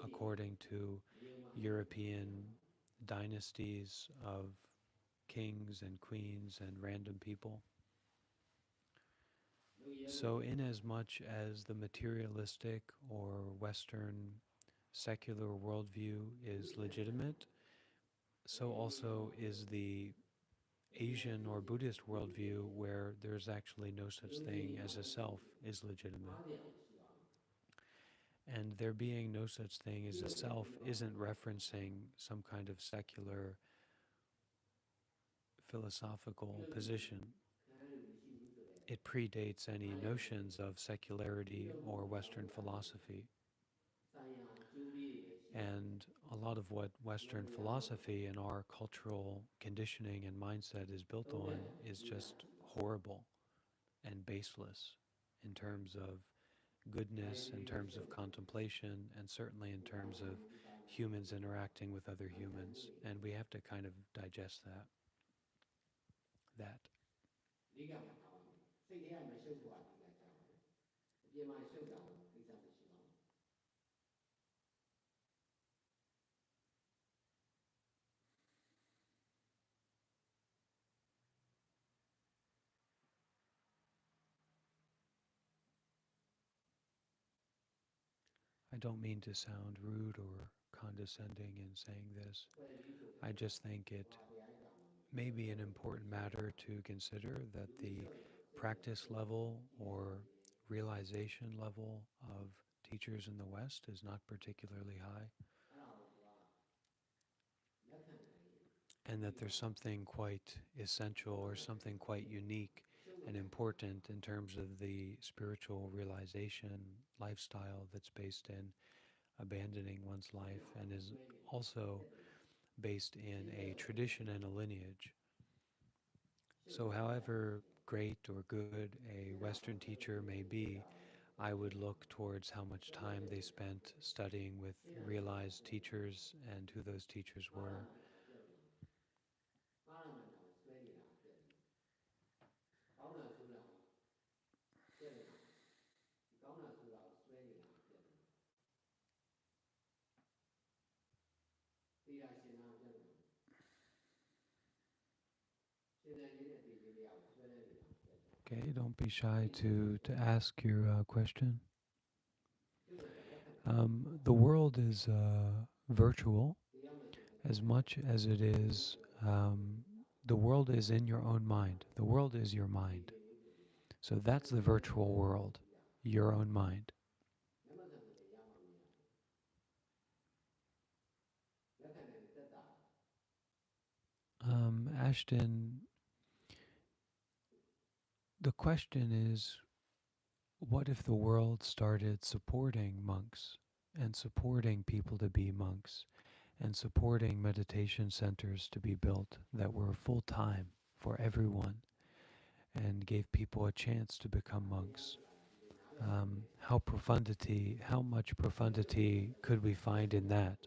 [SPEAKER 1] according to European dynasties of kings and queens and random people. So in as much as the materialistic or Western secular worldview is legitimate, so also is the Asian or Buddhist worldview where there's actually no such thing as a self is legitimate. And there being no such thing as a self isn't referencing some kind of secular philosophical position. It predates any notions of secularity or Western philosophy. And a lot of what Western philosophy and our cultural conditioning and mindset is built on is just horrible and baseless in terms of goodness, in terms of contemplation, and certainly in terms of humans interacting with other humans. And we have to kind of digest that. I don't mean to sound rude or condescending in saying this. I just think it may be an important matter to consider that the practice level or realization level of teachers in the West is not particularly high. and that there's something quite essential or something quite unique and important in terms of the spiritual realization lifestyle that's based in abandoning one's life and is also based in a tradition and a lineage. So, however great or good a Western teacher may be, I would look towards how much time they spent studying with realized teachers and who those teachers were. Okay, don't be shy to ask your question. The world is virtual as much as it is, the world is in your own mind. The world is your mind. So that's the virtual world, your own mind. Ashton, the question is, what if the world started supporting monks and supporting people to be monks and supporting meditation centers to be built that were full time for everyone and gave people a chance to become monks? How much profundity could we find in that?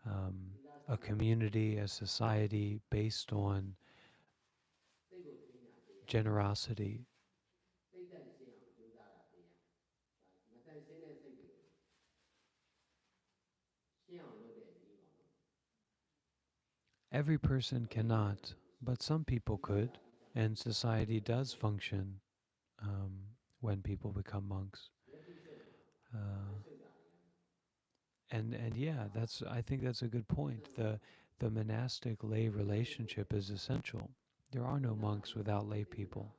[SPEAKER 1] Um, a community, a society based on generosity. Every person cannot, but some people could, and society does function um, when people become monks. Uh, and yeah, I think that's a good point. The monastic lay relationship is essential. There are no monks without lay people.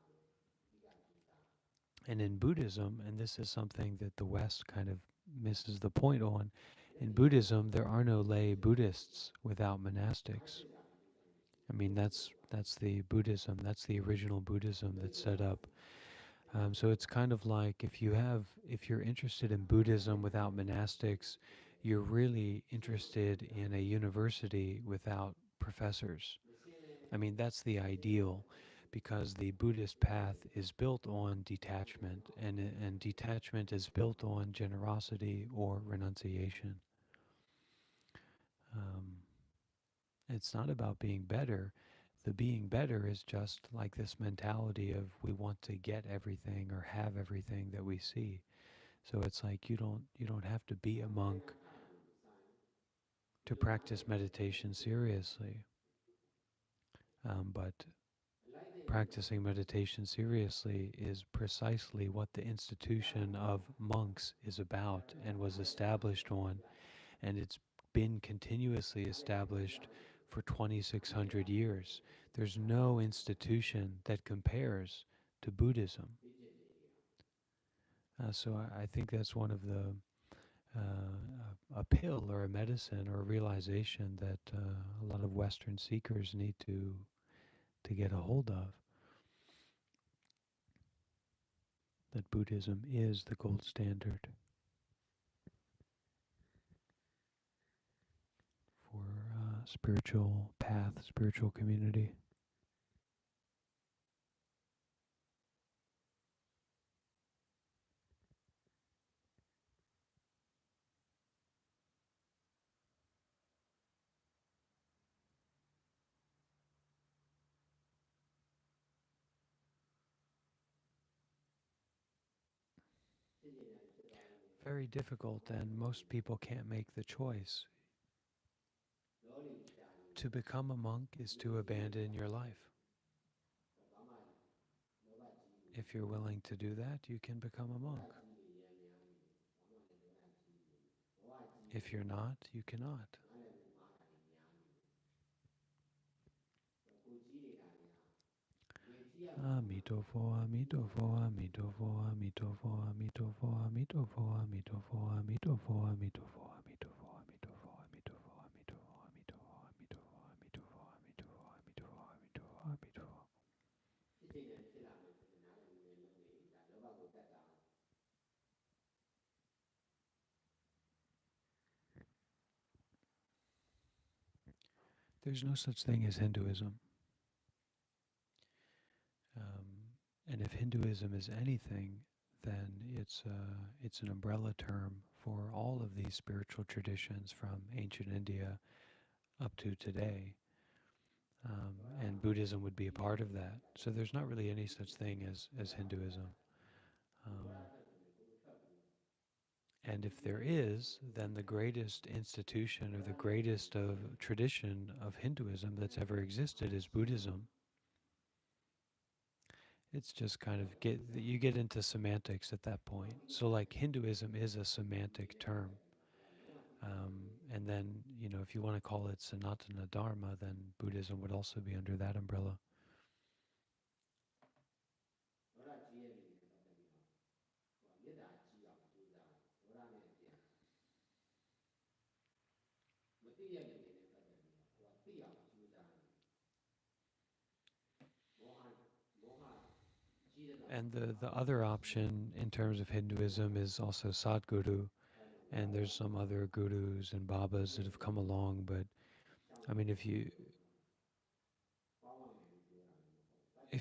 [SPEAKER 1] And in Buddhism, and this is something that the West kind of misses the point on, in Buddhism there are no lay Buddhists without monastics. I mean, that's the Buddhism, that's the original Buddhism that's set up. So it's kind of like if you're interested in Buddhism without monastics, you're really interested in a university without professors. I mean, that's the ideal, because the Buddhist path is built on detachment, and detachment is built on generosity or renunciation. Um, it's not about being better. The being better is just like this mentality of we want to get everything or have everything that we see. So it's like you don't have to be a monk to practice meditation seriously. But practicing meditation seriously is precisely what the institution of monks is about and was established on, and it's been continuously established for 2,600 years. There's no institution that compares to Buddhism. So I think that's one of the a pill or a medicine or a realization that a lot of Western seekers need to get a hold of. That Buddhism is the gold standard for spiritual path, spiritual community. Very difficult, and most people can't make the choice. To become a monk is to abandon your life. If you're willing to do that, you can become a monk. If you're not, you cannot. Amitofo, Amitofo, Amitofo, Amitofo, Amitofo, Amitofo, Amitofo, Amitofo, Amitofo, Amitofo, Amitofo, Amitofo, Amitofo, Amitofo, Amitofo, Amitofo, Amitofo, There's no such thing as Hinduism. And if Hinduism is anything, then it's an umbrella term for all of these spiritual traditions from ancient India up to today. And Buddhism would be a part of that. So there's not really any such thing as Hinduism. And if there is, then the greatest institution or the greatest of tradition of Hinduism that's ever existed is Buddhism. It's just kind of you get into semantics at that point. So like Hinduism is a semantic term. And then, if you want to call it Sanatana Dharma, then Buddhism would also be under that umbrella. And the other option in terms of Hinduism is also Sadguru, and there's some other gurus and babas that have come along, but I mean, if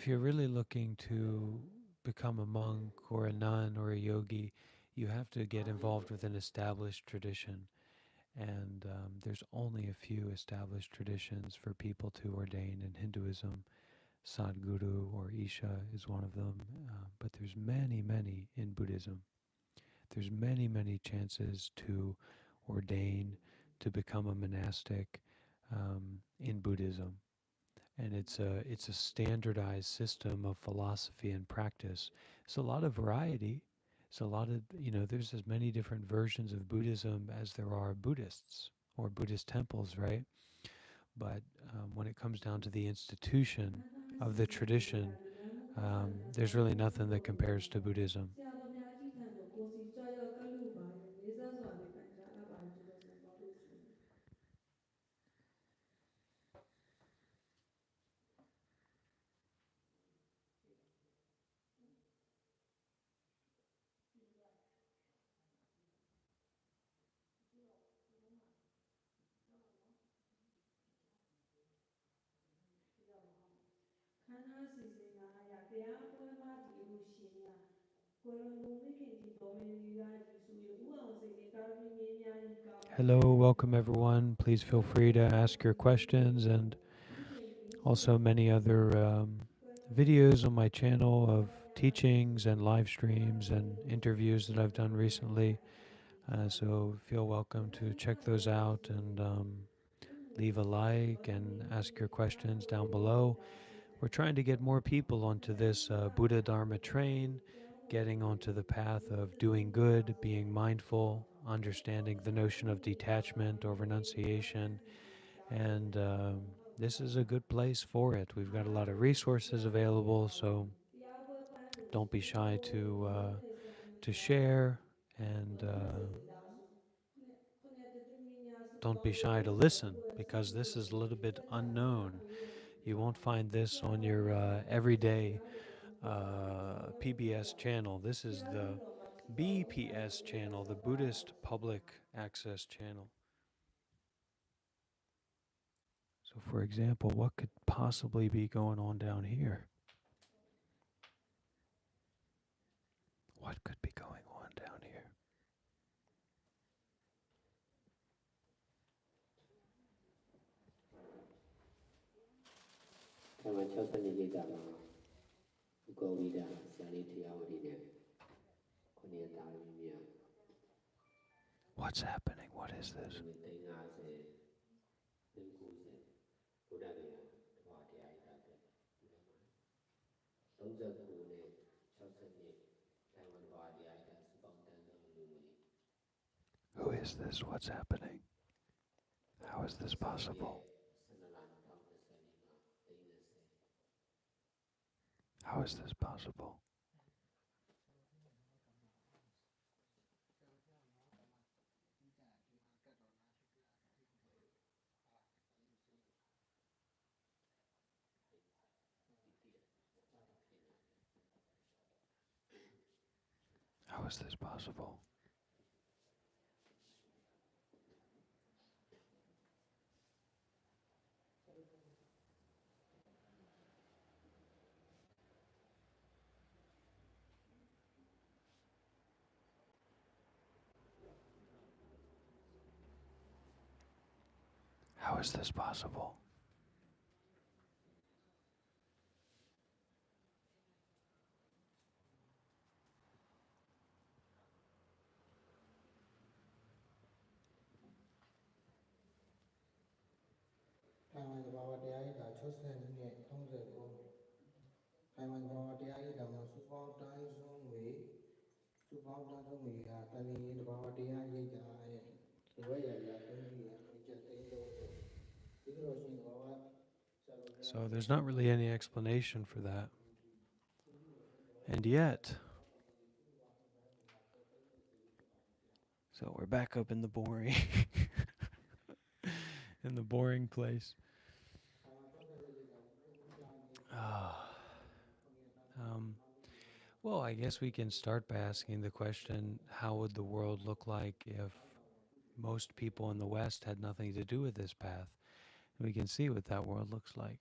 [SPEAKER 1] you're really looking to become a monk or a nun or a yogi, you have to get involved with an established tradition. And there's only a few established traditions for people to ordain in Hinduism. Sadguru or Isha is one of them, but there's many, many in Buddhism. There's many, many chances to ordain, to become a monastic in Buddhism. And it's a standardized system of philosophy and practice. It's a lot of variety. It's a lot of, there's as many different versions of Buddhism as there are Buddhists or Buddhist temples, right? But when it comes down to the institution of the tradition, there's really nothing that compares to Buddhism. Hello, welcome everyone. Please feel free to ask your questions, and also many other videos on my channel of teachings and live streams and interviews that I've done recently. So feel welcome to check those out and leave a like and ask your questions down below. We're trying to get more people onto this Buddha Dharma train, getting onto the path of doing good, being mindful, understanding the notion of detachment or renunciation, and this is a good place for it. We've got a lot of resources available, so don't be shy to share, and don't be shy to listen, because this is a little bit unknown. You won't find this on your everyday PBS channel. This is the BPS channel, the Buddhist Public Access channel. So for example, what could possibly be going on down here? What could be going on down here? What's happening? What is this? Who is this? What's happening? How is this possible? How is this possible? How is this possible? is this possible?
[SPEAKER 5] Taiwan သဘာဝတရားဤတာ60နဲ့30ကို Taiwan သဘာဝတရားဤတာမှာစုပေါင်းတန်းဆုံးငွေဟာတန်လင်းသဘာဝတရားရိတ်တာရဲ့ဒီဝဲရရ3ကြီးရအကျက်သိန်း30ဒီလိုရှင်သဘာဝ
[SPEAKER 1] So there's not really any explanation for that. And yet, so we're back up in the boring, in the boring place. Well, I guess we can start by asking the question, how would the world look like if most people in the West had nothing to do with this path? And we can see what that world looks like.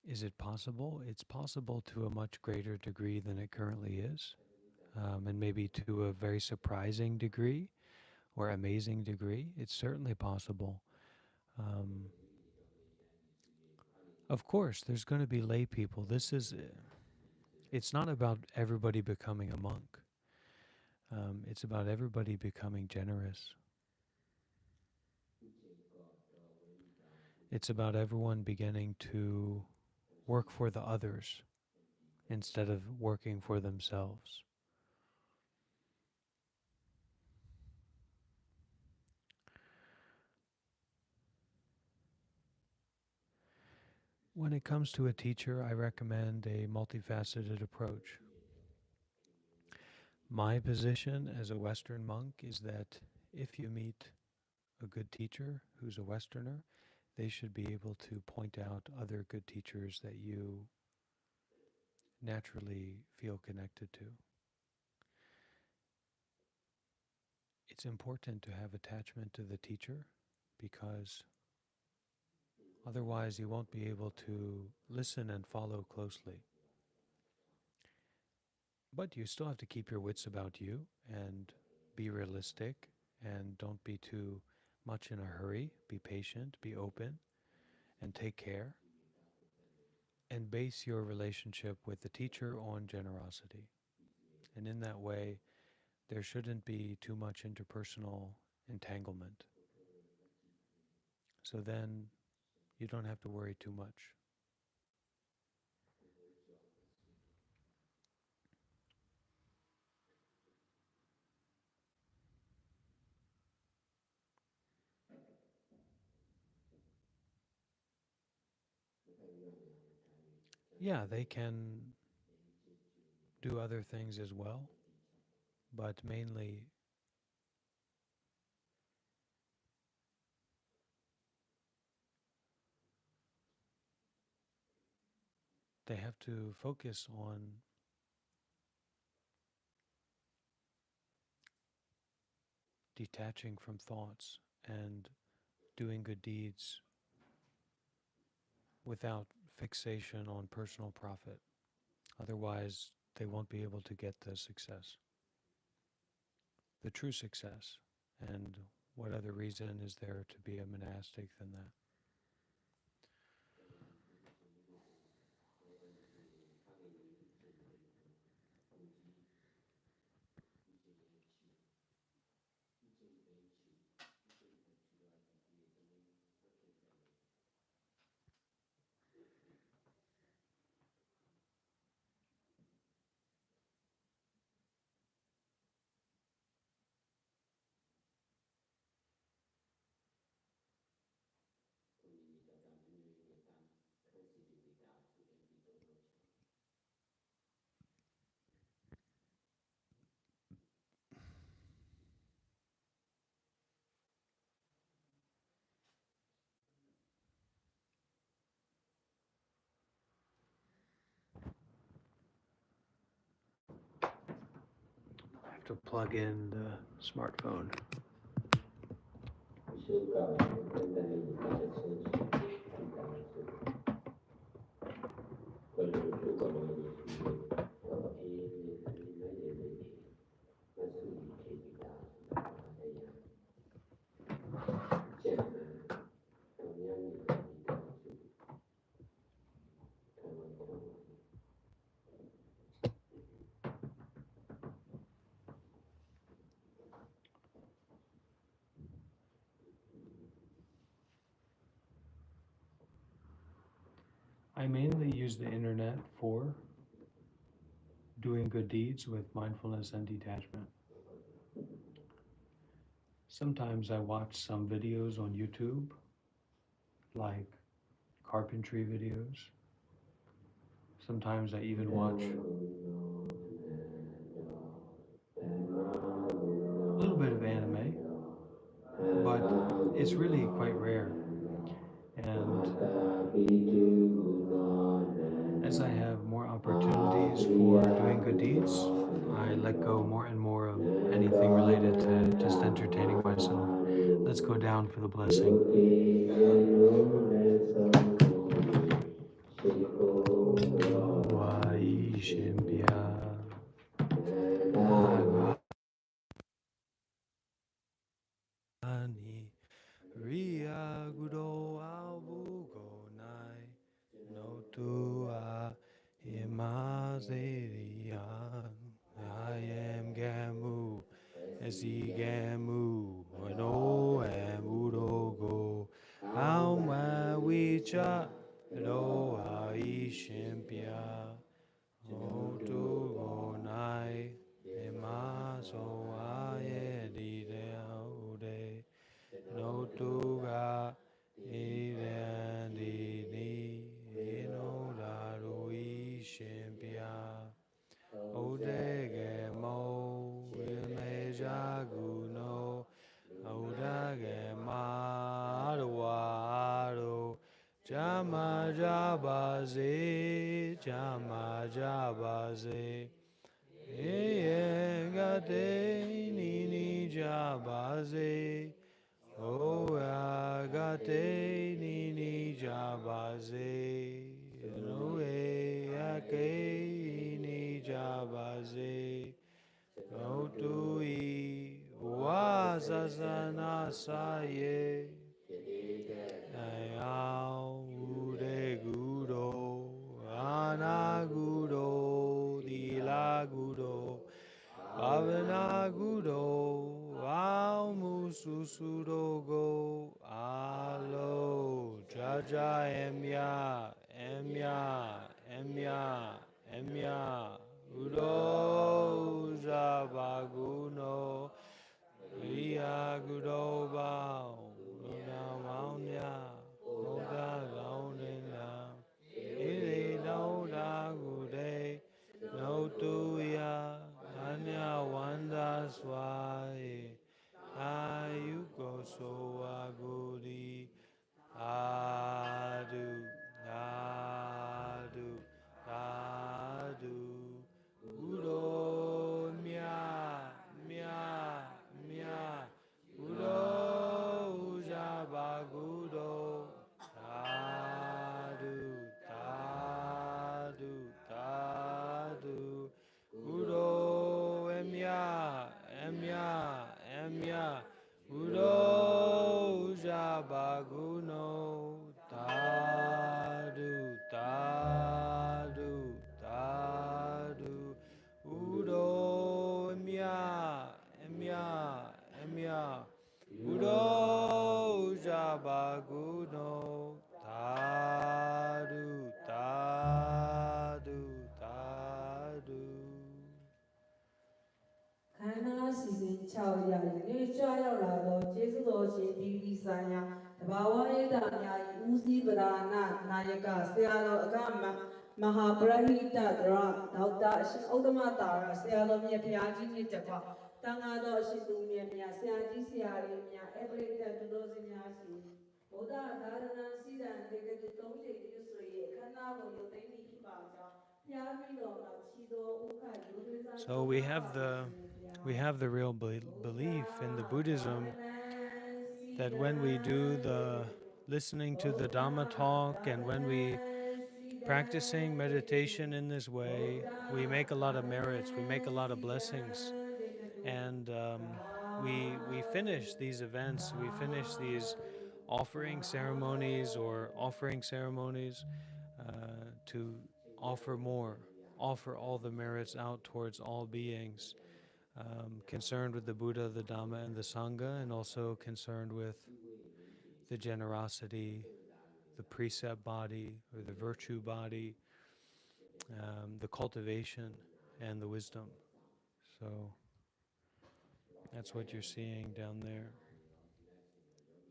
[SPEAKER 1] Is it possible? It's possible to a much greater degree than it currently is, and maybe to a very surprising degree or amazing degree. It's certainly possible. Of course, there's going to be lay people. It's not about everybody becoming a monk. It's about everybody becoming generous. It's about everyone beginning to work for the others instead of working for themselves. When it comes to a teacher, I recommend a multifaceted approach. My position as a Western monk is that if you meet a good teacher who's a Westerner, they should be able to point out other good teachers that you naturally feel connected to. It's important to have attachment to the teacher because otherwise you won't be able to listen and follow closely. But you still have to keep your wits about you and be realistic and don't be too much in a hurry. Be patient, be open, and take care. And base your relationship with the teacher on generosity. And in that way, there shouldn't be too much interpersonal entanglement. So then you don't have to worry too much. Yeah, they can do other things as well, but mainly they have to focus on detaching from thoughts and doing good deeds without fixation on personal profit. Otherwise, they won't be able to get the success, the true success. And what other reason is there to be a monastic than that? I have to plug in the smartphone. I mainly use the internet for doing good deeds with mindfulness and detachment. Sometimes I watch some videos on YouTube, like carpentry videos. Sometimes I even watch a little bit of anime, but it's really quite rare. And as I have more opportunities for doing good deeds, I let go more and more of anything related to just entertaining myself. Let's go down for the blessing. Ria gudo albu go nai no tua imazerian. I am Gamu, Esi Gamu, no am Udogo. Aum wicha, do aishimpia. O tu go nai, emaso aye di de aude. No tuga irandi ni no daru ishempia odege mo mejagu no odege maruaro jama jabaze gate ni jabaze. Oh, agate ni jabaze, no ake ni jabaze, no tui wasasana saye, ayao ude gudo, anagudo, dilagudo. Avanagudo, Almususudogo, Alo, Jaja Emya, Udo, Jabaguno, Ria Gudoba, Uda Maunya, Uda Gaunina, Ili no Dagude, no Tuya. Anya wanda swai ayuko so agudi adu adu adu udo mia udo jabagudo tadu udo emya udo jabaguno tadu udo emya udo jabaguno tadu
[SPEAKER 3] ခန္ဓာစီစဉ်6ရာယနေ့ကြွရောက်လာသောကျေးဇူးတော်ရှင်ဒီပီဆိုင်ရာတဘာဝရိဒများ၏ဦးစီးပဒါနာနာယကဆရာတော်အကမဟာပရဟိတဒရဒေါက်တာအရှင်ဥဒ္ဓမတာရဆရာတော်မြတ်ဖျားကြီးမြတ်တကွတန်ဃာတော်အရှင်သူမြတ်များဆရာကြီးဆရာလေးများအပရိသတ်သူတော်စင်များရှင်ဗုဒ္ဓသာသနာစီရန်တေကတိ၃ချိန်ပြည့်စွေအခမ်းအနားကိုရုပ်သိမ်းပြီးဖြစ်ပါကြောင်း
[SPEAKER 1] So we have the real belief in the Buddhism that when we do the listening to the Dhamma talk and when we practicing meditation in this way, we make a lot of merits, we make a lot of blessings, and we finish these events, we finish these offering ceremonies to offer more, offer all the merits out towards all beings, concerned with the Buddha, the Dhamma, and the Sangha, and also concerned with the generosity the precept body or the virtue body, the cultivation and the wisdom. So that's what you're seeing down there.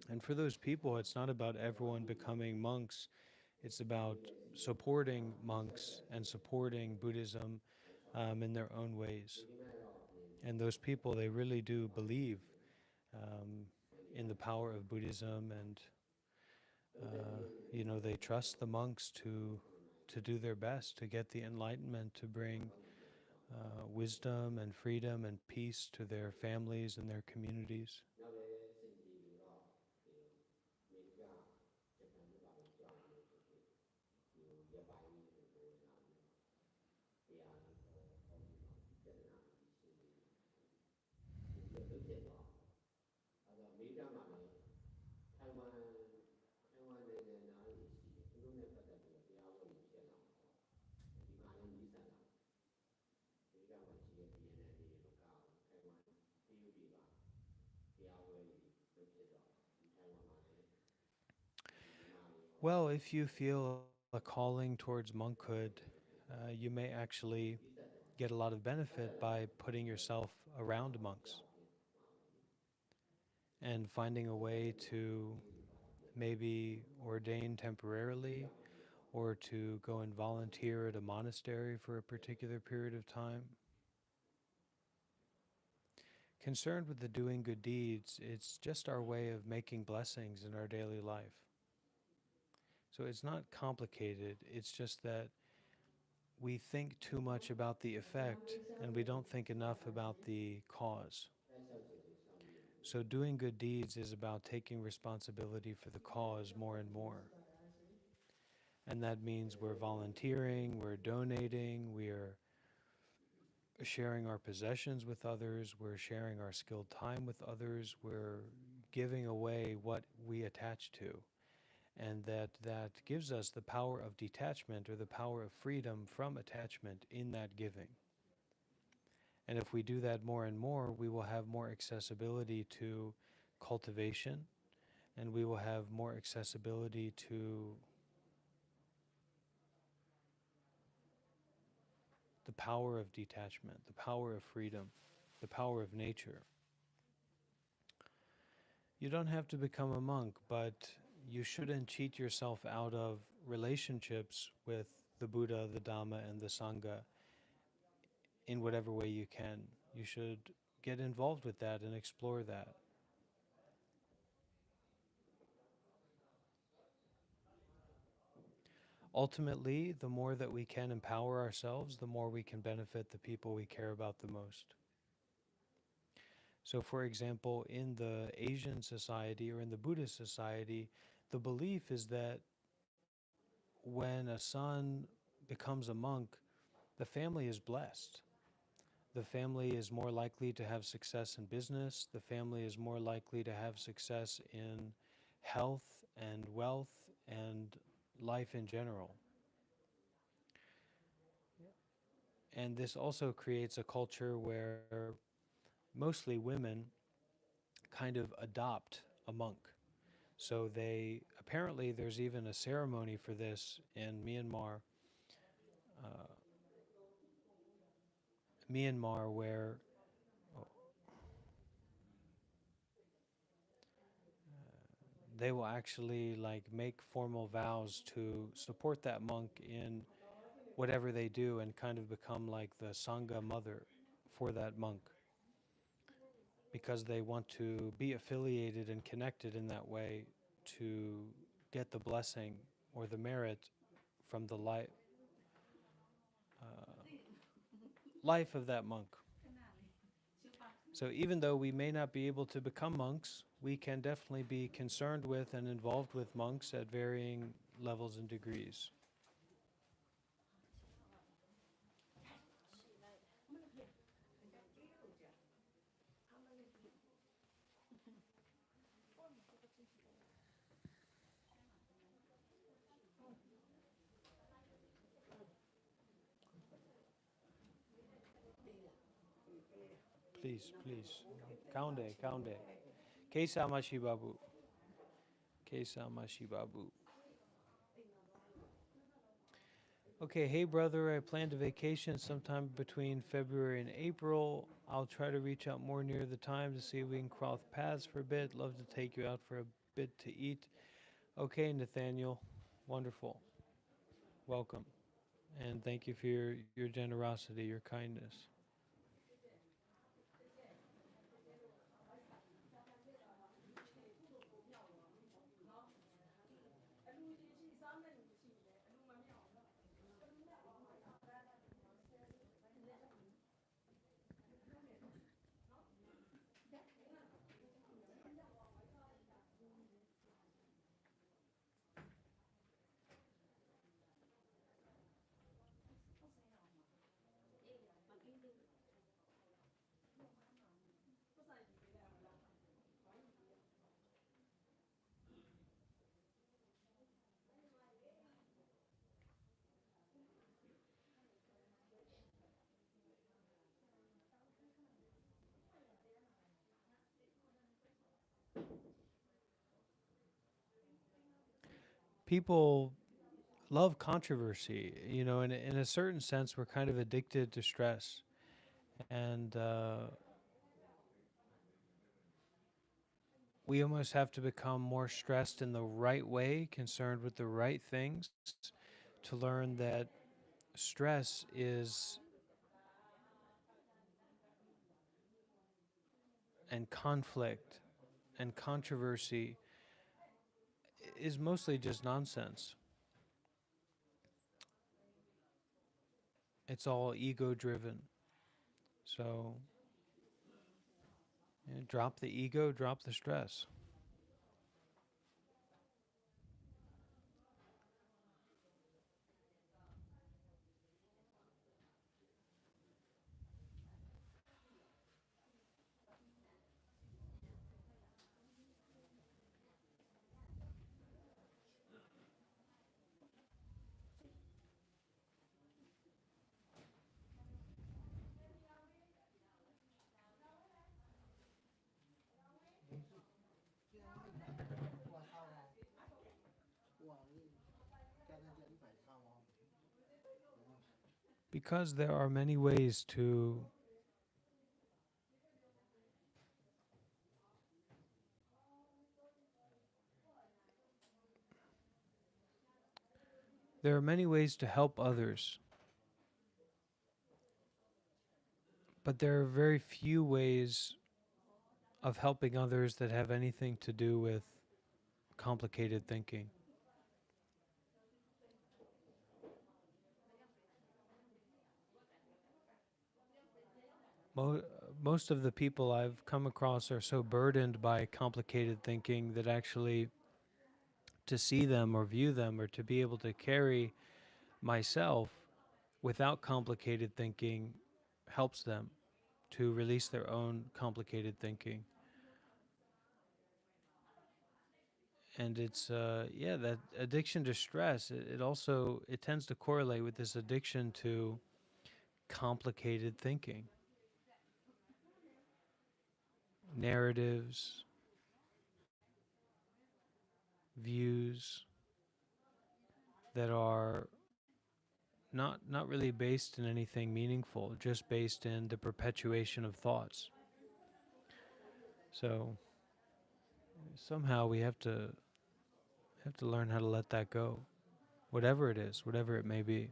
[SPEAKER 1] And for those people, it's not about everyone becoming monks. It's about supporting monks and supporting Buddhism in their own ways. And those people, they really do believe um, in the power of Buddhism, and they trust the monks to do their best to get the enlightenment, to bring wisdom and freedom and peace to their families and their communities. Well, if you feel a calling towards monkhood, you may actually get a lot of benefit by putting yourself around monks and finding a way to maybe ordain temporarily or to go and volunteer at a monastery for a particular period of time. Concerned with the doing good deeds, it's just our way of making blessings in our daily life. So it's not complicated, it's just that we think too much about the effect and we don't think enough about the cause. So doing good deeds is about taking responsibility for the cause more and more. And that means we're volunteering, we're donating, we're sharing our possessions with others, we're sharing our skilled time with others, we're giving away what we attach to. And that gives us the power of detachment, or the power of freedom from attachment in that giving. And if we do that more and more, we will have more accessibility to cultivation, and we will have more accessibility to the power of detachment, the power of freedom, the power of nature. You don't have to become a monk, but you shouldn't cheat yourself out of relationships with the Buddha, the Dhamma, and the Sangha in whatever way you can. You should get involved with that and explore that. Ultimately, the more that we can empower ourselves, the more we can benefit the people we care about the most. So, for example, in the Asian society or in the Buddhist society, the belief is that when a son becomes a monk, the family is blessed. The family is more likely to have success in business. The family is more likely to have success in health and wealth and life in general. And this also creates a culture where mostly women kind of adopt a monk. So apparently there's even a ceremony for this in Myanmar where they will actually make formal vows to support that monk in whatever they do and kind of become like the sangha mother for that monk, because they want to be affiliated and connected in that way to get the blessing or the merit from the life of that monk. So even though we may not be able to become monks, we can definitely be concerned with and involved with monks at varying levels and degrees. Please, please. Kaunde, kaunde. Kesa mashi babu. Kesa mashi babu. Okay, hey brother, I planned a vacation sometime between February and April. I'll try to reach out more near the time to see if we can cross paths for a bit. Love to take you out for a bit to eat. Okay, Nathaniel, wonderful. Welcome. And thank you for your generosity, your kindness. People love controversy. You know, in a certain sense, we're kind of addicted to stress. And we almost have to become more stressed in the right way, concerned with the right things, to learn that stress is and conflict and controversy is mostly just nonsense. It's all ego driven. So drop the ego, drop the stress. Because there are many ways to help others, but there are very few ways of helping others that have anything to do with complicated thinking. Mo- Most of the people I've come across are so burdened by complicated thinking that actually to see them or view them or to be able to carry myself without complicated thinking helps them to release their own complicated thinking. And it's that addiction to stress, it also it tends to correlate with this addiction to complicated thinking, narratives, views that are not really based in anything meaningful, just based in the perpetuation of thoughts. So somehow we have to learn how to let that go, whatever it is, whatever it may be.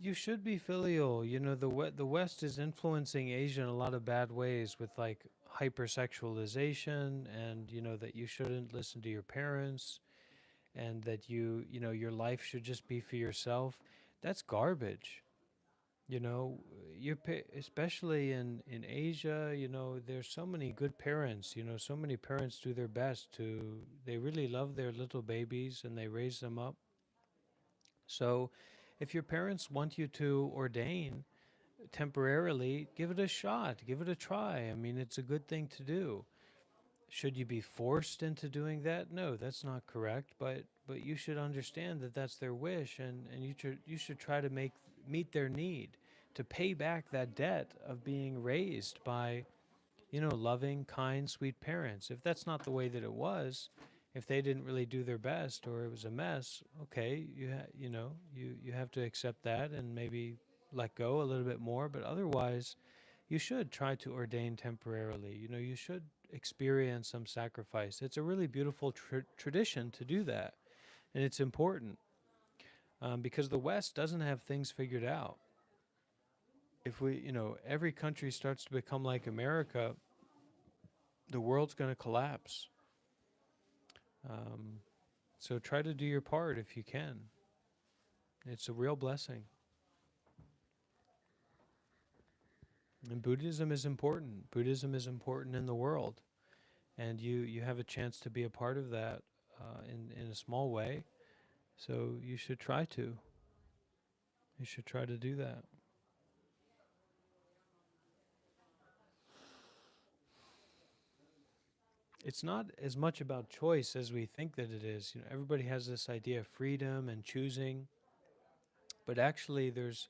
[SPEAKER 1] You should be filial. You know, the West is influencing Asia in a lot of bad ways with like hypersexualization, and you know that you shouldn't listen to your parents, and that you know your life should just be for yourself. That's garbage. You know, especially in Asia, you know, there's so many good parents. You know, so many parents do their best to. They really love their little babies and they raise them up. So, if your parents want you to ordain temporarily, give it a shot, give it a try. I mean, it's a good thing to do. Should you be forced into doing that? No, that's not correct. But you should understand that that's their wish, and you should try to meet their need to pay back that debt of being raised by loving, kind, sweet parents. If that's not the way that it was, if they didn't really do their best or it was a mess, okay, you have to accept that and maybe let go a little bit more. But otherwise, you should try to ordain temporarily. You know, you should experience some sacrifice. It's a really beautiful tradition to do that, and it's important because the West doesn't have things figured out. If every country starts to become like America, the world's going to collapse. Um, so try to do your part if you can. It's a real blessing. And Buddhism is important. Buddhism is important in the world. And you have a chance to be a part of that in a small way. So you should try to. You should try to do that. It's not as much about choice as we think that it is. You know, everybody has this idea of freedom and choosing, but actually there's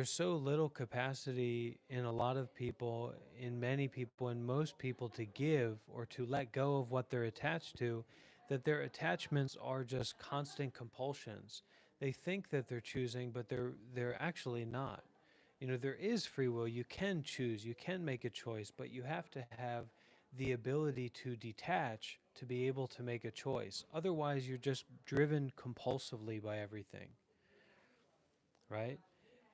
[SPEAKER 1] so little capacity in a lot of people, in many people, in most people to give or to let go of what they're attached to, that their attachments are just constant compulsions. They think that they're choosing, but they're actually not. You know, there is free will. You can choose, you can make a choice, but you have to have the ability to detach to be able to make a choice. Otherwise, you're just driven compulsively by everything, right?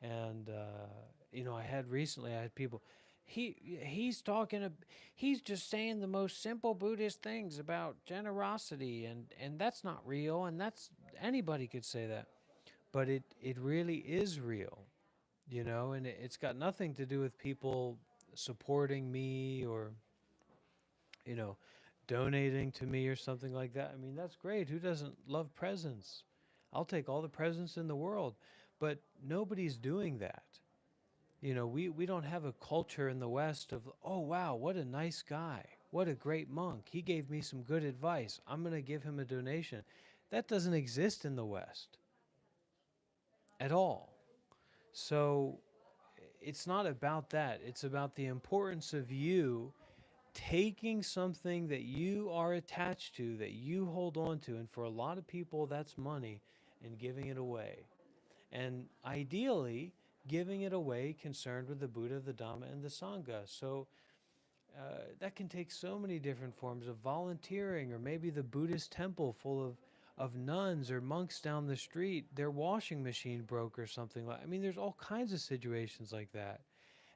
[SPEAKER 1] And I had people. He's talking. He's just saying the most simple Buddhist things about generosity, and that's not real. And that's anybody could say that, but it really is real, And it's got nothing to do with people supporting me or you know donating to me or something like that. I mean, that's great. Who doesn't love presents? I'll take all the presents in the world, but nobody's doing that. We don't have a culture in the West of, oh, wow, what a nice guy. What a great monk. He gave me some good advice. I'm going to give him a donation. That doesn't exist in the West at all. So it's not about that. It's about the importance of you taking something that you are attached to, that you hold on to, and for a lot of people, that's money, and giving it away. And ideally, giving it away concerned with the Buddha, the Dhamma, and the Sangha. So that can take so many different forms of volunteering, or maybe the Buddhist temple full of nuns or monks down the street, their washing machine broke or something like. I mean, there's all kinds of situations like that.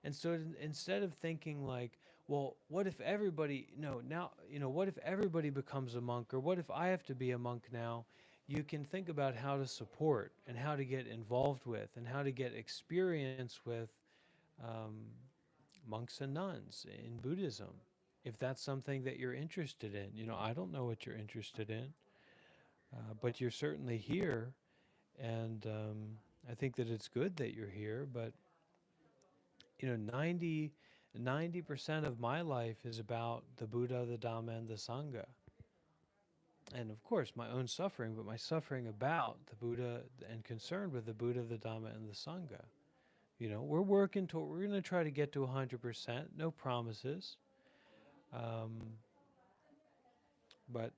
[SPEAKER 1] And so instead of thinking like, well, what if everybody, no, now, what if everybody becomes a monk, or what if I have to be a monk now? You can think about how to support and how to get involved with and how to get experience with um, monks and nuns in Buddhism, if that's something that you're interested in. I don't know what you're interested in, but you're certainly here, and I think that it's good that you're here. But 90% of my life is about the Buddha, the Dhamma, and the Sangha. And of course, my own suffering, but my suffering about the Buddha and concerned with the Buddha, the Dhamma, and the Sangha. We're working toward, we're going to try to get to 100%, no promises. But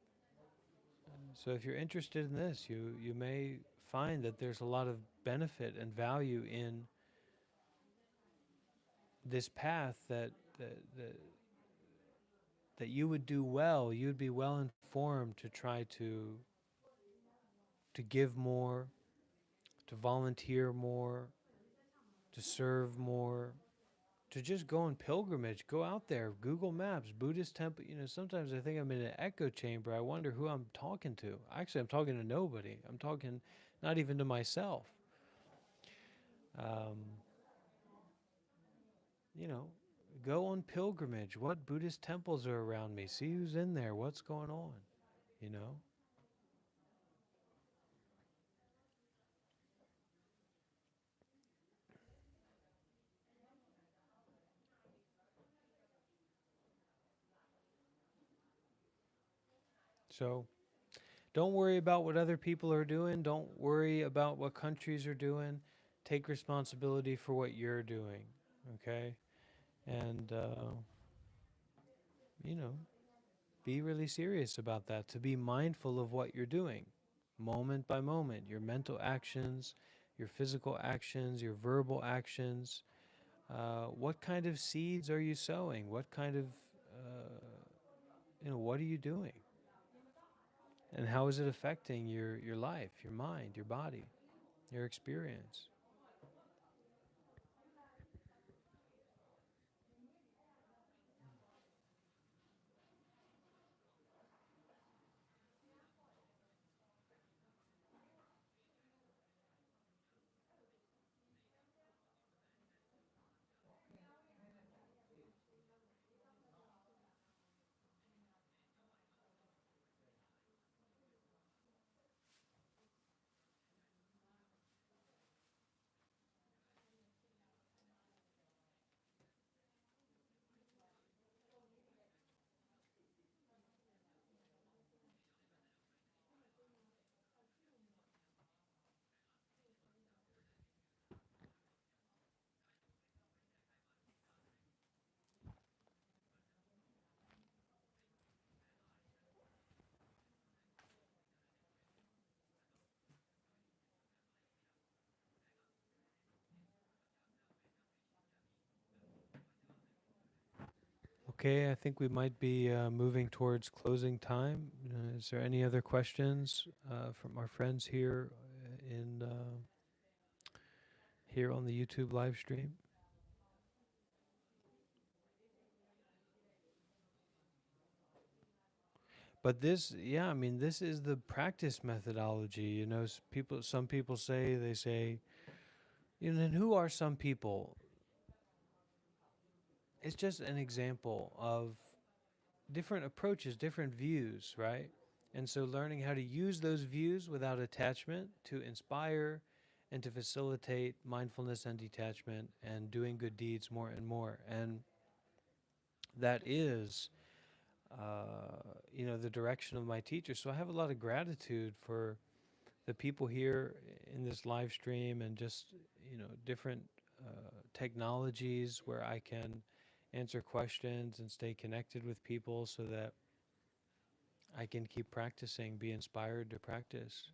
[SPEAKER 1] so if you're interested in this, you may find that there's a lot of benefit and value in this path that you would do well, you'd be well informed to try to give more, to volunteer more, to serve more, to just go on pilgrimage, go out there, Google Maps, Buddhist temple. Sometimes I think I'm in an echo chamber. I wonder who I'm talking to. Actually, I'm talking to nobody. I'm talking not even to myself. Um, go on pilgrimage. What Buddhist temples are around me? See who's in there. What's going on? You know? So don't worry about what other people are doing. Don't worry about what countries are doing. Take responsibility for what you're doing. Okay? And, be really serious about that, to be mindful of what you're doing, moment by moment, your mental actions, your physical actions, your verbal actions. What kind of seeds are you sowing? What kind of, what are you doing? And how is it affecting your life, your mind, your body, your experience? Okay, I think we might be moving towards closing time. Is there any other questions from our friends here in here on the YouTube live stream? But this, yeah, I mean, this is the practice methodology. Some people say, and who are some people? It's just an example of different approaches, different views, right? And so learning how to use those views without attachment to inspire and to facilitate mindfulness and detachment and doing good deeds more and more. And that is, the direction of my teacher. So I have a lot of gratitude for the people here in this live stream and just, different technologies where I can answer questions and stay connected with people so that I can keep practicing, be inspired to practice.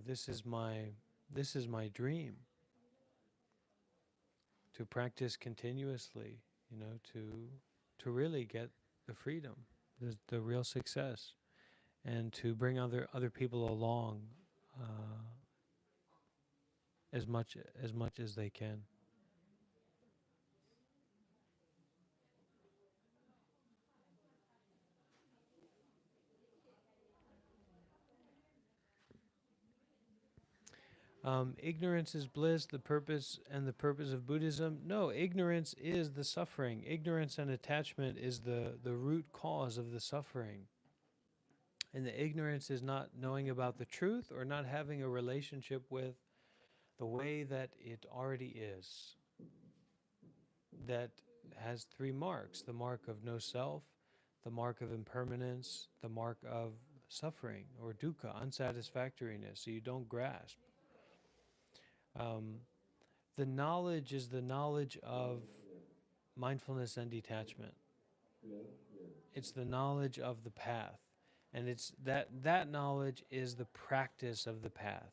[SPEAKER 1] This is my dream, to practice continuously, to really get the freedom, the real success, and to bring other people along as much as they can. Ignorance is bliss, the purpose of Buddhism. No, ignorance is the suffering. Ignorance and attachment is the root cause of the suffering. And the ignorance is not knowing about the truth or not having a relationship with the way that it already is. That has three marks: the mark of no self, the mark of impermanence, the mark of suffering or dukkha, unsatisfactoriness, so you don't grasp. The knowledge is the knowledge of mindfulness and detachment. It's the knowledge of the path. And it's that knowledge is the practice of the path.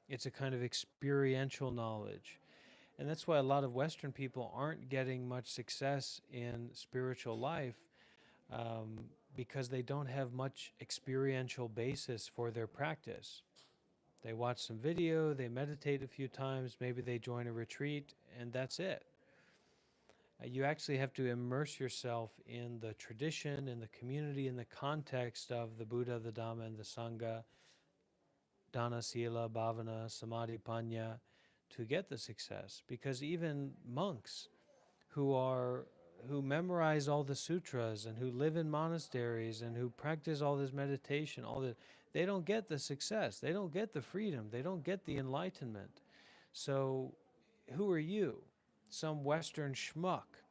[SPEAKER 1] It's a kind of experiential knowledge. And that's why a lot of Western people aren't getting much success in spiritual life, because they don't have much experiential basis for their practice. They watch some video, they meditate a few times, maybe they join a retreat, and that's it. You actually have to immerse yourself in the tradition, in the community, in the context of the Buddha, the Dhamma, and the Sangha, Dana, Sila, Bhavana, Samadhi, Panya, to get the success. Because even monks who memorize all the sutras and who live in monasteries and who practice all this meditation, they don't get the success, they don't get the freedom, they don't get the enlightenment. So who are you? Some Western schmuck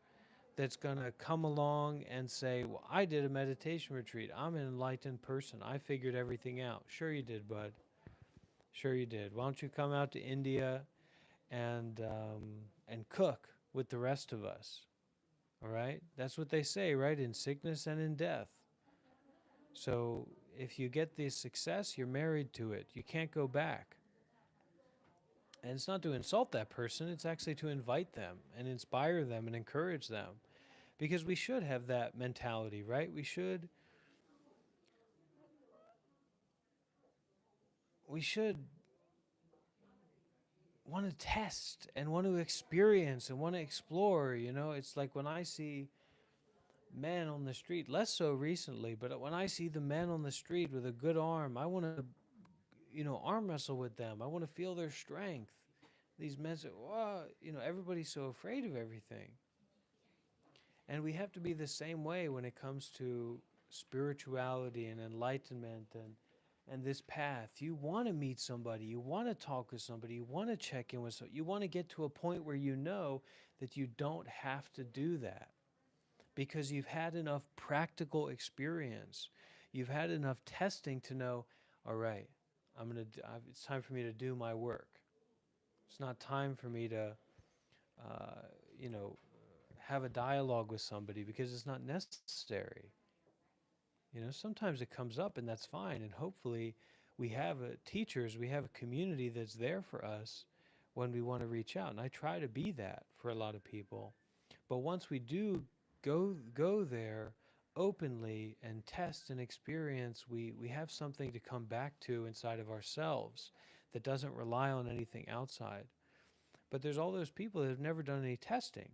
[SPEAKER 1] that's going to come along and say, well, I did a meditation retreat, I'm an enlightened person, I figured everything out. Sure you did, bud. Sure you did. Why don't you come out to India and cook with the rest of us? All right? That's what they say, right? In sickness and in death. So if you get this success, you're married to it. You can't go back. And it's not to insult that person, it's actually to invite them and inspire them and encourage them. Because we should have that mentality, right? We should want to test and want to experience and want to explore, you know? It's like when I see men on the street, less so recently, but when I see the men on the street with a good arm, I want to, arm wrestle with them. I want to feel their strength. These men say, wow, everybody's so afraid of everything. And we have to be the same way when it comes to spirituality and enlightenment and this path. You want to meet somebody, you want to talk with somebody, you want to check in with somebody, you want to get to a point where you know that you don't have to do that because you've had enough practical experience. You've had enough testing to know, all right, it's time for me to do my work. It's not time for me to, have a dialogue with somebody because it's not necessary. Sometimes it comes up and that's fine. And hopefully we have teachers, we have a community that's there for us when we want to reach out. And I try to be that for a lot of people. But once we do go there openly and test and experience, we have something to come back to inside of ourselves that doesn't rely on anything outside. But there's all those people that have never done any testing.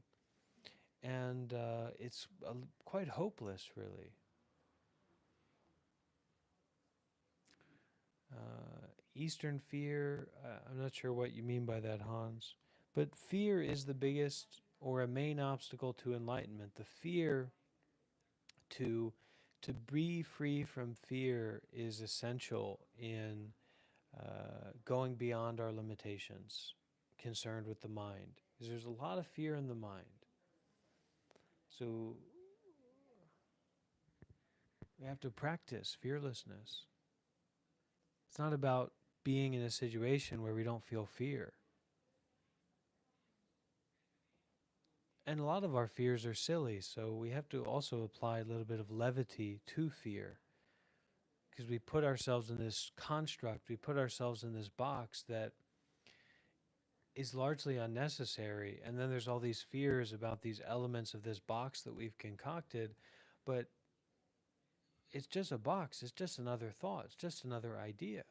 [SPEAKER 1] And it's quite hopeless, really. Eastern fear, I'm not sure what you mean by that, Hans. But fear is the biggest or a main obstacle to enlightenment. The fear to be free from fear is essential in going beyond our limitations, concerned with the mind. Because there's a lot of fear in the mind. So we have to practice fearlessness. It's not about being in a situation where we don't feel fear. And a lot of our fears are silly, so we have to also apply a little bit of levity to fear. Because we put ourselves in this construct, we put ourselves in this box that is largely unnecessary. And then there's all these fears about these elements of this box that we've concocted, but it's just a box, it's just another thought, it's just another idea.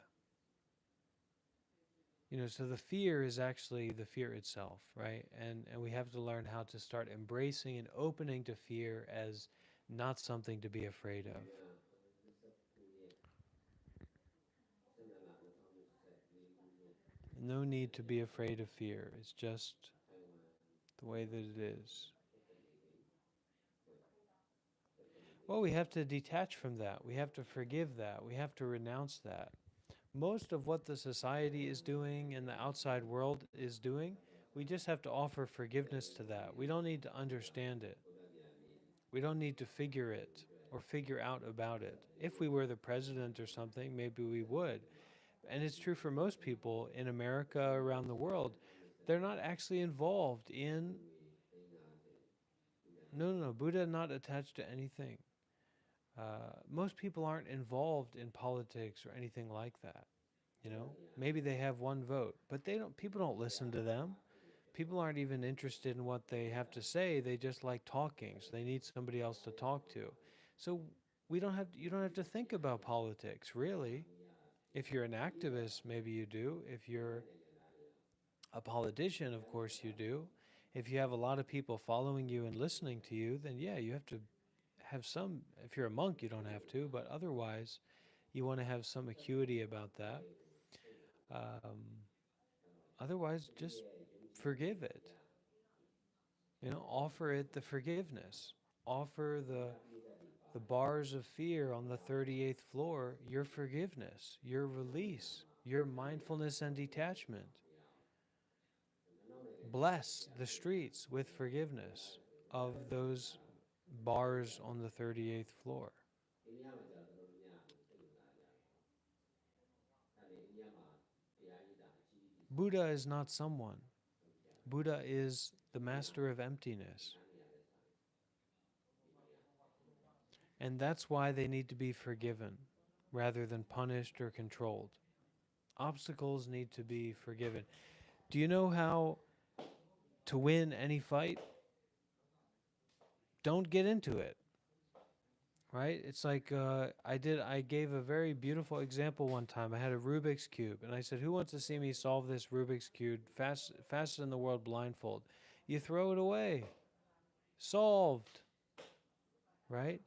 [SPEAKER 1] So the fear is actually the fear itself, right? And we have to learn how to start embracing and opening to fear as not something to be afraid of. No need to be afraid of fear. It's just the way that it is. Well, we have to detach from that. We have to forgive that. We have to renounce that. Most of what the society is doing and the outside world is doing, we just have to offer forgiveness to that. We don't need to understand it. We don't need to figure it or figure out about it. If we were the president or something, maybe we would. And it's true for most people in America, around the world. They're not actually involved in... No, Buddha not attached to anything. Most people aren't involved in politics or anything like that. Maybe they have one vote, but people don't listen to them. People aren't even interested in what they have to say. They just like talking, so they need somebody else to talk to. So you don't have to think about politics, really. If you're an activist, maybe you do. If you're a politician, of course you do. If you have a lot of people following you and listening to you, then yeah, you have to have some. If you're a monk, you don't have to, but otherwise, you want to have some acuity about that. Otherwise, just forgive it. Offer it the forgiveness. Offer the bars of fear on the 38th floor your forgiveness, your release, your mindfulness and detachment. Bless the streets with forgiveness of those bars on the 38th floor. Buddha is not someone. Buddha is the master of emptiness. And that's why they need to be forgiven rather than punished or controlled. Obstacles need to be forgiven. Do you know how to win any fight? Don't get into it. Right? It's like I gave a very beautiful example one time. I had a Rubik's Cube, and I said, who wants to see me solve this Rubik's Cube fastest in the world blindfold? You throw it away. Solved. Right?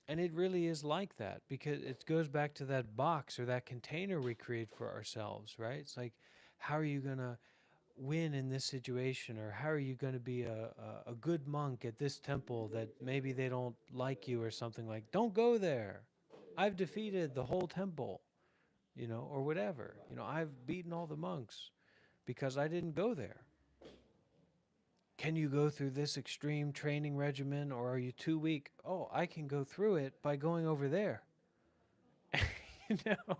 [SPEAKER 1] And it really is like that, because it goes back to that box or that container we create for ourselves, right? It's like, how are you going to win in this situation, or how are you going to be a good monk at this temple that maybe they don't like you or something? Like, don't go there. I've defeated the whole temple, or whatever. I've beaten all the monks because I didn't go there. Can you go through this extreme training regimen, or are you too weak? Oh, I can go through it by going over there. you know,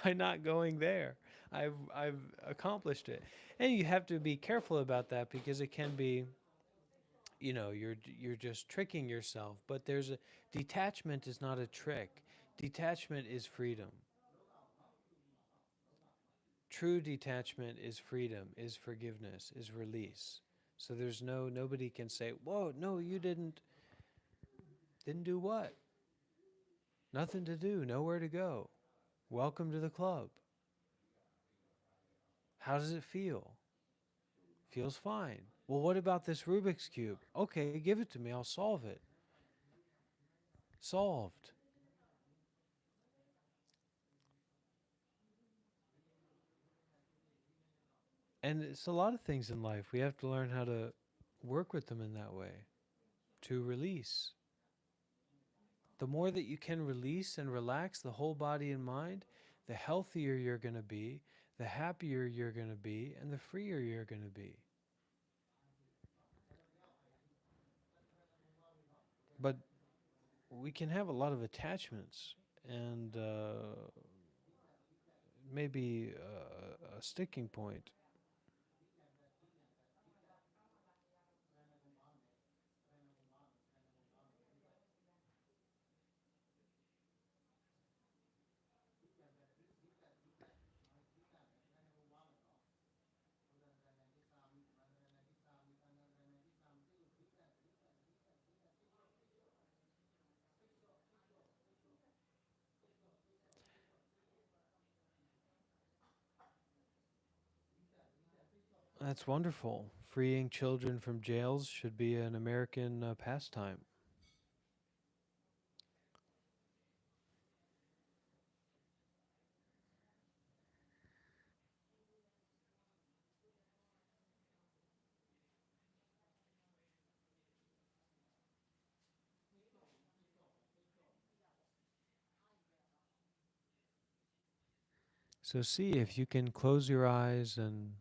[SPEAKER 1] by not going there. I've accomplished it. And you have to be careful about that, because it can be, you're just tricking yourself. But detachment is not a trick. Detachment is freedom. True detachment is freedom, is forgiveness, is release. So there's nobody can say, whoa, no, you didn't do what? Nothing to do, nowhere to go. Welcome to the club. How does it feel? Feels fine. Well, what about this Rubik's Cube? Okay, give it to me, I'll solve it. Solved. And it's a lot of things in life. We have to learn how to work with them in that way, to release. The more that you can release and relax the whole body and mind, the healthier you're going to be, the happier you're going to be, and the freer you're going to be. But we can have a lot of attachments, and maybe a sticking point. That's wonderful. Freeing children from jails should be an American pastime. So see if you can close your eyes and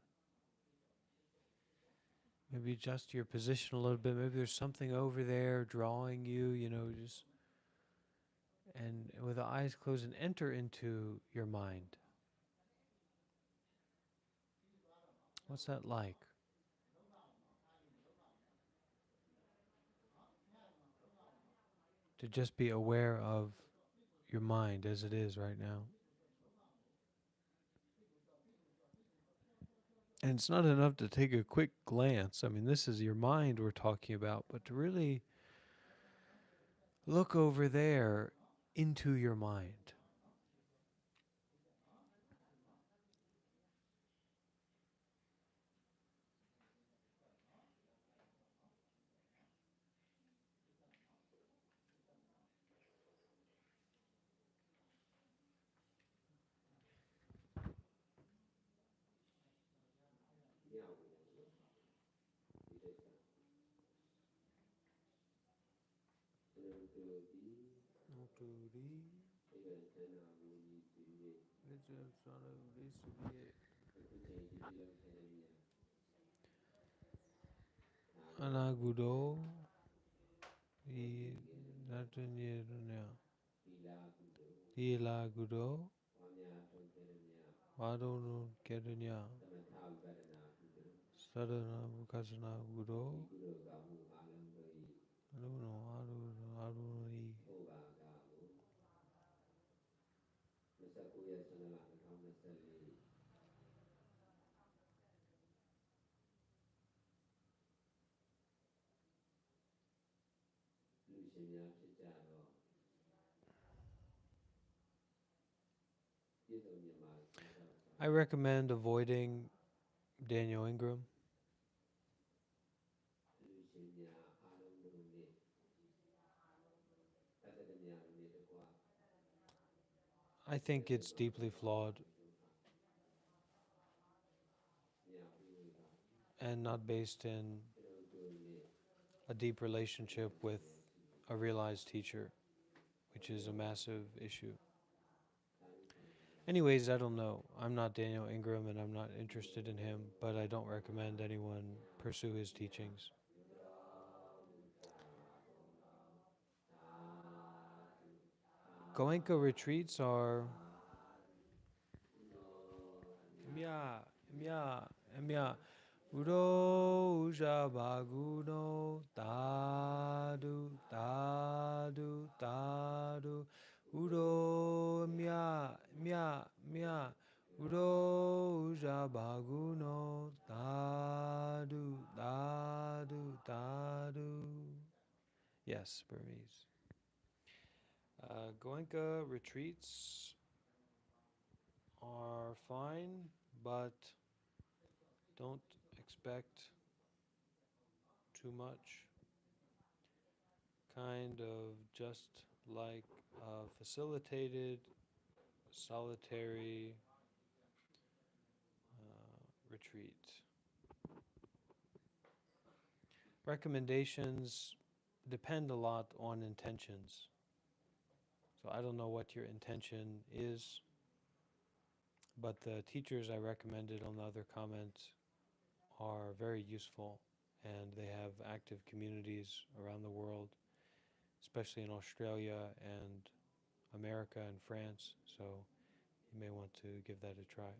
[SPEAKER 1] maybe adjust your position a little bit. Maybe there's something over there drawing you, just, and with the eyes closed, and enter into your mind. What's that like? To just be aware of your mind as it is right now. And it's not enough to take a quick glance. I mean, this is your mind we're talking about, but to really look over there into your mind. Anagudo, Ila Gudo, Wado Kedanya, Sadana Mukasana Gudo, Aduno, Aduni.
[SPEAKER 4] 29ရက်12လ2024လူရှင်များဖြစ်ကြတော့ပြည်စုံမြန်မာစံတော်
[SPEAKER 1] I recommend avoiding Daniel Ingram.
[SPEAKER 4] လူရှင်များအားလုံးတို့နှင့်တတ်တဲ့များတို့နှင့်တကွ
[SPEAKER 1] I think it's deeply flawed
[SPEAKER 4] မြတ်ဝိဝေက
[SPEAKER 1] and not based in
[SPEAKER 4] ကျွန်တော်တို့နှင့်
[SPEAKER 1] a deep relationship with a realized teacher, which is a massive issue. Anyways, I don't know. I'm not Daniel Ingram and I'm not interested in him, but I don't recommend anyone pursue his teachings. Goenka retreats are Mya Udo Uja Baguno Dadu Dadu Dadu Udo Mya Udo Uja Baguno Dadu Dadu Dadu. Yes, Burmese. Goenka retreats are fine, but don't expect too much. Kind of just like a facilitated, solitary retreat. Recommendations depend a lot on intentions. So I don't know what your intention is, but the teachers I recommended on the other comments are very useful, and they have active communities around the world, especially in Australia and America and France, so you may want to give that a try.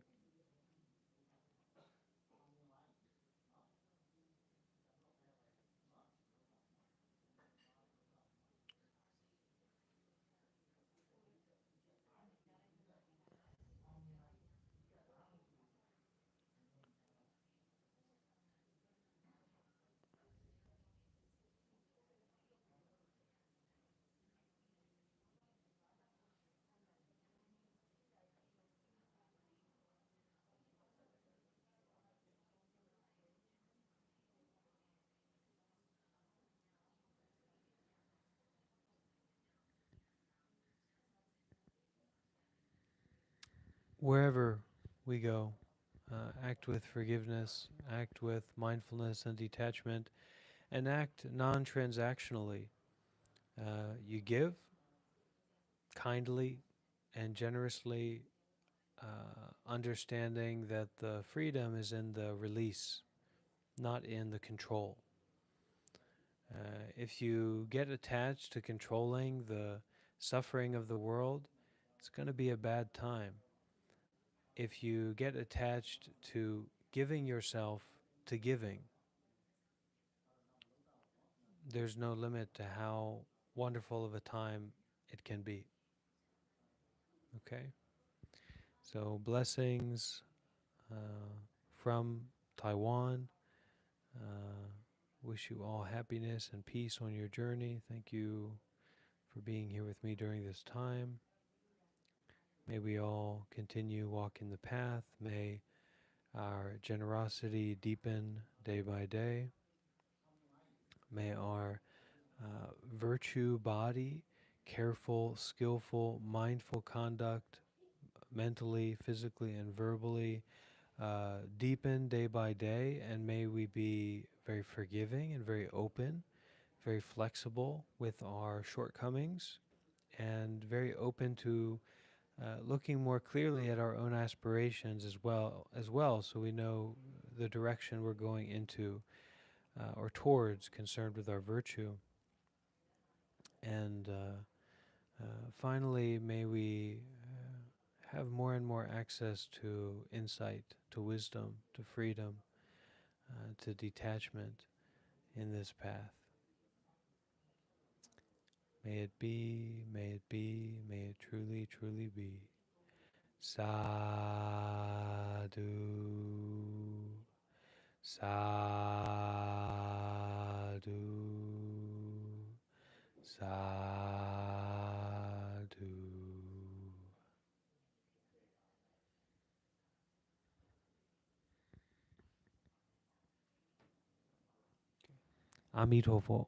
[SPEAKER 1] Wherever we go, act with forgiveness, act with mindfulness and detachment, and act non-transactionally. You give kindly and generously, understanding that the freedom is in the release, not in the control. If you get attached to controlling the suffering of the world, it's going to be a bad time. If you get attached to giving yourself to giving, there's no limit to how wonderful of a time it can be. Okay? So blessings from from Taiwan. Wish you all happiness and peace on your journey. Thank you for being here with me during this time. May we all continue walking the path. May our generosity deepen day by day. May our virtue body, careful, skillful, mindful conduct, mentally, physically, and verbally, deepen day by day, and may we be very forgiving and very open, very flexible with our shortcomings, and very open to looking more clearly at our own aspirations as well, so we know the direction we're going into or towards, concerned with our virtue. And finally, may we have more and more access to insight, to wisdom, to freedom, to detachment in this path. May it be, may it be, may it truly, truly be. Sadhu, sadhu, sadhu. Amitofo.